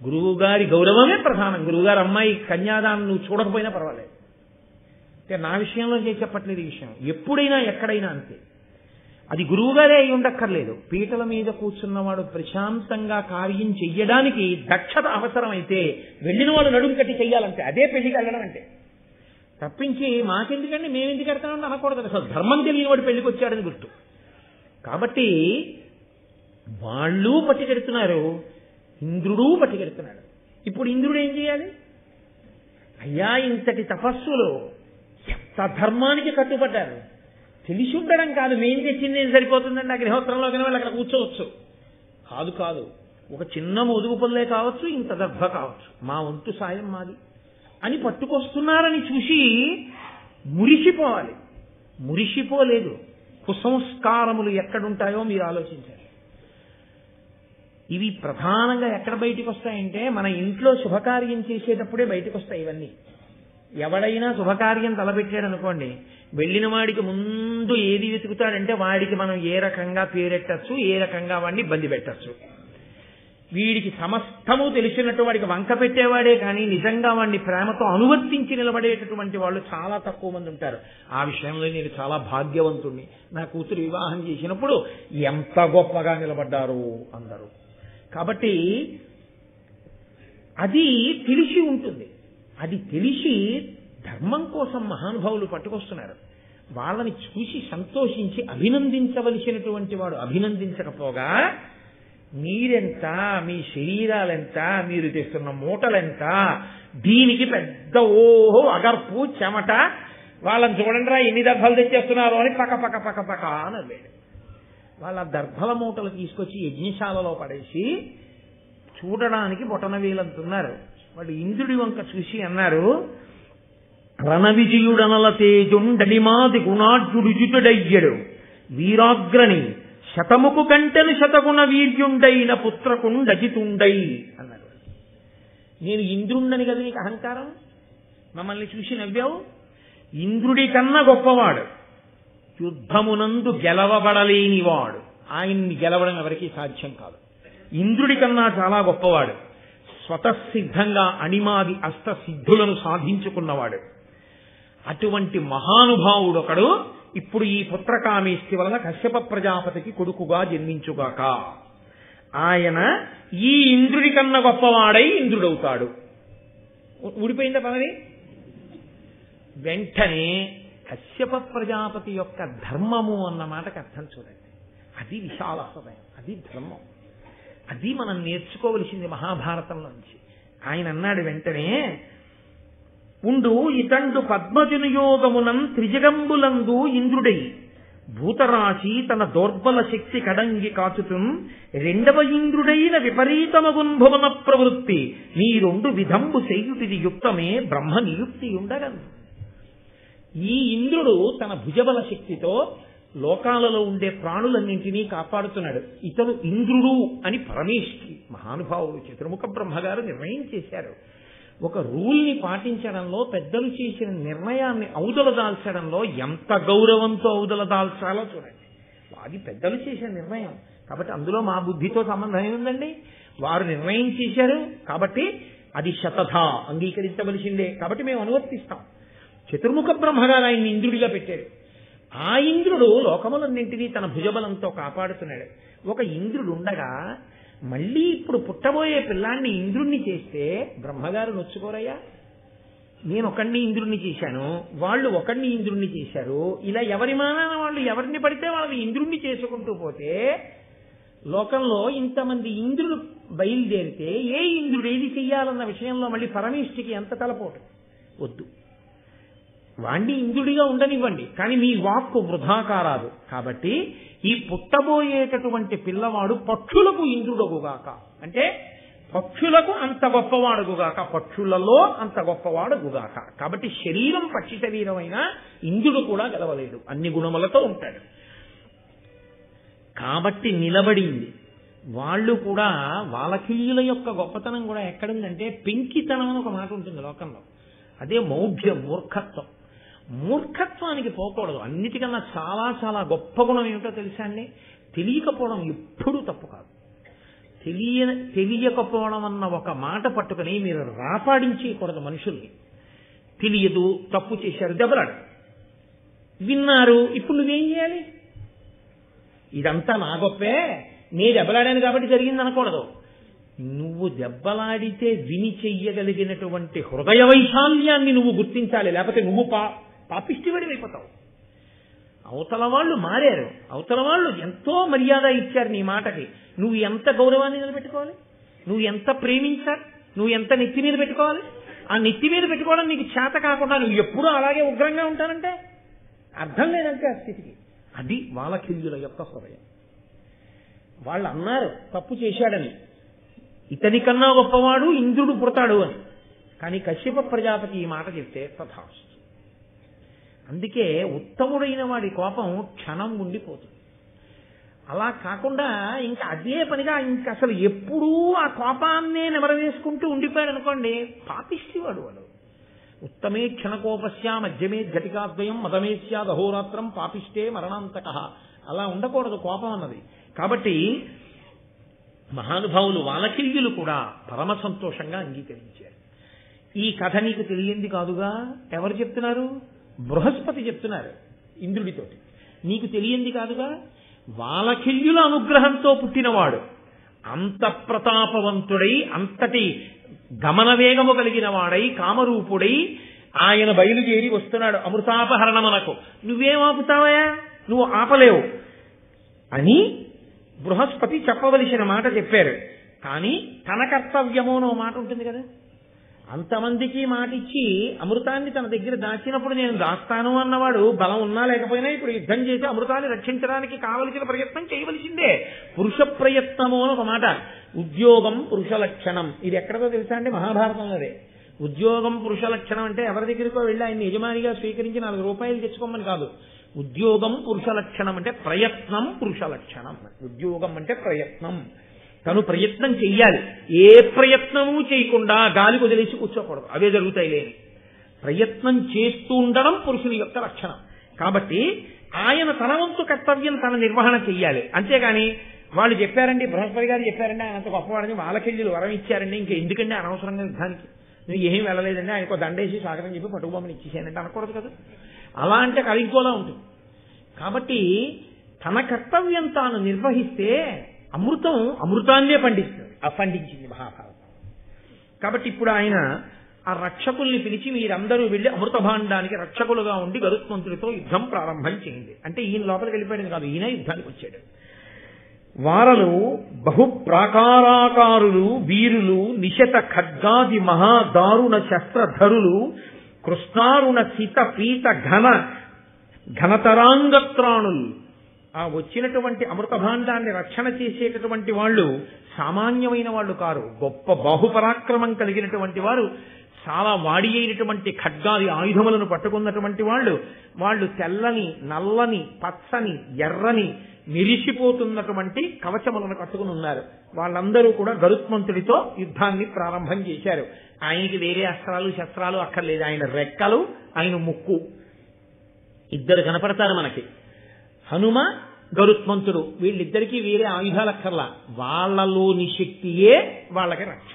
గురువు గారి గౌరవమే ప్రధానం. గురువుగారు అమ్మాయి కన్యాదానం నువ్వు చూడకపోయినా పర్వాలేదు. అంటే నా విషయంలో చెప్పట్లేదు ఈ విషయం, ఎప్పుడైనా ఎక్కడైనా అంతే. అది గురువుగారే అయి ఉండక్కర్లేదు. పీటల మీద కూర్చున్నవాడు ప్రశాంతంగా కార్యం చెయ్యడానికి దక్షత అవసరమైతే వెళ్ళిన వాడు నడుము కట్టి చెయ్యాలంటే అదే పెళ్లికి వెళ్ళడం అంటే. తప్పించి మాకెందుకండి మేమెందుకు ఎడతామని అనకూడదు. అసలు ధర్మం తెలియని వాడు పెళ్లికి వచ్చాడని గుర్తు. కాబట్టి వాళ్ళు పట్టుకెడుతున్నారు, ఇంద్రుడు పట్టుకెడుతున్నాడు. ఇప్పుడు ఇంద్రుడు ఏం చేయాలి? అయ్యా ఇంతటి తపస్సులు ఎంత ధర్మానికి కట్టుబడ్డారు. తెలిసి ఉండడం కాదు, మేం తెచ్చింది ఏం సరిపోతుందండి అగ్నిహోత్రంలో కానీ వాళ్ళు అక్కడ కూర్చోవచ్చు. కాదు, ఒక చిన్న మోదుగు పల్లే కావచ్చు, ఇంత దర్భ కావచ్చు, మా వంతు సాయం మాది అని పట్టుకొస్తున్నారని చూసి మురిసిపోవాలి. మురిసిపోలేదు. కుసంస్కారములు ఎక్కడుంటాయో మీరు ఆలోచించాలి. ఇవి ప్రధానంగా ఎక్కడ బయటికి వస్తాయంటే మన ఇంట్లో శుభకార్యం చేసేటప్పుడే బయటకు వస్తాయి ఇవన్నీ. ఎవడైనా శుభకార్యం తలపెట్టాడు అనుకోండి, వెళ్ళిన వాడికి ముందు ఏది వెతుకుతాడంటే వాడికి మనం ఏ రకంగా పేరెట్టచ్చు, ఏ రకంగా వాడిని ఇబ్బంది పెట్టచ్చు. వీడికి సమస్తము తెలిసినట్టు వాడికి వంక పెట్టేవాడే కానీ నిజంగా వాడిని ప్రేమతో అనువర్తించి నిలబడేటటువంటి వాళ్ళు చాలా తక్కువ మంది ఉంటారు. ఆ విషయంలో నేను చాలా భాగ్యవంతుణ్ణి. నా కూతురు వివాహం చేసినప్పుడు ఎంత గొప్పగా నిలబడ్డారు అందరూ. కాబట్టి అది తెలిసి ఉంటుంది. అది తెలిసి ధర్మం కోసం మహానుభావులు పట్టుకొస్తున్నారు. వాళ్ళని చూసి సంతోషించి అభినందించవలసినటువంటి వాడు అభినందించకపోగా మీరెంత, మీ శరీరాలెంత, మీరు తెస్తున్న మూటలెంత, దీనికి పెద్ద ఓహో అగర్పు చెమట, వాళ్ళని చూడండి రా ఎన్ని దర్భలు తెచ్చేస్తున్నారు అని పక్క నవ్వాడు. వాళ్ళ దర్భల మూటలు తీసుకొచ్చి యజ్ఞశాలలో పడేసి చూడడానికి బొటనవేలంతున్నారు. వాళ్ళు ఇంద్రుడి వంక చూసి అన్నారు, రణ విజయుడనల తేజుండలిమాది గుణాఢ్యుడిజుడయ్యడు వీరాగ్రణి శతముకు గంటెను శతగుణ వీర్యుండైన పుత్రకుండజితుండై అన్నాడు. నేను ఇంద్రుండని కదా నీకు అహంకారం, మమ్మల్ని చూసి నవ్వావు. ఇంద్రుడి కన్నా గొప్పవాడు, యుద్ధమునందు గెలవబడలేనివాడు, ఆయన్ని గెలవడం ఎవరికీ సాధ్యం కాదు. ఇంద్రుడి కన్నా చాలా గొప్పవాడు, స్వతసిద్ధంగా అణిమాది అష్టసిద్ధులను సాధించుకున్నవాడు. అటువంటి మహానుభావుడొకడు ఇప్పుడు ఈ పుత్రకామేష్టి వలన కశ్యప ప్రజాపతికి కొడుకుగా జన్మించుగాక. ఆయన ఈ ఇంద్రుడి కన్నా గొప్పవాడై ఇంద్రుడవుతాడు. ఊడిపోయిందా పదవి? వెంటనే కశ్యప ప్రజాపతి యొక్క ధర్మము అన్న మాటకు అర్థం చూడండి. అది విశాల హృదయం, అది ధర్మం, అది మనం నేర్చుకోవలసింది మహాభారతంలోంచి. ఆయన అన్నాడు వెంటనే, ఉండు ఇతండు పద్మజనుయోగమునం త్రిజగంబులందు ఇంద్రుడై భూతరాశి తన దౌర్బల శక్తి కడంగి కాచుతుం రెండవ ఇంద్రుడైన విపరీతమగున్ భువన ప్రవృత్తి నీ రెండు విధంబు చేయుటిది యుక్తమే బ్రహ్మ నియుక్తి ఉండగను. ఈ ఇంద్రుడు తన భుజబల శక్తితో లోకాలలో ఉండే ప్రాణులన్నింటినీ కాపాడుతున్నాడు. ఇతను ఇంద్రుడు అని పరమేశ్వరి మహానుభావుడు చతుర్ముఖ బ్రహ్మగారు నిర్ణయం చేశారు. ఒక రూల్ని పాటించడంలో, పెద్దలు చేసిన నిర్ణయాన్ని ఔదలదాల్చడంలో ఎంత గౌరవంతో ఔదలదాల్చాలో చూడండి. అది పెద్దలు చేసిన నిర్ణయం కాబట్టి అందులో మా బుద్ధితో సంబంధం ఏముందండి? వారు నిర్ణయం చేశారు కాబట్టి అది శతథ అంగీకరించవలసిందే. కాబట్టి మేము అనువర్తిస్తాం. చతుర్ముఖ బ్రహ్మగారు ఆయన్ని ఇంద్రుడిగా పెట్టారు. ఆ ఇంద్రుడు లోకములన్నింటినీ తన భుజబలంతో కాపాడుతున్నాడు. ఒక ఇంద్రుడు ఉండగా మళ్ళీ ఇప్పుడు పుట్టబోయే పిల్లాన్ని ఇంద్రుణ్ణి చేస్తే బ్రహ్మగారు నొచ్చుకోరయ్యా? నేను ఒకడిని ఇంద్రుణ్ణి చేశాను, వాళ్ళు ఒకడిని ఇంద్రుణ్ణి చేశారు, ఇలా ఎవరి మానాన వాళ్ళు ఎవరిని పడితే వాళ్ళని ఇంద్రుణ్ణి చేసుకుంటూ పోతే లోకంలో ఇంతమంది ఇంద్రుడు బయలుదేరితే ఏ ఇంద్రుడు ఏది చెయ్యాలన్న విషయంలో మళ్ళీ పరమేష్ఠికి ఎంత తలపోటు వద్దు. వాణ్ణి ఇంద్రుడిగా ఉండనివ్వండి, కానీ మీ వాక్కు వృధా కారాదు. కాబట్టి ఈ పుట్టబోయేటటువంటి పిల్లవాడు పక్షులకు ఇంద్రుడగుగాక, అంటే పక్షులకు అంత గొప్పవాడుగుగాక, పక్షులలో అంత గొప్పవాడుగుగాక. కాబట్టి శరీరం పక్షి శరీరమైన ఇంద్రుడు కూడా గెలవలేడు, అన్ని గుణములతో ఉంటాడు. కాబట్టి నిలబడింది. వాళ్ళు కూడా వాలకిళ్యుల యొక్క గొప్పతనం కూడా ఎక్కడుందంటే పెంకితనం అని ఒక మాట ఉంటుంది లోకంలో. అదే మౌఢ్యం, మూర్ఖత్వం. మూర్ఖత్వానికి పోకూడదు. అన్నిటికన్నా చాలా చాలా గొప్ప గుణం ఏమిటో తెలుసా అండి? తెలియకపోవడం ఎప్పుడూ తప్పు కాదు. తెలియకపోవడం అన్న ఒక మాట పట్టుకుని మీరు రాపాడించకూడదు మనుషుల్ని. తెలియదు, తప్పు చేశారు, దెబ్బలాడు. విన్నారు, ఇప్పుడు నువ్వేం చేయాలి? ఇదంతా నా గొప్పే, నేను దెబ్బలాడాను కాబట్టి జరిగింది అనకూడదు. నువ్వు దెబ్బలాడితే విని చెయ్యగలిగినటువంటి హృదయ వైశాల్యాన్ని నువ్వు గుర్తించాలి. లేకపోతే నువ్వు పాపిష్టివాడి అయిపోతావు. అవతల వాళ్ళు మారారు, అవతల వాళ్ళు ఎంతో మర్యాద ఇచ్చారు నీ మాటకి. నువ్వు ఎంత గౌరవాన్ని నిలబెట్టుకోవాలి? నువ్వు ఎంత ప్రేమించాలి? నువ్వు ఎంత నెత్తి మీద పెట్టుకోవాలి? ఆ నెత్తి మీద పెట్టుకోవడం నీకు చేత కాకుండా నువ్వు ఎప్పుడూ అలాగే ఉగ్రంగా ఉంటానంటే అర్థం లేదంటే ఆ స్థితికి. అది వాలకిల్యుల యొక్క హృదయం. వాళ్ళు అన్నారు తప్పు చేశాడని, ఇతని కన్నా గొప్పవాడు ఇంద్రుడు పుడతాడు అని. కానీ కశ్యప ప్రజాపతి ఈ మాట చెప్తే తథాస్తు. అందుకే ఉత్తముడైన వాడి కోపం క్షణం ఉండిపోతుంది. అలా కాకుండా ఇంకా అదే పనిగా ఇంకా అసలు ఎప్పుడూ ఆ కోపాన్నే నెమరవేసుకుంటూ ఉండిపోయాడు అనుకోండి, పాపిష్టివాడు వాడు. ఉత్తమే క్షణకోపస్య మధ్యమే ఘటికాద్వయం మదమే స్యాద్ అహోరాత్రం పాపిష్టే మరణాంతక. అలా ఉండకూడదు కోపం అన్నది. కాబట్టి మహానుభావులు వాలకిల్యులు కూడా పరమ సంతోషంగా అంగీకరించారు. ఈ కథ నీకు తెలియంది కాదుగా. ఎవరు చెప్తున్నారు? బృహస్పతి చెప్తున్నారు ఇంద్రుడితోటి. నీకు తెలియంది కాదుగా. వాలకిల్యుల అనుగ్రహంతో పుట్టినవాడు, అంత ప్రతాపవంతుడై, అంతటి గమన వేగము కలిగిన వాడై, కామరూపుడై ఆయన బయలుదేరి వస్తున్నాడు అమృతాపహరణమునకు. నువ్వేం ఆపుతావయా? నువ్వు ఆపలేవు అని బృహస్పతి చెప్పవలసిన మాట చెప్పారు. కానీ తన కర్తవ్యమో నో మాట ఉంటుంది కదా. అంతమందికి మాట ఇచ్చి అమృతాన్ని తన దగ్గర దాచినప్పుడు నేను దాస్తాను అన్నవాడు బలం ఉన్నా లేకపోయినా ఇప్పుడు యుద్ధం చేసి అమృతాన్ని రక్షించడానికి కావలసిన ప్రయత్నం చేయవలసిందే. పురుష ప్రయత్నము అని ఒక మాట. ఉద్యోగం పురుష లక్షణం. ఇది ఎక్కడదో తెలుసా అండి? మహాభారతంలోదే. ఉద్యోగం పురుష లక్షణం అంటే ఎవరి దగ్గరికో వెళ్ళి ఆయన యజమానిగా స్వీకరించి 4 రూపాయలు తెచ్చుకోమని కాదు. ఉద్యోగం పురుష లక్షణం అంటే ప్రయత్నం పురుష లక్షణం. ఉద్యోగం అంటే ప్రయత్నం. తను ప్రయత్నం చెయ్యాలి. ఏ ప్రయత్నము చేయకుండా గాలి వదిలేసి కూర్చోకూడదు, అవే జరుగుతాయి లేని. ప్రయత్నం చేస్తూ ఉండడం పురుషుని యొక్క లక్షణం. కాబట్టి ఆయన తన వంతు కర్తవ్యం తన నిర్వహణ చెయ్యాలి. అంతేగాని వాళ్ళు చెప్పారండి, బృహస్పతి గారు చెప్పారండి ఆయన అంత గొప్పవాడని, వాలకిల్యులు వరం ఇచ్చారండి, ఇంకా ఎందుకండి అనవసరంగా యుద్ధానికి, నువ్వు ఏమీ వెళ్ళలేదండి, ఆయనకు దండేసి స్వాగతం చెప్పి పట్టుకుబొమ్మని ఇచ్చేసానంటే అనకూడదు కదా. అలా అంటే కలిగిపోలా ఉంటుంది. కాబట్టి తన కర్తవ్యం తాను నిర్వహిస్తే అమృతాన్నే పండించింది మహాభారతం. కాబట్టి ఇప్పుడు ఆయన ఆ రక్షకుల్ని పిలిచి మీరందరూ వెళ్లి అమృత భాండానికి రక్షకులుగా ఉండి గరుత్మంతుడితో యుద్ధం ప్రారంభం చేయండి అంటే ఈయన లోపలికి వెళ్ళిపోయాడు కాదు, ఈయన యుద్ధానికి వచ్చాడు. వారలు బహుప్రాకారాకారులు వీరులు నిశత ఖడ్గాది మహాదారుణ శస్త్రధరులు కృష్ణారుణ సిత పీత ఘనతరాంగత్రాణులు. ఆ వచ్చినటువంటి అమృత భాండాన్ని రక్షణ చేసేటటువంటి వాళ్ళు సామాన్యమైన వాళ్ళు కారు, గొప్ప బాహుపరాక్రమం కలిగినటువంటి వారు, చాలా వాడి అయినటువంటి ఖడ్గాది ఆయుధములను పట్టుకున్నటువంటి వాళ్ళు తెల్లని నల్లని పచ్చని ఎర్రని మెరిసిపోతున్నటువంటి కవచములను కట్టుకుని ఉన్నారు. వాళ్ళందరూ కూడా గరుత్మంతుడితో యుద్ధాన్ని ప్రారంభం చేశారు. ఆయనకి వేరే అస్త్రాలు శస్త్రాలు అక్కర్లేదు, ఆయన రెక్కలు ఆయన ముక్కు ఇద్దరు కనపడతారు మనకి. హనుమ గరుత్మంతుడు వీళ్ళిద్దరికీ వేరే ఆయుధాలు అక్కర్లా, వాళ్ళలోని శక్తియే వాళ్ళకి రక్ష.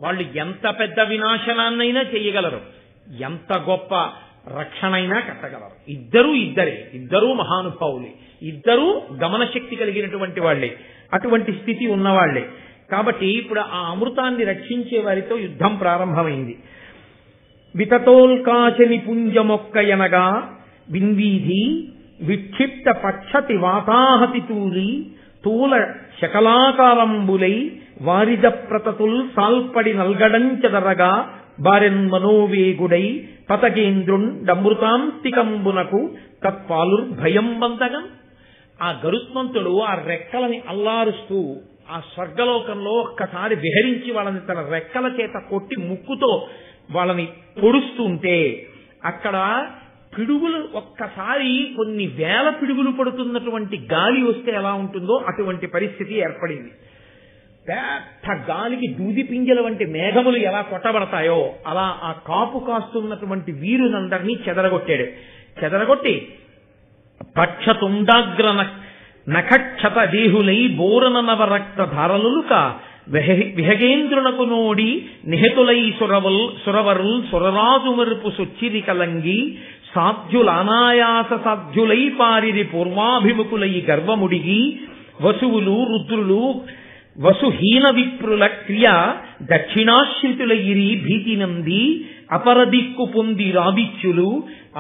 వాళ్ళు ఎంత పెద్ద వినాశనాన్నైనా చేయగలరు, ఎంత గొప్ప రక్షణైనా కట్టగలరు. ఇద్దరూ మహానుభావులే, ఇద్దరూ గమనశక్తి కలిగినటువంటి వాళ్లే, అటువంటి స్థితి ఉన్నవాళ్లే. కాబట్టి ఇప్పుడు ఆ అమృతాన్ని రక్షించే వారితో యుద్ధం ప్రారంభమైంది. వితతోల్కాశని పుంజమొక్కయనగా విన్వీధి విక్షిప్త పక్షతి వాతాహతి తూల శకలాకారంబులై వారిద ప్రతతుల్ సాల్పడి నల్గడంచదరగా బారెన్ మనోవేగుడై పతకేంద్రుండమృతాంతికంబునకు తత్పాలుర్భయం బంతగం. ఆ గరుత్మంతుడు ఆ రెక్కలని అల్లారుస్తూ ఆ స్వర్గలోకంలో ఒక్కసారి విహరించి వాళ్ళని తన రెక్కల చేత కొట్టి ముక్కుతో వాళ్ళని పొడుస్తుంటే అక్కడ పిడుగులు ఒక్కసారి కొన్ని వేల పిడుగులు పడుతున్నటువంటి గాలి వస్తే ఎలా ఉంటుందో అటువంటి పరిస్థితి ఏర్పడింది. పెద్ద గాలికి దూది పింజల వంటి మేఘములు ఎలా కొట్టబడతాయో అలా ఆ కాపు కాస్తున్నటువంటి వీరులందరినీ చెదరగొట్టి పక్షతుండాగ్ర నఖక్షత దేహులై బోరన నవరక్త ధారలుక విహగేంద్రునకు నోడి నిహతులై సురవరుల్ సురరాజు మెరుపు సుచ్చిరి కలంగి సాధ్యులనాయాస సాధ్యులై పారిరి పూర్వాభిముఖులై గర్వముడిగి వసువులు రుద్రులు వసుహీన విప్రుల క్రియ దక్షిణాశ్రితులయిరి భీతినంది అపరదిక్కు పొంది రాదిత్యులు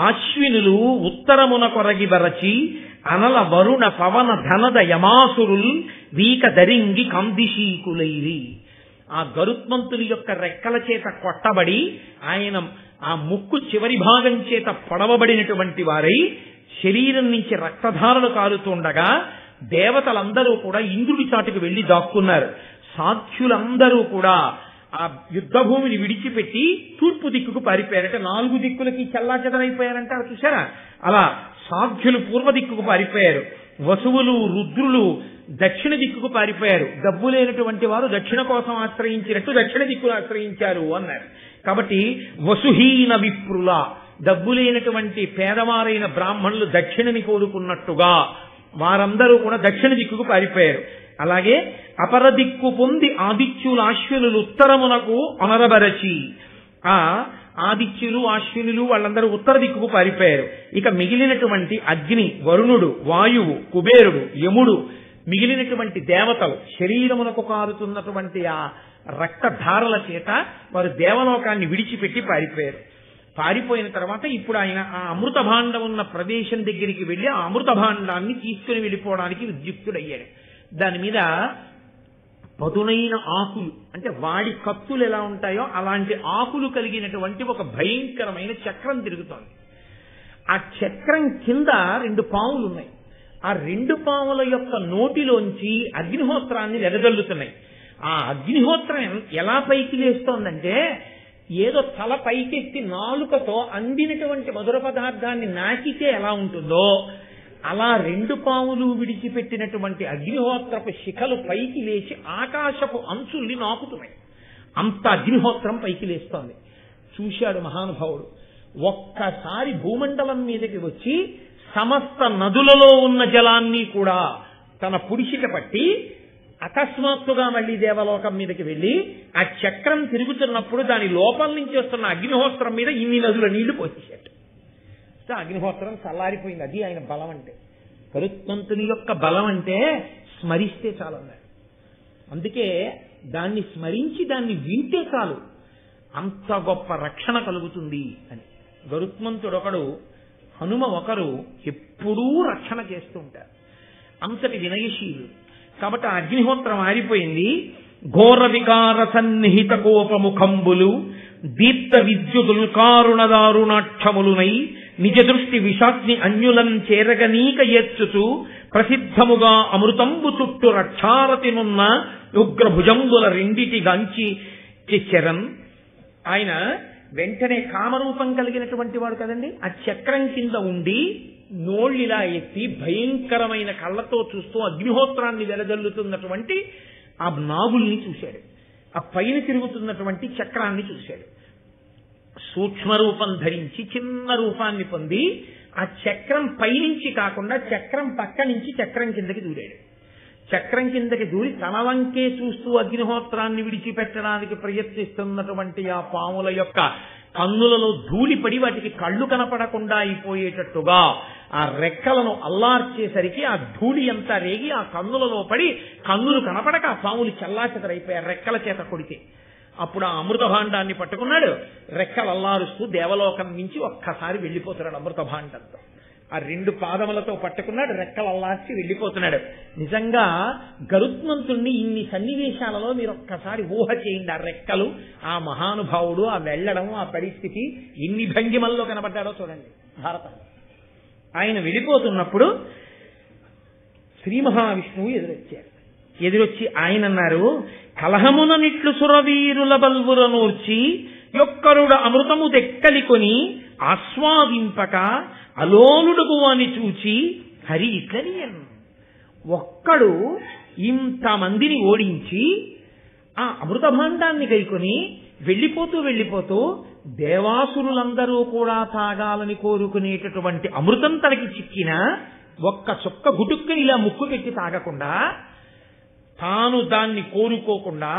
ఆశ్వినులు ఉత్తరమున కొరగి బరచి అనల వరుణ పవన ధనద యమాసురుల్ వీక దరింగి కందిశీకులైరి. ఆ గరుత్మంతుని యొక్క రెక్కల చేత కొట్టబడి ఆయన ఆ ముక్కు చివరి భాగం చేత పొడవబడినటువంటి వారై శరీరం నుంచి రక్తధారలు కారుతుండగా దేవతలందరూ కూడా ఇంద్రుడి చాటుకు వెళ్లి దాక్కున్నారు. సాధ్యులందరూ కూడా ఆ యుద్ధ భూమిని విడిచిపెట్టి తూర్పు దిక్కుకు పారిపోయారంటే 4 దిక్కులకి చెల్లాచెదరైపోయారంటారు చూసారా, అలా సాధ్యులు పూర్వ దిక్కుకు పారిపోయారు, వసువులు రుద్రులు దక్షిణ దిక్కుకు పారిపోయారు, డబ్బు లేనటువంటి వారు దక్షిణ కోసం ఆశ్రయించినట్టు దక్షిణ దిక్కును ఆశ్రయించారు అన్నారు. కాబట్టి వసుహీన విప్రుల డబ్బు లేనటువంటి పేదవారైన బ్రాహ్మణులు దక్షిణని కోరుకున్నట్టుగా వారందరూ కూడా దక్షిణ దిక్కుకు పారిపోయారు. అలాగే అపర దిక్కు పొంది ఆదిత్యులు అశ్వినులు ఉత్తరమునకు అనరబరచి ఆ ఆదిత్యులు అశ్వినులు వాళ్ళందరూ ఉత్తర దిక్కుకు పారిపోయారు. ఇక మిగిలినటువంటి అగ్ని, వరుణుడు, వాయువు, కుబేరుడు, యముడు, మిగిలినటువంటి దేవతలు శరీరమునకు కారుతున్నటువంటి ఆ రక్తధారల చేత వారు దేవలోకాన్ని విడిచిపెట్టి పారిపోయారు. పారిపోయిన తర్వాత ఇప్పుడు ఆయన ఆ అమృత భాండం ఉన్న ప్రదేశం దగ్గరికి వెళ్లి ఆ అమృత భాండాన్ని తీసుకుని వెళ్ళిపోవడానికి ఉద్యుక్తుడయ్యాడు. దాని మీద పదునైన ఆకులు అంటే వాడి కత్తులు ఎలా ఉంటాయో అలాంటి ఆకులు కలిగినటువంటి ఒక భయంకరమైన చక్రం తిరుగుతోంది. ఆ చక్రం కింద 2 పాములు ఉన్నాయి. ఆ 2 పాముల యొక్క నోటిలోంచి అగ్నిహోత్రాన్ని వెదజల్లుతున్నాయి. ఆ అగ్నిహోత్రం ఎలా పైకి లేస్తోందంటే ఏదో తల పైకెత్తి నాలుకతో అందినటువంటి మధుర పదార్థాన్ని నాకితే ఎలా ఉంటుందో అలా 2 పాములు విడిచిపెట్టినటువంటి అగ్నిహోత్రపు శిఖలు పైకి లేచి ఆకాశపు అంచుల్ని నాకుతున్నాయి. అంత అగ్నిహోత్రం పైకి లేస్తోంది. చూశాడు మహానుభావుడు. ఒక్కసారి భూమండలం మీదకి వచ్చి సమస్త నదులలో ఉన్న జలాన్ని కూడా తన పుడిషిక పట్టి అకస్మాత్తుగా మళ్లీ దేవలోకం మీదకి వెళ్లి ఆ చక్రం తిరుగుతున్నప్పుడు దాని లోపల నుంచి వస్తున్న అగ్నిహోత్రం మీద ఇన్ని నదుల నీళ్లు పోసేశాడు. ఇస్తే అగ్నిహోత్రం చల్లారిపోయింది. అది ఆయన బలం అంటే. గరుత్మంతుని యొక్క బలం అంటే స్మరిస్తే చాలన్నాడు. అందుకే దాన్ని స్మరించి దాన్ని వింటే చాలు, అంత గొప్ప రక్షణ కలుగుతుంది అని. గరుత్మంతుడొకడు, హనుమ ఒకరు ఎప్పుడూ రక్షణ చేస్తూ ఉంటారు. అంతటి వినయశీలు. కాబట్టి ఆ అగ్నిహోత్రం ఆరిపోయింది. ఘోర వికార సన్నిహిత కోపముఖంబులు దీప్త విద్యుతులు కారుణదారుణాక్షములునై నిజ దృష్టి విషాగ్ని అన్యులం చేరగనీక ఎచ్చుచు ప్రసిద్ధముగా అమృతంబు చుట్టు రక్షారతినున్న ఉగ్రభుజంబుల రెండిటి గాంచి చెచ్చరన్. ఆయన వెంటనే కామరూపం కలిగినటువంటి వాడు కదండి. ఆ చక్రం కింద ఉండి నోళ్ళిలా ఎత్తి భయంకరమైన కళ్ళతో చూస్తూ అగ్నిహోత్రాన్ని వెలజల్లుతున్నటువంటి ఆ నాగుల్ని చూశాడు. ఆ పైన తిరుగుతున్నటువంటి చక్రాన్ని చూశాడు. సూక్ష్మ రూపం ధరించి చిన్న రూపాన్ని పొంది ఆ చక్రం పైనుంచి కాకుండా చక్రం పక్క నుంచి చక్రం కిందకి దూరాడు. చక్రం కిందకి దూరి తన వంకే చూస్తూ అగ్నిహోత్రాన్ని విడిచిపెట్టడానికి ప్రయత్నిస్తున్నటువంటి ఆ పాముల యొక్క కన్నులలో ధూళిపడి వాటికి కళ్ళు కనపడకుండా అయిపోయేటట్టుగా ఆ రెక్కలను అల్లార్చేసరికి ఆ ధూళి అంతా రేగి ఆ కన్నులలో పడి కన్నులు కనపడక ఆ పాములు చల్లాచెదరైపోయారు రెక్కల చేత కొడితే. అప్పుడు ఆ అమృత భాండాన్ని పట్టుకున్నాడు. రెక్కలు అల్లారుస్తూ దేవలోకం నుంచి ఒక్కసారి వెళ్ళిపోతున్నాడు అమృత భాండంతో. ఆ రెండు పాదములతో పట్టుకున్నాడు, రెక్కలు అల్లార్చి వెళ్ళిపోతున్నాడు. నిజంగా గరుత్మంతుణ్ణి ఇన్ని సన్నివేశాలలో మీరు ఒక్కసారి ఊహ చేయండి. ఆ రెక్కలు, ఆ మహానుభావుడు, ఆ వెళ్ళడం, ఆ పరిస్థితి ఎన్ని భంగిమల్లో కనబడ్డాడో చూడండి భారతం. ఆయన వెళ్ళిపోతున్నప్పుడు శ్రీ మహావిష్ణువు ఎదురొచ్చి ఆయన అన్నారు, కలహమున నిట్లు సురవీరుల బల్వురనూర్చి యొక్కరుడ అమృతము దెక్కలికొని ఆస్వాదింపక అలోలుడుగు అని చూచి హరి ఇట్లనియన్. ఒక్కడు ఇంతమందిని ఓడించి ఆ అమృత భాండాన్ని గైకొని వెళ్ళిపోతూ దేవాసురులందరూ కూడా తాగాలని కోరుకునేటటువంటి అమృతం తనకి చిక్కిన ఒక్క చుక్క గుటుక్కుని ఇలా ముక్కు పెట్టి తాగకుండా, తాను దాన్ని కోరుకోకుండా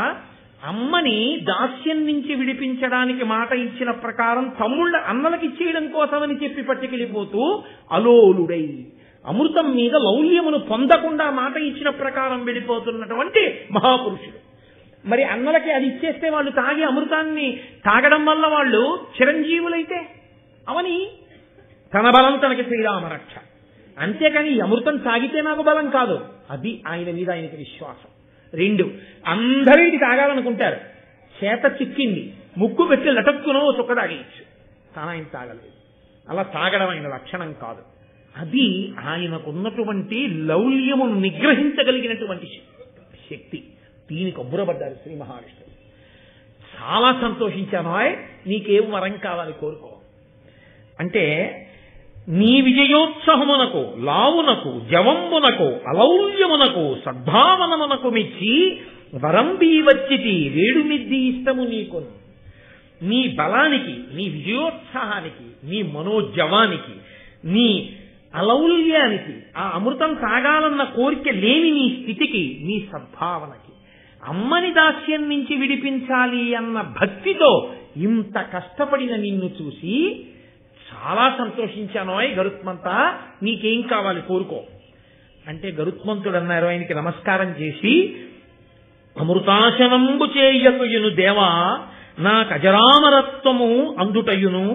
అమ్మని దాస్యం నుంచి విడిపించడానికి మాట ఇచ్చిన ప్రకారం తమ్ముళ్ళ అన్నలకి ఇచ్చేయడం కోసమని చెప్పి పట్టుకెళ్ళిపోతూ అలోలుడై అమృతం మీద లౌల్యమును పొందకుండా మాట ఇచ్చిన ప్రకారం వెళ్ళిపోతున్నటువంటి మహాపురుషుడు. మరి అన్నలకి అది ఇచ్చేస్తే వాళ్ళు తాగి అమృతాన్ని తాగడం వల్ల వాళ్ళు చిరంజీవులైతే అవని తన బలం తనకి శ్రీరామరక్ష. అంతేకాని ఈ అమృతం తాగితే నాకు బలం కాదు. అది ఆయన మీద ఆయనకి విశ్వాసం. రెండు, అందరూ ఇది తాగాలనుకుంటారు. చేత చిక్కింది, ముక్కు పెట్టి లటక్కునో చుక్క తాగేయచ్చు, కానీ ఆయన తాగలేదు. అలా తాగడం ఆయన లక్షణం కాదు. అది ఆయనకున్నటువంటి లౌల్యమును నిగ్రహించగలిగినటువంటి శక్తి. దీనికి అబ్బురపడ్డారు శ్రీ మహావిష్ణువు. చాలా సంతోషించాను. నీకేం వరం కావాలి కోరుకో అంటే, నీ విజయోత్సహమునకు లావునకు జవంబునకు అలౌల్యమునకు సద్భావనమునకు మెచ్చి వరంబీ వచ్చితి వేడుమిద్ది ఇష్టము నీకు. నీ బలానికి, నీ విజయోత్సాహానికి, నీ మనోజవానికి, నీ అలౌల్యానికి, ఆ అమృతం తాగాలన్న కోరిక లేని నీ స్థితికి, నీ సద్భావనకి, అమ్మని దాస్యం నుంచి విడిపించాలి అన్న భక్తితో ఇంత కష్టపడిన నిన్ను చూసి చాలా సంతోషించాను. గరుత్మంత, నీకేం కావాలి కోరుకో అంటే, గరుత్మంతుడు అన్నారు ఆయనకి నమస్కారం చేసి, అమృతాశనంబు చేయకుయును దేవా నాకజరామరత్వము అందుటయును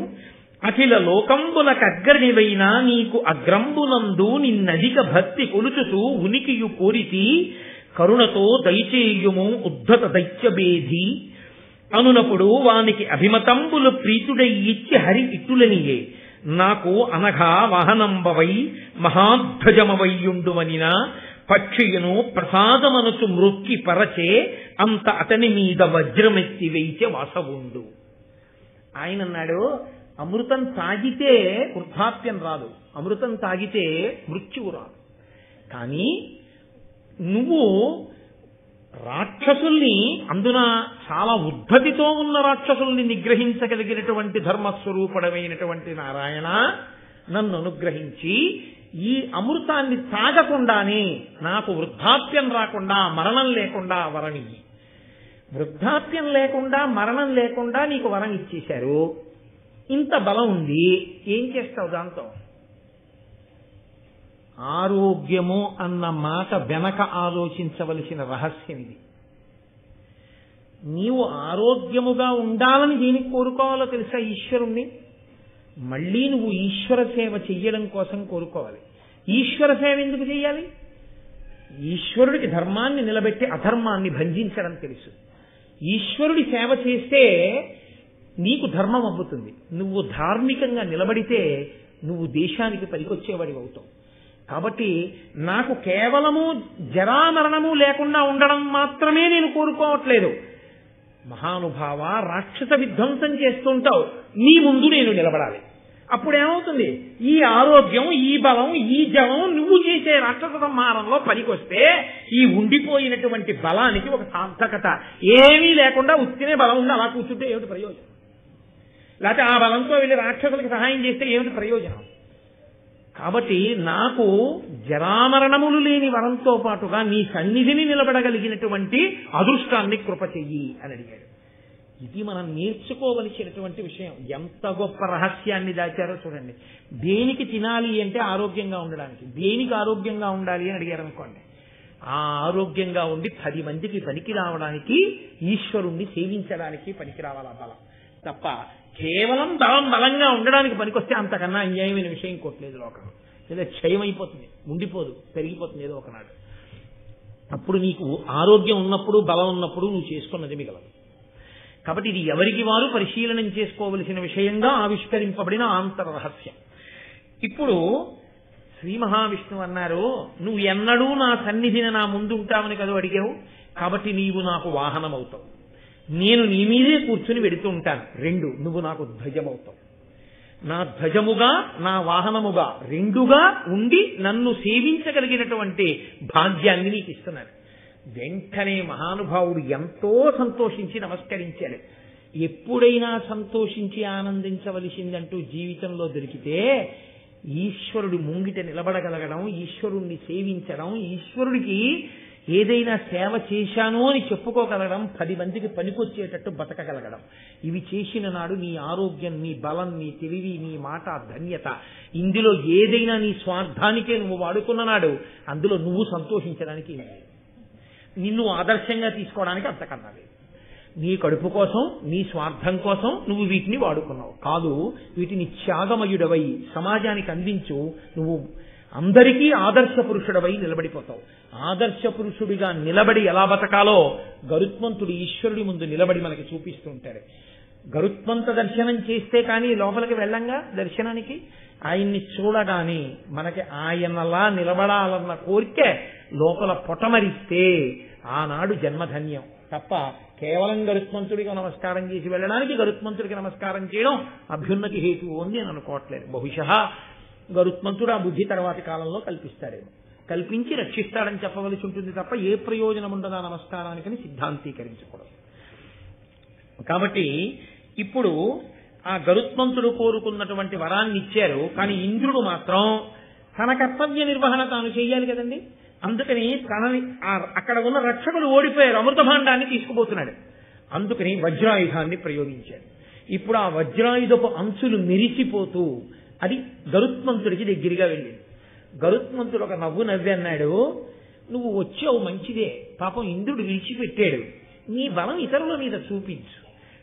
అఖిల లోకంబులకగ్రనివైన నీకు అగ్రంబునందు నిన్నధిక భక్తి కొలుచుతూ ఉనికియు కోరితి కరుణతో దయచేయుము ఉద్ధత దైత్యభేది అనునప్పుడు వానికి అభిమతంబులు ప్రీతుడై ఇచ్చి హరి ఇట్టులనియే నాకు అనఘా వాహనంబవై మహాధ్వజమవయ్యుండువనిన పక్షియును ప్రసాదమనుచు మృక్కి పరచే అంత అతని మీద వజ్రమెత్తి వేయిచే వాసవుండు. ఆయన అన్నాడు, అమృతం తాగితే వృద్ధాప్యం రాదు, అమృతం తాగితే మృత్యువు రాదు. కానీ నువ్వు రాక్షసుల్ని, అందున చాలా ఉద్ధతితో ఉన్న రాక్షసుల్ని నిగ్రహించగలిగినటువంటి ధర్మస్వరూపుడమైనటువంటి నారాయణ, నన్ను అనుగ్రహించి ఈ అమృతాన్ని తాగకుండానే నాకు వృద్ధాప్యం రాకుండా, మరణం లేకుండా వరమియ్యి. వృద్ధాప్యం లేకుండా, మరణం లేకుండా నీకు వరం ఇచ్చేశారు. ఇంత బలం ఉంది, ఏం చేస్తావు దాంతో? ఆరోగ్యము అన్న మాట వెనక ఆలోచించవలసిన రహస్యం ఇది. నీవు ఆరోగ్యముగా ఉండాలని దేనికి కోరుకోవాలో తెలుసా? ఈశ్వరుణ్ణి. మళ్ళీ నువ్వు ఈశ్వర సేవ చెయ్యడం కోసం కోరుకోవాలి. ఈశ్వర సేవ ఎందుకు చెయ్యాలి? ఈశ్వరుడికి ధర్మాన్ని నిలబెట్టి అధర్మాన్ని భంజించడం తెలుసు. ఈశ్వరుడి సేవ చేస్తే నీకు ధర్మం అవ్వుతుంది. నువ్వు ధార్మికంగా నిలబడితే నువ్వు దేశానికి పనికొచ్చేవాడి అవుతావు. కాబట్టి నాకు కేవలము జరామరణము లేకుండా ఉండడం మాత్రమే నేను కోరుకోవట్లేదు. మహానుభావ, రాక్షస విధ్వంసం చేస్తుంటావు, నీ ముందు నేను నిలబడాలి. అప్పుడేమవుతుంది? ఈ ఆరోగ్యం, ఈ బలం, ఈ జవం నువ్వు చేసే రాక్షస సంహారంలో పనికొస్తే ఈ ఉండిపోయినటువంటి బలానికి ఒక సార్థకత. ఏమీ లేకుండా ఉత్తినే బలం ఉండి అలా కూర్చుంటే ఏమిటి ప్రయోజనం? లేకపోతే ఆ బలంతో వెళ్ళి రాక్షసులకు సహాయం చేస్తే ఏమిటి ప్రయోజనం? కాబట్టి నాకు జరామరణములు లేని వరంతో పాటుగా నీ సన్నిధిని నిలబడగలిగినటువంటి అదృష్టాన్ని కృప చెయ్యి అని అడిగాడు. ఇది మనం నేర్చుకోవలసినటువంటి విషయం. ఎంత గొప్ప రహస్యాన్ని దాచారో చూడండి. దేనికి తినాలి అంటే ఆరోగ్యంగా ఉండడానికి. దేనికి ఆరోగ్యంగా ఉండాలి అని అడిగారు అనుకోండి, ఆ ఆరోగ్యంగా ఉండి 10 మందికి పనికి రావడానికి, ఈశ్వరుణ్ణి సేవించడానికి పనికి రావాలి ఆ బలం తప్ప కేవలం బలంగా ఉండడానికి పనికొస్తే అంతకన్నా అన్యాయమైన విషయం ఇంకోట్లేదు లోకంలో. లేదా క్షయమైపోతుంది, ఉండిపోదు, పెరిగిపోతుంది ఏదో ఒకనాడు. అప్పుడు నీకు ఆరోగ్యం ఉన్నప్పుడు, బలం ఉన్నప్పుడు నువ్వు చేసుకున్నది మిగలదు. కాబట్టి ఇది ఎవరికి వారు పరిశీలనం చేసుకోవలసిన విషయంగా ఆవిష్కరింపబడిన ఆంతర రహస్యం. ఇప్పుడు శ్రీ మహావిష్ణువు అన్నారు, నువ్వు ఎన్నడూ నా సన్నిధిని నా ముందు ఉంటావని కదా అడిగావు, కాబట్టి నీవు నాకు వాహనం అవుతావు. నేను నీ మీదే కూర్చుని వెడుతూ ఉంటాను. 2, నువ్వు నాకు ధ్వజమవుతావు. నా ధ్వజముగా, నా వాహనముగా, 2గా ఉండి నన్ను సేవించగలిగినటువంటి భాగ్యాన్ని నీకు ఇస్తున్నాను. వెంటనే మహానుభావుడు ఎంతో సంతోషించి నమస్కరించాడు. ఎప్పుడైనా సంతోషించి ఆనందించవలసిందంటూ జీవితంలో దొరికితే ఈశ్వరుడి ముంగిట నిలబడగలగడం, ఈశ్వరుణ్ణి సేవించడం, ఈశ్వరుడికి ఏదైనా సేవ చేశాను అని చెప్పుకోగలగడం, 10 మందికి పనికొచ్చేటట్టు బతకగలగడం. ఇవి చేసిన నాడు నీ ఆరోగ్యం, నీ బలం, నీ తెలివి, నీ మాట, ధన్యత, ఇందులో ఏదైనా నీ స్వార్థానికే నువ్వు వాడుకున్న నాడు అందులో నువ్వు సంతోషించడానికి నిన్ను ఆదర్శంగా తీసుకోవడానికి అంతకన్నా లేదు. నీ కడుపు కోసం, నీ స్వార్థం కోసం నువ్వు వీటిని వాడుకున్నావు కాదు. వీటిని త్యాగమయుడవై సమాజానికి అందించు. నువ్వు అందరికీ ఆదర్శ పురుషుడవై నిలబడిపోతావు. ఆదర్శ పురుషుడిగా నిలబడి ఎలా బతకాలో గరుత్మంతుడు ఈశ్వరుడి ముందు నిలబడి మనకి చూపిస్తూ ఉంటాడు. గరుత్మంత దర్శనం చేస్తే కానీ లోపలికి వెళ్ళంగా దర్శనానికి, ఆయన్ని చూడగానే మనకి ఆయనలా నిలబడాలన్న కోరిక లోపల పొటమరిస్తే ఆనాడు జన్మధన్యం తప్ప కేవలం గరుత్మంతుడికి నమస్కారం చేసి వెళ్ళడానికి గరుత్మంతుడికి నమస్కారం చేయడం అభ్యున్నతి హేతువు అని నేను అనుకోవట్లేదు. బహుశः గరుత్మంతుడు ఆ బుద్ధి తర్వాతి కాలంలో కల్పిస్తాడేమో, కల్పించి రక్షిస్తాడని చెప్పవలసి ఉంటుంది తప్ప ఏ ప్రయోజనం ఉండదా నమస్కారానికని సిద్ధాంతీకరించకూడదు. కాబట్టి ఇప్పుడు ఆ గరుత్మంతుడు కోరుకున్నటువంటి వరాన్ని ఇచ్చారు. కానీ ఇంద్రుడు మాత్రం తన కర్తవ్య నిర్వహణ తాను చేయాలి కదండి. అందుకని తనని అక్కడ ఉన్న రక్షకులు ఓడిపోయారు, అమృత భాండాన్ని తీసుకుపోతున్నాడు. అందుకని వజ్రాయుధాన్ని ప్రయోగించాడు. ఇప్పుడు ఆ వజ్రాయుధపు అంచులు మెరిసిపోతూ అది గరుత్మంతుడికి దగ్గరగా వెళ్ళింది. గరుత్మంతుడు ఒక నవ్వు నవ్వి అన్నాడు, నువ్వు వచ్చావు మంచిదే, పాపం ఇంద్రుడు విడిచిపెట్టాడు, నీ బలం ఇతరుల మీద చూపించు.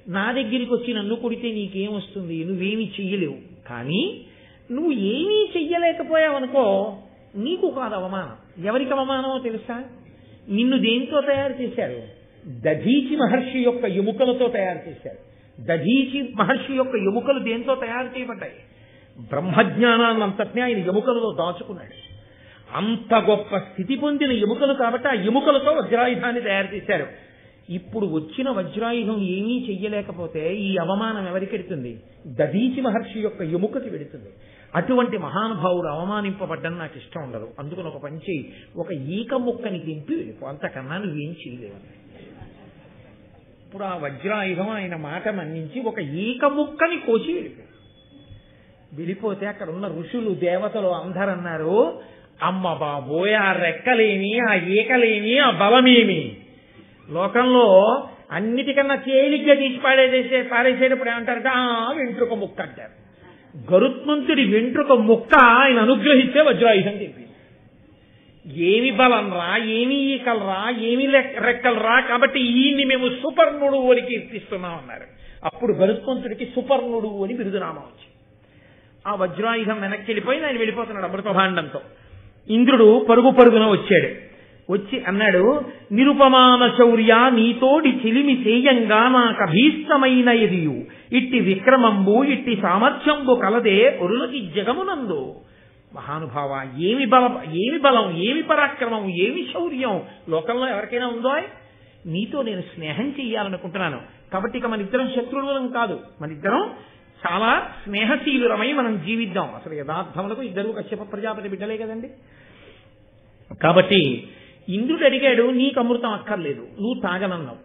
నా దగ్గరికి వచ్చి నన్ను కొడితే నీకేం వస్తుంది? నువ్వేమీ చెయ్యలేవు. కానీ నువ్వు ఏమీ చెయ్యలేకపోయావనుకో నీకు కాదు అవమానం. ఎవరికి అవమానమో తెలుసా? నిన్ను దేంతో తయారు చేశారు? దధీచి మహర్షి యొక్క ఎముకలతో తయారు చేశారు. దధీచి మహర్షి యొక్క ఎముకలు దేంతో తయారు చేయబడ్డాయి? బ్రహ్మజ్ఞానాన్ని అంతటినీ ఆయన ఎముకలలో దాచుకున్నాడు. అంత గొప్ప స్థితి పొందిన ఎముకలు కాబట్టి ఆ ఎముకలతో వజ్రాయుధాన్ని తయారు చేశారు. ఇప్పుడు వచ్చిన వజ్రాయుధం ఏమీ చెయ్యలేకపోతే ఈ అవమానం ఎవరికి వెడుతుంది? దధీచి మహర్షి యొక్క ఎముకకి వెడుతుంది. అటువంటి మహానుభావుడు అవమానింపబడ్డం నాకు ఇష్టం ఉండదు. అందుకని ఒక పని చేయి, ఒక ఈక ముక్కని దింపి వెళ్ళిపో, అంతకన్నా నువ్వేం చేయలేవు. ఇప్పుడు ఆ వజ్రాయుధం ఆయన మాట మన్నించి ఒక ఈక ముక్కని కోసి వెళ్ళిపోతే అక్కడ ఉన్న ఋషులు, దేవతలు అందరూ అన్నారు, అమ్మ బాబోయ్, ఆ రెక్కలేమి, ఆ ఈకలేమి, ఆ బలమేమి, లోకంలో అన్నిటికన్నా తేలిగ్గా తీసి పారేసేటప్పుడు ఏమంటారంటే వెంట్రుక ముక్క అంటారు. గరుత్మంతుడి వెంట్రుక ముక్క ఆయన అనుగ్రహిస్తే వజ్రాయుధం చెప్పింది. ఏమి బలం రా, ఏమి ఈకలరా, ఏమి రెక్కలరా, కాబట్టి ఈయన్ని మేము సుపర్ణుడు అని కీర్తిస్తున్నాం అన్నారు. అప్పుడు గరుత్మంతుడికి సుపర్ణుడు అని బిరుదునామం వచ్చింది. ఆ వజ్రాయుధం వెనక్కి వెళ్ళిపోయి ఆయన వెళ్ళిపోతున్నాడు అమృతభాండంతో. ఇంద్రుడు పరుగున వచ్చాడు. వచ్చి అన్నాడు, నిరుపమాన శౌర్య నీతోడి చిలిమి చేయంగా నాకభీష్టమైన ఎదియు ఇట్టి విక్రమంబు ఇట్టి సామర్థ్యంబు కలదే ఒరులకి జగమునందు. మహానుభావ, ఏమి బలం, ఏమి పరాక్రమం, ఏమి శౌర్యం లోకంలో ఎవరికైనా ఉందో? నీతో నేను స్నేహం చెయ్యాలనుకుంటున్నాను. కాబట్టి ఇక మన ఇద్దరం శత్రువులం కాదు, మన ఇద్దరం చాలా స్నేహశీలురమై మనం జీవిద్దాం. అసలు యథార్థములకు ఇద్దరు కశ్యప ప్రజాపతి బిడ్డలే కదండి. కాబట్టి ఇంద్రుడు అడిగాడు, నీకు అమృతం అక్కర్లేదు, నువ్వు తాగనన్నావు.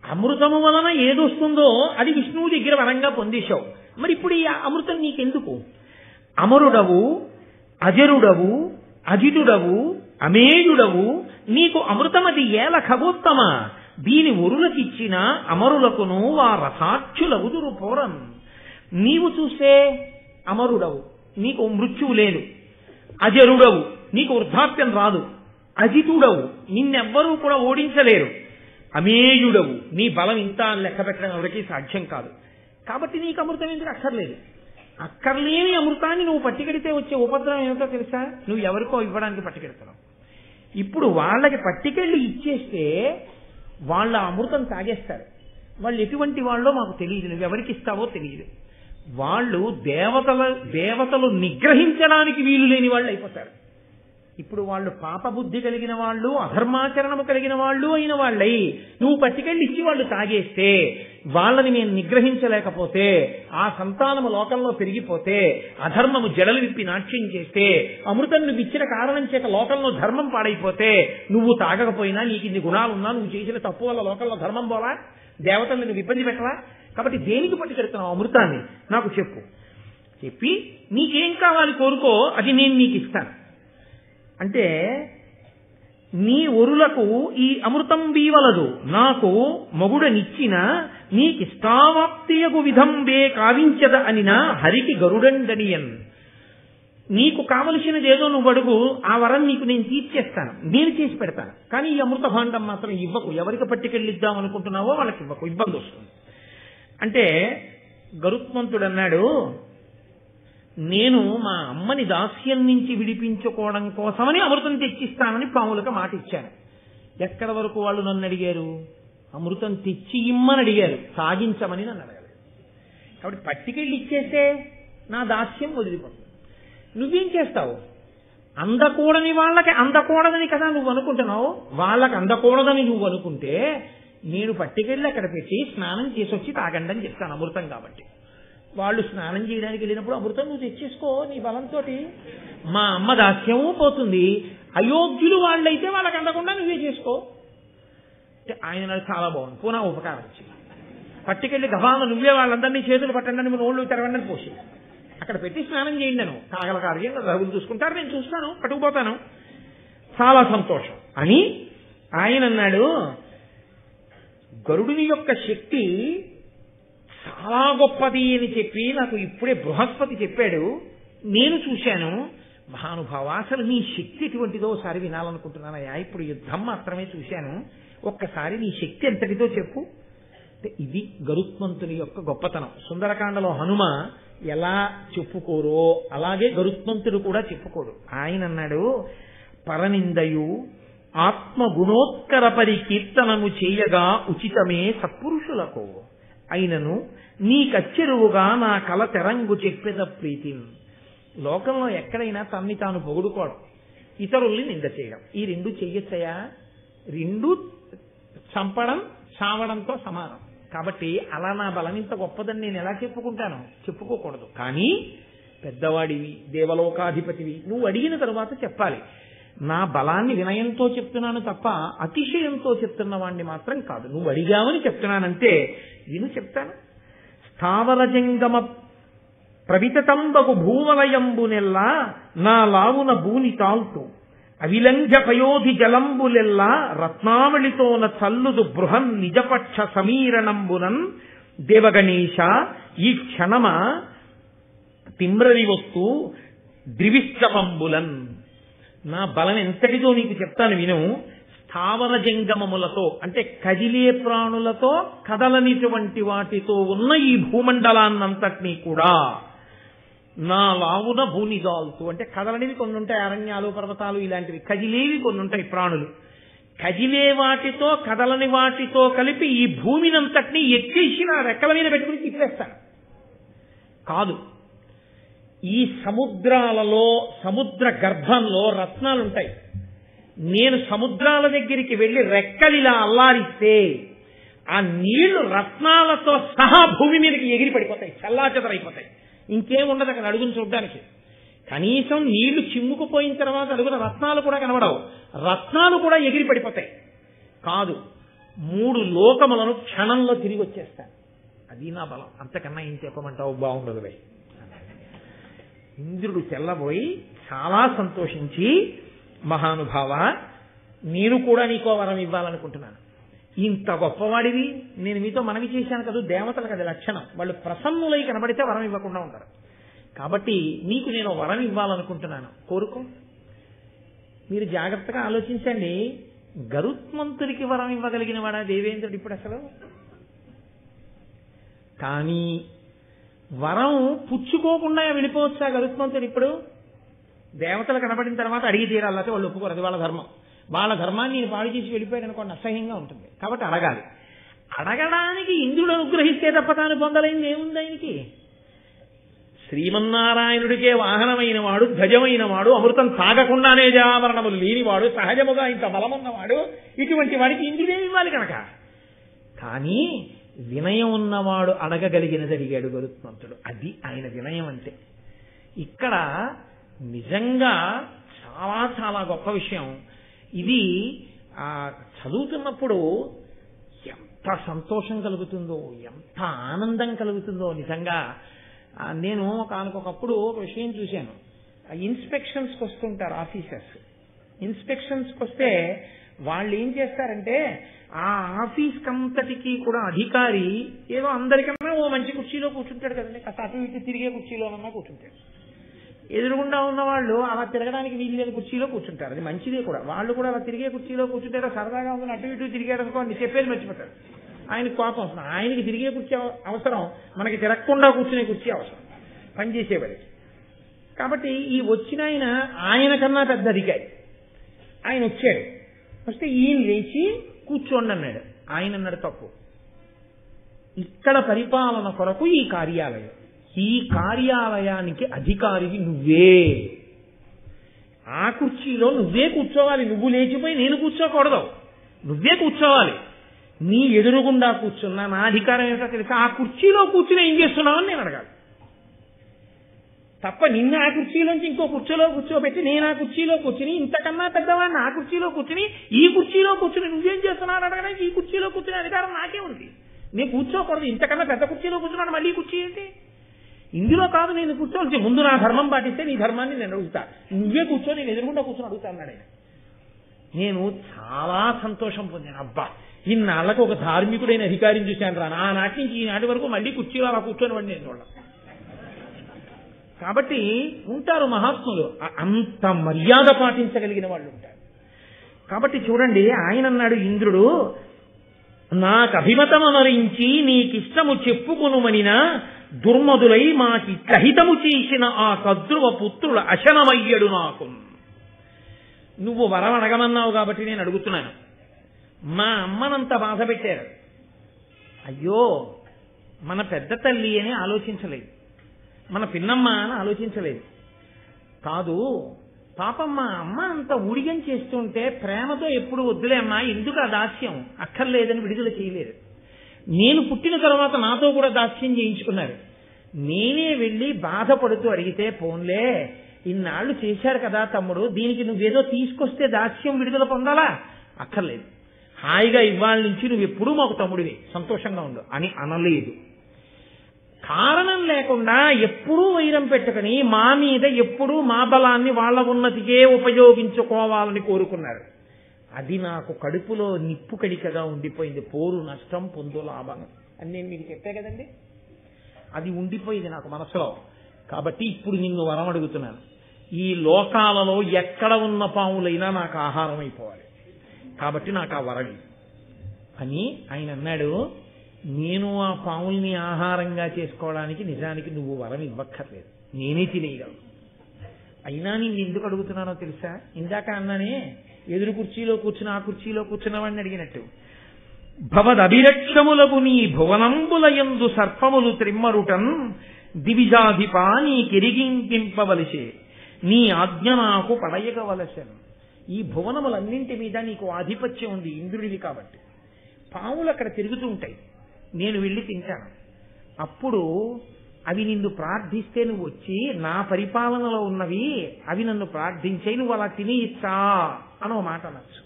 అమృతము వలన ఏదొస్తుందో అది విష్ణువు దగ్గర వరంగా పొందేశావు. మరి ఇప్పుడు ఈ అమృతం నీకెందుకు? అమరుడవు, అజరుడవు, అజితుడవు, అమేయుడవు, నీకు అమృతమది ఏల ఖగోత్తమ. దీని ఒరులకిచ్చిన అమరులకును వా రసాక్షులవుదురు పోరం. నీవు చూస్తే అమరుడవు, నీకు మృత్యువు లేదు. అజరుడవు, నీకు వృద్ధాప్యం రాదు. అజితుడవు, నిన్నెవ్వరూ కూడా ఓడించలేరు. అమేయుడవు, నీ బలం ఇంత లెక్క పెట్టడం ఎవరికీ సాధ్యం కాదు. కాబట్టి నీకు అమృతం ఎందుకు అక్కర్లేదు. అక్కర్లేని అమృతాన్ని నువ్వు పట్టికెడితే వచ్చే ఉపద్రవం ఏమిటో తెలుసా? నువ్వు ఎవరికో ఇవ్వడానికి పట్టికెడుతున్నావు. ఇప్పుడు వాళ్ళకి పట్టికెళ్ళి ఇచ్చేస్తే వాళ్ళ అమృతం తాగేస్తారు. వాళ్ళు ఎటువంటి వాళ్ళో మాకు తెలియదు, నువ్వు ఎవరికి ఇస్తావో తెలియదు. వాళ్ళు దేవతలు నిగ్రహించడానికి వీలు లేని వాళ్ళు అయిపోతారు. ఇప్పుడు వాళ్ళు పాపబుద్ధి కలిగిన వాళ్ళు, అధర్మాచరణము కలిగిన వాళ్ళు అయిన వాళ్ళై నువ్వు పట్టుకెళ్ళి ఇచ్చి వాళ్ళు తాగేస్తే, వాళ్ళని మేము నిగ్రహించలేకపోతే, ఆ సంతానము లోకంలో పెరిగిపోతే, అధర్మము జడలు విప్పి నాట్యం చేస్తే, అమృతం నువ్వు ఇచ్చిన కారణం చేత లోకంలో ధర్మం పాడైపోతే, నువ్వు తాగకపోయినా నీకు ఇన్ని గుణాలున్నా నువ్వు చేసిన తప్పు వల్ల లోకంలో ధర్మం పోవా? దేవతల్ని నువ్వు ఇబ్బంది పెట్టవా? కాబట్టి దేనికి పట్టుకెడుతున్నావు అమృతాన్ని నాకు చెప్పు. చెప్పి నీకేం కావాలి కోరుకో, అది నేను నీకు ఇస్తాను అంటే, నీ ఒరులకు ఈ అమృతం వీవలదు, నాకు మగుడనిచ్చిన నీకిష్టావాప్తియగు విధంబే కావించద అనినా హరికి గరుడండనియన్. నీకు కావలసినదేదో నువ్వు అడుగు, ఆ వరం నీకు నేను తీర్చేస్తాను, నేను చేసి పెడతాను. కానీ ఈ అమృత భాండం మాత్రం ఇవ్వకు. ఎవరికి పట్టుకెళ్ళిద్దాం అనుకుంటున్నావో వాళ్ళకి ఇవ్వకు, ఇబ్బంది వస్తుంది అంటే. గరుత్మంతుడు అన్నాడు, నేను మా అమ్మని దాస్యం నుంచి విడిపించుకోవడం కోసమని అమృతం తెచ్చిస్తానని పాములకు మాట ఇచ్చాను. ఎక్కడి వరకు వాళ్ళు నన్ను అడిగారు? అమృతం తెచ్చి ఇమ్మని అడిగారు, సాగించమని నన్ను అడగలేదు. కాబట్టి పట్టుకెళ్ళి ఇచ్చేస్తే నా దాస్యం వదిలిపోతుంది. నువ్వేం చేస్తావు? అందకూడని వాళ్ళకి అందకూడదని కదా నువ్వు అనుకుంటున్నావు. వాళ్ళకి అందకూడదని నువ్వు అనుకుంటే నేను పట్టుకెళ్ళి అక్కడ పెట్టి స్నానం చేసి వచ్చి తాగండి అని చెప్తాను, అమృతం కాబట్టి. వాళ్ళు స్నానం చేయడానికి వెళ్ళినప్పుడు అమృతం నువ్వు తెచ్చేసుకో నీ బలంతో. మా అమ్మ దాస్యము పోతుంది. అయోగ్యులు వాళ్ళైతే వాళ్ళకి అందకుండా నువ్వే చేసుకో. ఆయన చాలా బాగుంది, పూనా ఉపకారం వచ్చింది. పట్టుకెళ్ళి గబాన నువ్వే వాళ్ళందరినీ చేతులు పట్టండి, నువ్వు నోళ్ళు తెరవండి పోసి అక్కడ పెట్టి స్నానం చేయండి. నేను కాగల కార్యం రఘులు చూసుకుంటారు, నేను చూస్తాను, పట్టుకుపోతాను, చాలా సంతోషం అని ఆయన అన్నాడు. గరుడుని యొక్క శక్తి చాలా గొప్పది అని చెప్పి నాకు ఇప్పుడే బృహస్పతి చెప్పాడు. నేను చూశాను. మహానుభావ, అసలు నీ శక్తి ఎటువంటిదో ఒకసారి వినాలనుకుంటున్నానయ్యా. ఇప్పుడు యుద్ధం మాత్రమే చూశాను, ఒక్కసారి నీ శక్తి ఎంతటిదో చెప్పు. ఇది గరుత్మంతుని యొక్క గొప్పతనం. సుందరకాండలో హనుమ ఎలా చెప్పుకోరో అలాగే గరుత్మంతుడు కూడా చెప్పుకోడు. ఆయన అన్నాడు, పరనిందయు ఆత్మగుణోత్కర పరికీర్తనము చేయగా ఉచితమే సత్పురుషులకు అయినను నీకచ్చెరువుగా నా కల తెరంగు చెప్పేద ప్రీతి. లోకంలో ఎక్కడైనా తన్ని తాను పొగుడుకోవడం, ఇతరుల్ని నింద చేయడం, ఈ రెండు చెయ్యొచ్చయా? రెండు చంపడం చావడంతో సమానం. కాబట్టి అలా నా బలం ఇంత గొప్పదని నేను ఎలా చెప్పుకుంటాను? చెప్పుకోకూడదు. కానీ పెద్దవాడివి, దేవలోకాధిపతివి, నువ్వు అడిగిన తరువాత చెప్పాలి. నా బలాన్ని వినయంతో చెప్తున్నాను తప్ప అతిశయంతో చెప్తున్న వాడిని మాత్రం కాదు. నువ్వు అడిగావని చెప్తున్నానంటే విను, చెప్తాను. స్థావర జంగమ ప్రవితంబగు భూవలయంబునెల్లా నా లావున భూని తాల్తూ అవిలంఘ పయోధి జలంబులెల్లా రత్నావళితోన చల్లుదు బృహన్ నిజపక్ష సమీరణంబునన్ దేవగణేశ ఈ క్షణమ తిమ్రని వస్తు ద్రివిష్టమంబులన్. నా బలం ఎంతటిదో నీకు చెప్తాను విను. స్థావర జంగమములతో అంటే కదిలే ప్రాణులతో కదలనిటువంటి వాటితో ఉన్న ఈ భూమండలాన్నంతటినీ కూడా నా లావున భూనిదాల్తూ అంటే కదలనివి కొన్ని ఉంటాయి, అరణ్యాలు పర్వతాలు ఇలాంటివి. కదిలేవి కొన్ని ఉంటాయి ప్రాణులు. కదిలే వాటితో కదలని వాటితో కలిపి ఈ భూమినంతటినీ ఎక్కేసి నా రెక్కల మీద పెట్టుకుని తిప్పేస్తాను. కాదు, ఈ సముద్రాలలో సముద్ర గర్భంలో రత్నాలుంటాయి. నేను సముద్రాల దగ్గరికి వెళ్లి రెక్కలిలా అల్లారిస్తే ఆ నీళ్లు రత్నాలతో సహా భూమి మీదకి ఎగిరి పడిపోతాయి, చల్లాచెదరైపోతాయి. ఇంకేముండదు అక్కడ అడుగుని చూడడానికి. కనీసం నీళ్లు చిమ్ముకుపోయిన తర్వాత అడుగున రత్నాలు కూడా కనబడవు, రత్నాలు కూడా ఎగిరి పడిపోతాయి. కాదు, 3 లోకములను క్షణంలో తిరిగి వచ్చేస్తాను. అది నా బలం. అంతకన్నా ఏం చెప్పమంటావు? బాగుండదు భయ్. ఇంద్రుడు తెల్లబోయి చాలా సంతోషించి, మహానుభావ, నేను కూడా నీకో వరం ఇవ్వాలనుకుంటున్నాను. ఇంత గొప్పవాడివి, నేను మీతో మనవి చేశాను కదా, దేవతలకు అది లక్షణం. వాళ్ళు ప్రసన్నులై కనబడితే వరం ఇవ్వకుండా ఉంటారు. కాబట్టి నీకు నేను వరం ఇవ్వాలనుకుంటున్నాను, కోరుకో. మీరు జాగ్రత్తగా ఆలోచించండి. గరుత్మంతుడికి వరం ఇవ్వగలిగిన వాడా దేవేంద్రుడు ఇప్పుడు అసలు? కానీ వరం పుచ్చుకోకుండా వెళ్ళిపోవచ్చా గరుత్మంతుడు? ఇప్పుడు దేవతలు కనబడిన తర్వాత అడిగి తీరాలంటే వాళ్ళు ఒప్పుకోరు, అది వాళ్ళ ధర్మం. వాళ్ళ ధర్మాన్ని నేను పాడు చేసి వెళ్ళిపోయాడు అనుకోండి, అసహ్యంగా ఉంటుంది. కాబట్టి అడగాలి. అడగడానికి ఇంద్రుడు అనుగ్రహిస్తే తప్ప తాను పొందలేనిది ఏముంది ఆయనకి? శ్రీమన్నారాయణుడికే వాహనమైన వాడు, ధ్వజమైన వాడు, అమృతం తాగకుండానే జరామరణములు లేనివాడు, సహజముగా ఇంత బలమున్నవాడు, ఇటువంటి వాడికి ఇంద్రుడేమి ఇవ్వాలి కనుక. కానీ వినయం ఉన్నవాడు అడగగలిగినది అడిగాడు గరుత్మంతుడు. అది ఆయన వినయం అంటే. ఇక్కడ నిజంగా చాలా చాలా గొప్ప విషయం ఇది. చదువుతున్నప్పుడు ఎంత సంతోషం కలుగుతుందో, ఎంత ఆనందం కలుగుతుందో నిజంగా. నేను ఒకనకొకప్పుడు ఒక విషయం చూశాను. ఇన్స్పెక్షన్స్కి వస్తుంటారు ఆఫీసర్స్. ఇన్స్పెక్షన్స్కి వస్తే వాళ్ళు ఏం చేస్తారంటే ఆ ఆఫీస్ కంతటికి కూడా అధికారి ఏదో అందరికన్నా ఓ మంచి కుర్చీలో కూర్చుంటాడు కదండి, కాస్త అటు ఇటు తిరిగే కుర్చీలోనన్నా కూర్చుంటాడు. ఎదురుగుండా ఉన్న వాళ్ళు అలా తిరగడానికి వీలు లేని కుర్చీలో కూర్చుంటారు. అది మంచిదే కూడా. వాళ్ళు కూడా అలా తిరిగే కుర్చీలో కూర్చుంటారో సరదాగా ఉందని అటు ఇటు తిరిగాడు అనుకోండి, చెప్పేది మర్చిపోతారు. ఆయనకు కోపం వస్తుంది. ఆయనకి తిరిగే కుర్చీ అవసరం, మనకి తిరగకుండా కూర్చునే కుర్చీ అవసరం పనిచేసేవాడికి. కాబట్టి ఈ వచ్చిన ఆయన కన్నా పెద్ద అధికారి. ఆయన వచ్చాడు. వస్తే ఈయన లేచి కూర్చోండి అన్నాడు. ఆయన అన్నాడు తప్పు, ఇక్కడ పరిపాలన కొరకు ఈ కార్యాలయం, ఈ కార్యాలయానికి అధికారివి నువ్వే. ఆ కుర్చీలో నువ్వే కూర్చోవాలి. నువ్వు లేచిపోయి నేను కూర్చోకూడదు, నువ్వే కూర్చోవాలి. నీ ఎదురుగుండా కూర్చున్నా నా అధికారం ఏమిటో తెలుసా? ఆ కుర్చీలో కూర్చుని ఏం చేస్తున్నావు అని నేను అడగాలి తప్ప నిన్న ఆ కుర్చీలోంచి ఇంకో కుర్చీలో కూర్చోబెట్టి నేను ఆ కుర్చీలో కూర్చుని ఇంతకన్నా పెద్దవాడిని ఆ కుర్చీలో కూర్చుని ఈ కుర్చీలో కూర్చుని నువ్వేం చేస్తున్నావు అడగడానికి ఈ కుర్చీలో కూర్చునే అధికారం నాకే ఉంది. నేను కూర్చోకూడదు. ఇంతకన్నా పెద్ద కుర్చీలో కూర్చున్నాను, మళ్ళీ కుర్చీ ఏంటి? ఇందులో కాదు నేను కూర్చోవలసి. ముందు నా ధర్మం పాటిస్తే నీ ధర్మాన్ని నేను అడుగుతా, నువ్వే కూర్చో, నేను ఎదురుగుండా కూర్చొని అడుగుతా అన్నాడు ఆయన. నేను చాలా సంతోషం పొందాను. అబ్బా, ఇన్నాళ్లకు ఒక ధార్మికుడైన అధికారిని చూశాను రా. నాటి నుంచి ఈనాటి వరకు మళ్ళీ కుర్చీలో అలా కూర్చొని వాడిని నేను చూడాలి. కాబట్టి ఉంటారు మహాత్ములు, అంత మర్యాద పాటించగలిగిన వాళ్ళు ఉంటారు. కాబట్టి చూడండి, ఆయన అన్నాడు ఇంద్రుడు, నాకు అభిమతమనరించి నీకిష్టము చెప్పుకొనుమనినా దుర్మదులై మాకిట్లహితము చేసిన ఆ కద్రువ పుత్రుల అశనమయ్యడు నాకు. నువ్వు వరం అడగమన్నావు కాబట్టి నేను అడుగుతున్నాను. మా అమ్మనంత బాధ పెట్టారు. అయ్యో, మన పెద్ద తల్లి అని ఆలోచించలేదు, మన పిన్నమ్మ అని ఆలోచించలేదు. కాదు, పాపం మా అమ్మ అంత ఊడిగం చేస్తుంటే ప్రేమతో ఎప్పుడు వద్దులే అమ్మా, ఎందుకు ఆ దాస్యం అక్కర్లేదని విడుదల చేయలేదు. నేను పుట్టిన తర్వాత నాతో కూడా దాస్యం చేయించుకున్నారు. నేనే వెళ్ళి బాధపడుతూ అడిగితే, పోన్లే ఇన్నాళ్ళు చేశారు కదా తమ్ముడు, దీనికి నువ్వేదో తీసుకొస్తే దాస్యం విడుదల పొందాలా? అక్కర్లేదు, హాయిగా ఇవాళ నుంచి నువ్వు ఎప్పుడూ మాకు తమ్ముడివి, సంతోషంగా ఉండు అని అనలేదు. కారణం లేకుండా ఎప్పుడూ వైరం పెట్టుకుని మా మీద ఎప్పుడూ మా బలాన్ని వాళ్ళ ఉన్నతికే ఉపయోగించుకోవాలని కోరుకున్నారు. అది నాకు కడుపులో నిప్పు కడికగా ఉండిపోయింది. పోరు నష్టం పొందు లాభం అని నేను మీకు చెప్పే కదండి. అది ఉండిపోయింది నాకు మనసులో. కాబట్టి ఇప్పుడు నిన్ను వరం అడుగుతున్నాను, ఈ లోకాలలో ఎక్కడ ఉన్న పాములైనా నాకు ఆహారం అయిపోవాలి, కాబట్టి నాకు ఆ వరం అని ఆయన అన్నాడు. నేను ఆ పాముల్ని ఆహారంగా చేసుకోవడానికి నిజానికి నువ్వు వరం ఇవ్వక్కర్లేదు, నేనే తినేయగలను. అయినా నేను ఎందుకు అడుగుతున్నానో తెలుసా? ఇందాక అన్నానే, ఎదురు కుర్చీలో కూర్చుని ఆ కుర్చీలో కూర్చున్నవాడిని అడిగినట్టు. భవదభిరక్షములకు నీ భువనంబులయందు సర్పములు త్రిమ్మరుటన్ దివిజాధిపా నీ కిరిగింపింపవలసే నీ ఆజ్ఞ నాకు పడయగవలసను. ఈ భువనములన్నింటి మీద నీకు ఆధిపత్యం ఉంది, ఇంద్రుడివి కాబట్టి. పాములు అక్కడ తిరుగుతూ ఉంటాయి, నేను వెళ్ళి తింటాను. అప్పుడు అవి నిన్ను ప్రార్థిస్తే నువ్వు వచ్చి నా పరిపాలనలో ఉన్నవి అవి నన్ను ప్రార్థించే, నువ్వు అలా తినేయచ్చా అనో మాట అనొచ్చు.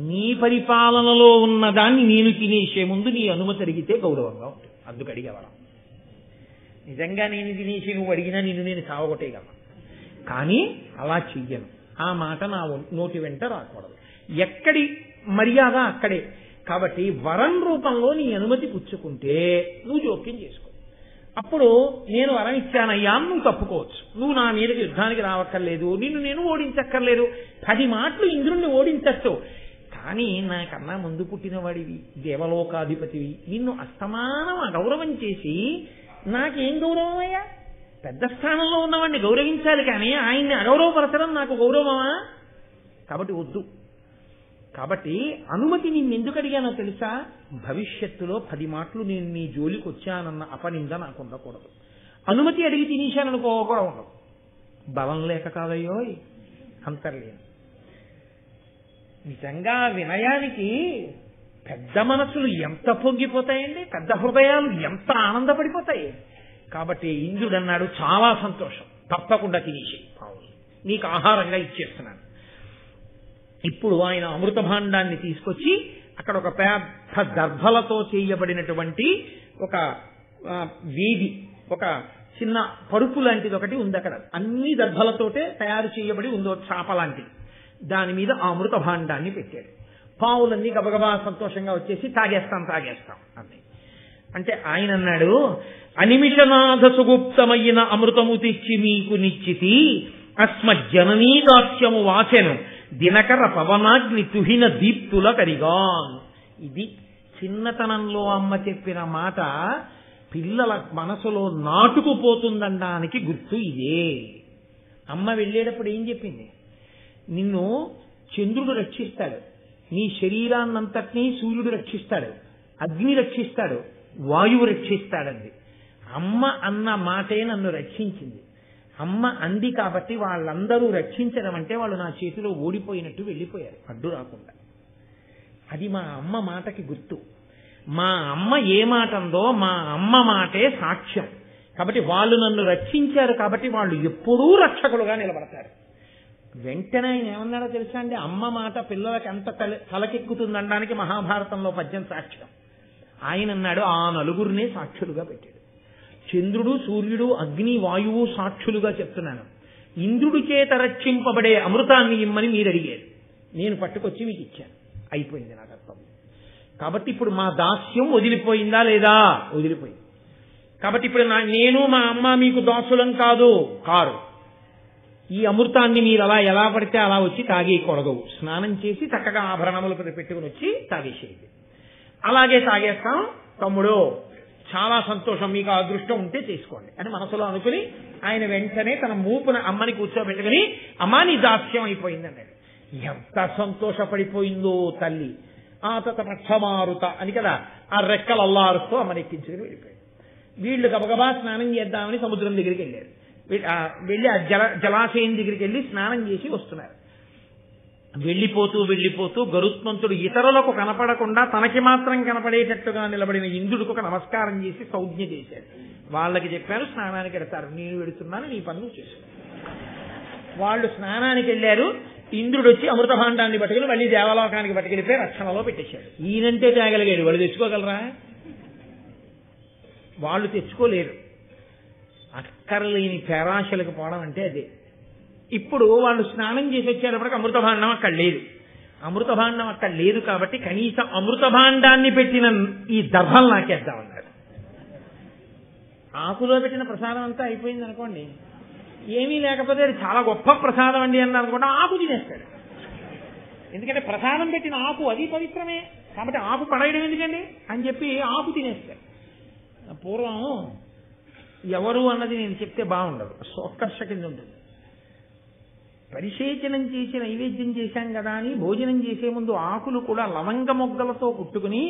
నీ పరిపాలనలో ఉన్నదాన్ని నేను తినేసే ముందు నీ అనుమతి అడిగితే గౌరవంగా ఉంటుంది, అందుకు అడిగేవాళ్ళం. నిజంగా నేను తినేసి నువ్వు అడిగినా నిన్ను నేను సావగొట్టేయగలను, కానీ అలా చెయ్యను. ఆ మాట నా నోటి వెంట రాకూడదు. ఎక్కడి మర్యాద అక్కడే. కాబట్టి వరం రూపంలో నీ అనుమతి పుచ్చుకుంటే నువ్వు జోక్యం చేసుకో. అప్పుడు నేను వరం ఇచ్చానయ్యా నువ్వు తప్పుకోవచ్చు. నువ్వు నా మీదకి యుద్ధానికి రావక్కర్లేదు, నిన్ను నేను ఓడించక్కర్లేదు. 10 మాటలు ఇంద్రుణ్ణి ఓడించచ్చు. కానీ నాకన్నా ముందు పుట్టినవాడివి, దేవలోకాధిపతివి, నిన్ను అస్తమానం అగౌరవం చేసి నాకేం గౌరవం అయ్యా? పెద్ద స్థానంలో ఉన్నవాడిని గౌరవించాలి, కానీ ఆయన్ని అగౌరవపరచడం నాకు గౌరవమా? కాబట్టి వద్దు. కాబట్టి అనుమతి నిన్ను ఎందుకు అడిగానో తెలుసా? భవిష్యత్తులో 10 మాటలు నేను నీ జోలికి వచ్చానన్న అపనింద నాకు ఉండకూడదు. అనుమతి అడిగి తినేశాననుకో కూడా ఉండదు. బలం లేక కాదయ్యో, అంతర్లేను. నిజంగా వినయానికి పెద్ద మనసులు ఎంత పొంగిపోతాయండి, పెద్ద హృదయాలు ఎంత ఆనందపడిపోతాయి. కాబట్టి ఇంద్రుడు అన్నాడు, చాలా సంతోషం, తప్పకుండా తినేసి నీకు ఆహారంగా ఇచ్చేస్తున్నాను. ఇప్పుడు ఆయన అమృత భాండాన్ని తీసుకొచ్చి అక్కడ ఒక పెద్ద దర్భలతో చేయబడినటువంటి ఒక వీధి, ఒక చిన్న పరుపు లాంటిది ఒకటి ఉంది. అక్కడ అన్ని దర్భలతోటే తయారు చేయబడి ఉందో చాప లాంటిది. దాని మీద ఆ అమృత భాండాన్ని పెట్టాడు. పావులన్నీ గబగబా సంతోషంగా వచ్చేసి తాగేస్తాం అన్నాయి. అంటే ఆయన అన్నాడు, అనిమిషనాథ సుగుప్తమైన అమృతము తెచ్చి మీకు నిశ్చితి అస్మజ్జననీ దాస్యము వాచెను దినకర పవనాగ్ని తుహిన దీప్తుల కరిగాన్. ఇది చిన్నతనంలో అమ్మ చెప్పిన మాట పిల్లల మనసులో నాటుకుపోతుందనడానికి గుర్తు ఇదే. అమ్మ వెళ్ళేటప్పుడు ఏం చెప్పింది? నిన్ను చంద్రుడు రక్షిస్తాడు, నీ శరీరాన్నంతటినీ సూర్యుడు రక్షిస్తాడు, అగ్ని రక్షిస్తాడు, వాయువు రక్షిస్తాడంది. అమ్మ అన్న మాటే నన్ను రక్షించింది. అమ్మ అంది కాబట్టి వాళ్ళందరూ రక్షించడం అంటే వాళ్ళు నా చేతిలో ఓడిపోయినట్టు వెళ్ళిపోయారు, అడ్డు రాకుండా. అది మా అమ్మ మాటకి గుర్తు. మా అమ్మ ఏ మాట అందో మా అమ్మ మాటే సాక్ష్యం. కాబట్టి వాళ్ళు నన్ను రక్షించారు, కాబట్టి వాళ్ళు ఎప్పుడూ రక్షకులుగా నిలబడతారు. వెంటనే ఆయన ఏమన్నాడో తెలుసా అండి? అమ్మ మాట పిల్లలకి ఎంత తలకెక్కుతుందనడానికి మహాభారతంలో పద్యం సాక్ష్యం. ఆయన అన్నాడు, ఆ నలుగురినే సాక్షులుగా పెట్టాడు. చంద్రుడు, సూర్యుడు, అగ్ని, వాయువు సాక్షులుగా చెప్తున్నాను. ఇంద్రుడి చేత రక్షింపబడే అమృతాన్ని ఇమ్మని మీరు అడిగారు, నేను పట్టుకొచ్చి మీకు ఇచ్చాను. అయిపోయింది నా కర్తవ్యం. కాబట్టి ఇప్పుడు మా దాస్యం వదిలిపోయిందా లేదా? వదిలిపోయింది. కాబట్టి ఇప్పుడు నేను మా అమ్మ మీకు దాసులం కాదు. ఈ అమృతాన్ని మీరు అలా ఎలా పడితే అలా వచ్చి తాగేయకూడదు. స్నానం చేసి చక్కగా ఆభరణములు పెట్టుకుని వచ్చి తాగేసేది. అలాగే తాగేస్తాం తమ్ముడు, చాలా సంతోషం, మీకు అదృష్టం ఉంటే చేసుకోండి అని మనసులో అనుకుని ఆయన వెంటనే తన మూపున అమ్మని కూర్చోబెట్టుకుని, అమ్మా నీ దాస్యం అయిపోయింది అన్నాడు. ఎంత సంతోషపడిపోయిందో తల్లి. ఆ తతమక్షమారుత అని కదా ఆ రెక్కలు అల్లారుస్తూ అమ్మని ఎక్కించుకుని వెళ్ళిపోయాడు. వీళ్ళు గబగబా స్నానం చేద్దామని సముద్రం దగ్గరికి వెళ్ళారు. వెళ్ళి ఆ జలాశయం దగ్గరికి వెళ్ళి స్నానం చేసి వస్తున్నారు. వెళ్ళిపోతూ గరుత్మంతుడు ఇతరులకు కనపడకుండా తనకి మాత్రం కనపడేటట్టుగా నిలబడిన ఇంద్రుడికి ఒక నమస్కారం చేసి సౌజ్ఞ చేశాడు. వాళ్ళకి చెప్పారు స్నానానికి వెడతారు, నేను వెడుతున్నాను, నీ పనులు చేసుకో. వాళ్ళు స్నానానికి వెళ్ళారు. ఇంద్రుడు వచ్చి అమృత భాండాన్ని పట్టుకుని మళ్ళీ దేవలోకానికి పట్టుకెళ్ళిపోయి రక్షణలో పెట్టేశాడు. ఈయనంటే తేగలిగాడు, వాళ్ళు తెచ్చుకోగలరా? వాళ్ళు తెచ్చుకోలేరు. అక్కర్లేని పేరాశలకు పోవడం అంటే అదే. ఇప్పుడు వాళ్ళు స్నానం చేసి వచ్చేటప్పటికి అమృతభాండం అక్కడ లేదు. అమృతభాండం అక్కడ లేదు కాబట్టి కనీసం అమృతభాండాన్ని పెట్టిన ఈ దర్భలు నాకేద్దామన్నారు. ఆకులో పెట్టిన ప్రసాదం అంతా అయిపోయింది అనుకోండి, ఏమీ లేకపోతే అది చాలా గొప్ప ప్రసాదం అండి అన్నారు అనుకోండి, ఆకు తినేస్తాడు. ఎందుకంటే ప్రసాదం పెట్టిన ఆకు అది పవిత్రమే కాబట్టి ఆకు పడేయడం ఎందుకండి అని చెప్పి ఆకు తినేస్తాడు. పూర్వం ఎవరు అన్నది నేను చెప్తే బాగుండదు, సోత్కర్ష కింద ఉంటుంది. పరిసేచనం చేసి నైవేద్యం చేశాం కదా అని భోజనం చేసే ముందు ఆకులు కూడా లవంగ మొగ్గలతో కుట్టుకుని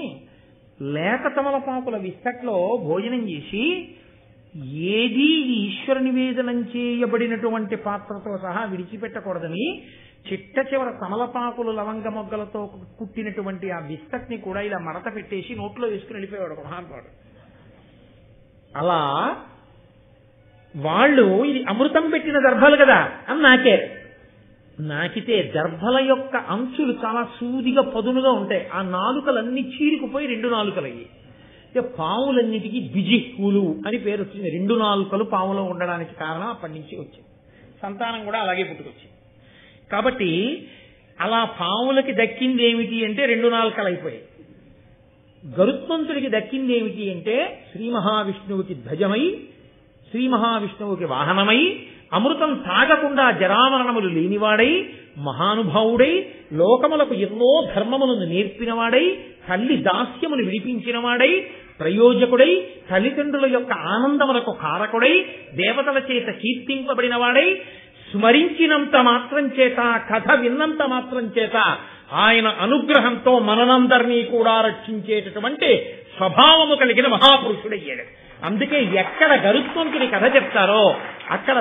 లేత తమలపాకుల విస్తట్లో భోజనం చేసి ఏదీ ఈశ్వర నివేదనం చేయబడినటువంటి పాత్రతో సహా విడిచిపెట్టకూడదని చిట్ట చివర తమలపాకులు లవంగ మొగ్గలతో కుట్టినటువంటి ఆ విస్తట్ని కూడా ఇలా మడత పెట్టేసి నోట్లో వేసుకుని వెళ్ళిపోయాడు ఒక మహానుభావుడు. అలా వాళ్ళు ఇది అమృతం పెట్టిన దర్భలు కదా అని నాకితే దర్భల యొక్క అంచులు చాలా సూదిగా పదునుగా ఉంటాయి. ఆ నాలుకలన్నీ చీరుకుపోయి 2 నాలుకలయ్యి. పావులన్నిటికీ బిజిహ్వులు అని పేరు వచ్చింది. 2 నాలుకలు పావులో ఉండడానికి కారణం అప్పటి నుంచి వచ్చింది. సంతానం కూడా అలాగే పుట్టుకొచ్చింది. కాబట్టి అలా పావులకి దక్కింది ఏమిటి అంటే 2 నాలుకలు అయిపోయాయి. గరుత్మంతుడికి దక్కింది ఏమిటి అంటే శ్రీ మహావిష్ణువుకి ధ్వజమై, శ్రీ మహావిష్ణువుకి వాహనమై, అమృతం తాగకుండా జరామరణములు లేనివాడై, మహానుభావుడై, లోకములకు ఎన్నో ధర్మములను నేర్పినవాడై, తల్లి దాస్యమును విడిపించినవాడై, ప్రయోజకుడై, తల్లిదండ్రుల యొక్క ఆనందములకు కారకుడై, దేవతల చేత కీర్తింపబడినవాడై, స్మరించినంత మాత్రం చేత, కథ విన్నంత మాత్రం చేత ఆయన అనుగ్రహంతో మనందరినీ కూడా రక్షించేటటువంటి స్వభావము కలిగిన మహాపురుషుడయ్యాడు. అందుకే ఎక్కడ గరుత్మంతుడి కథ చెప్తారో అక్కడ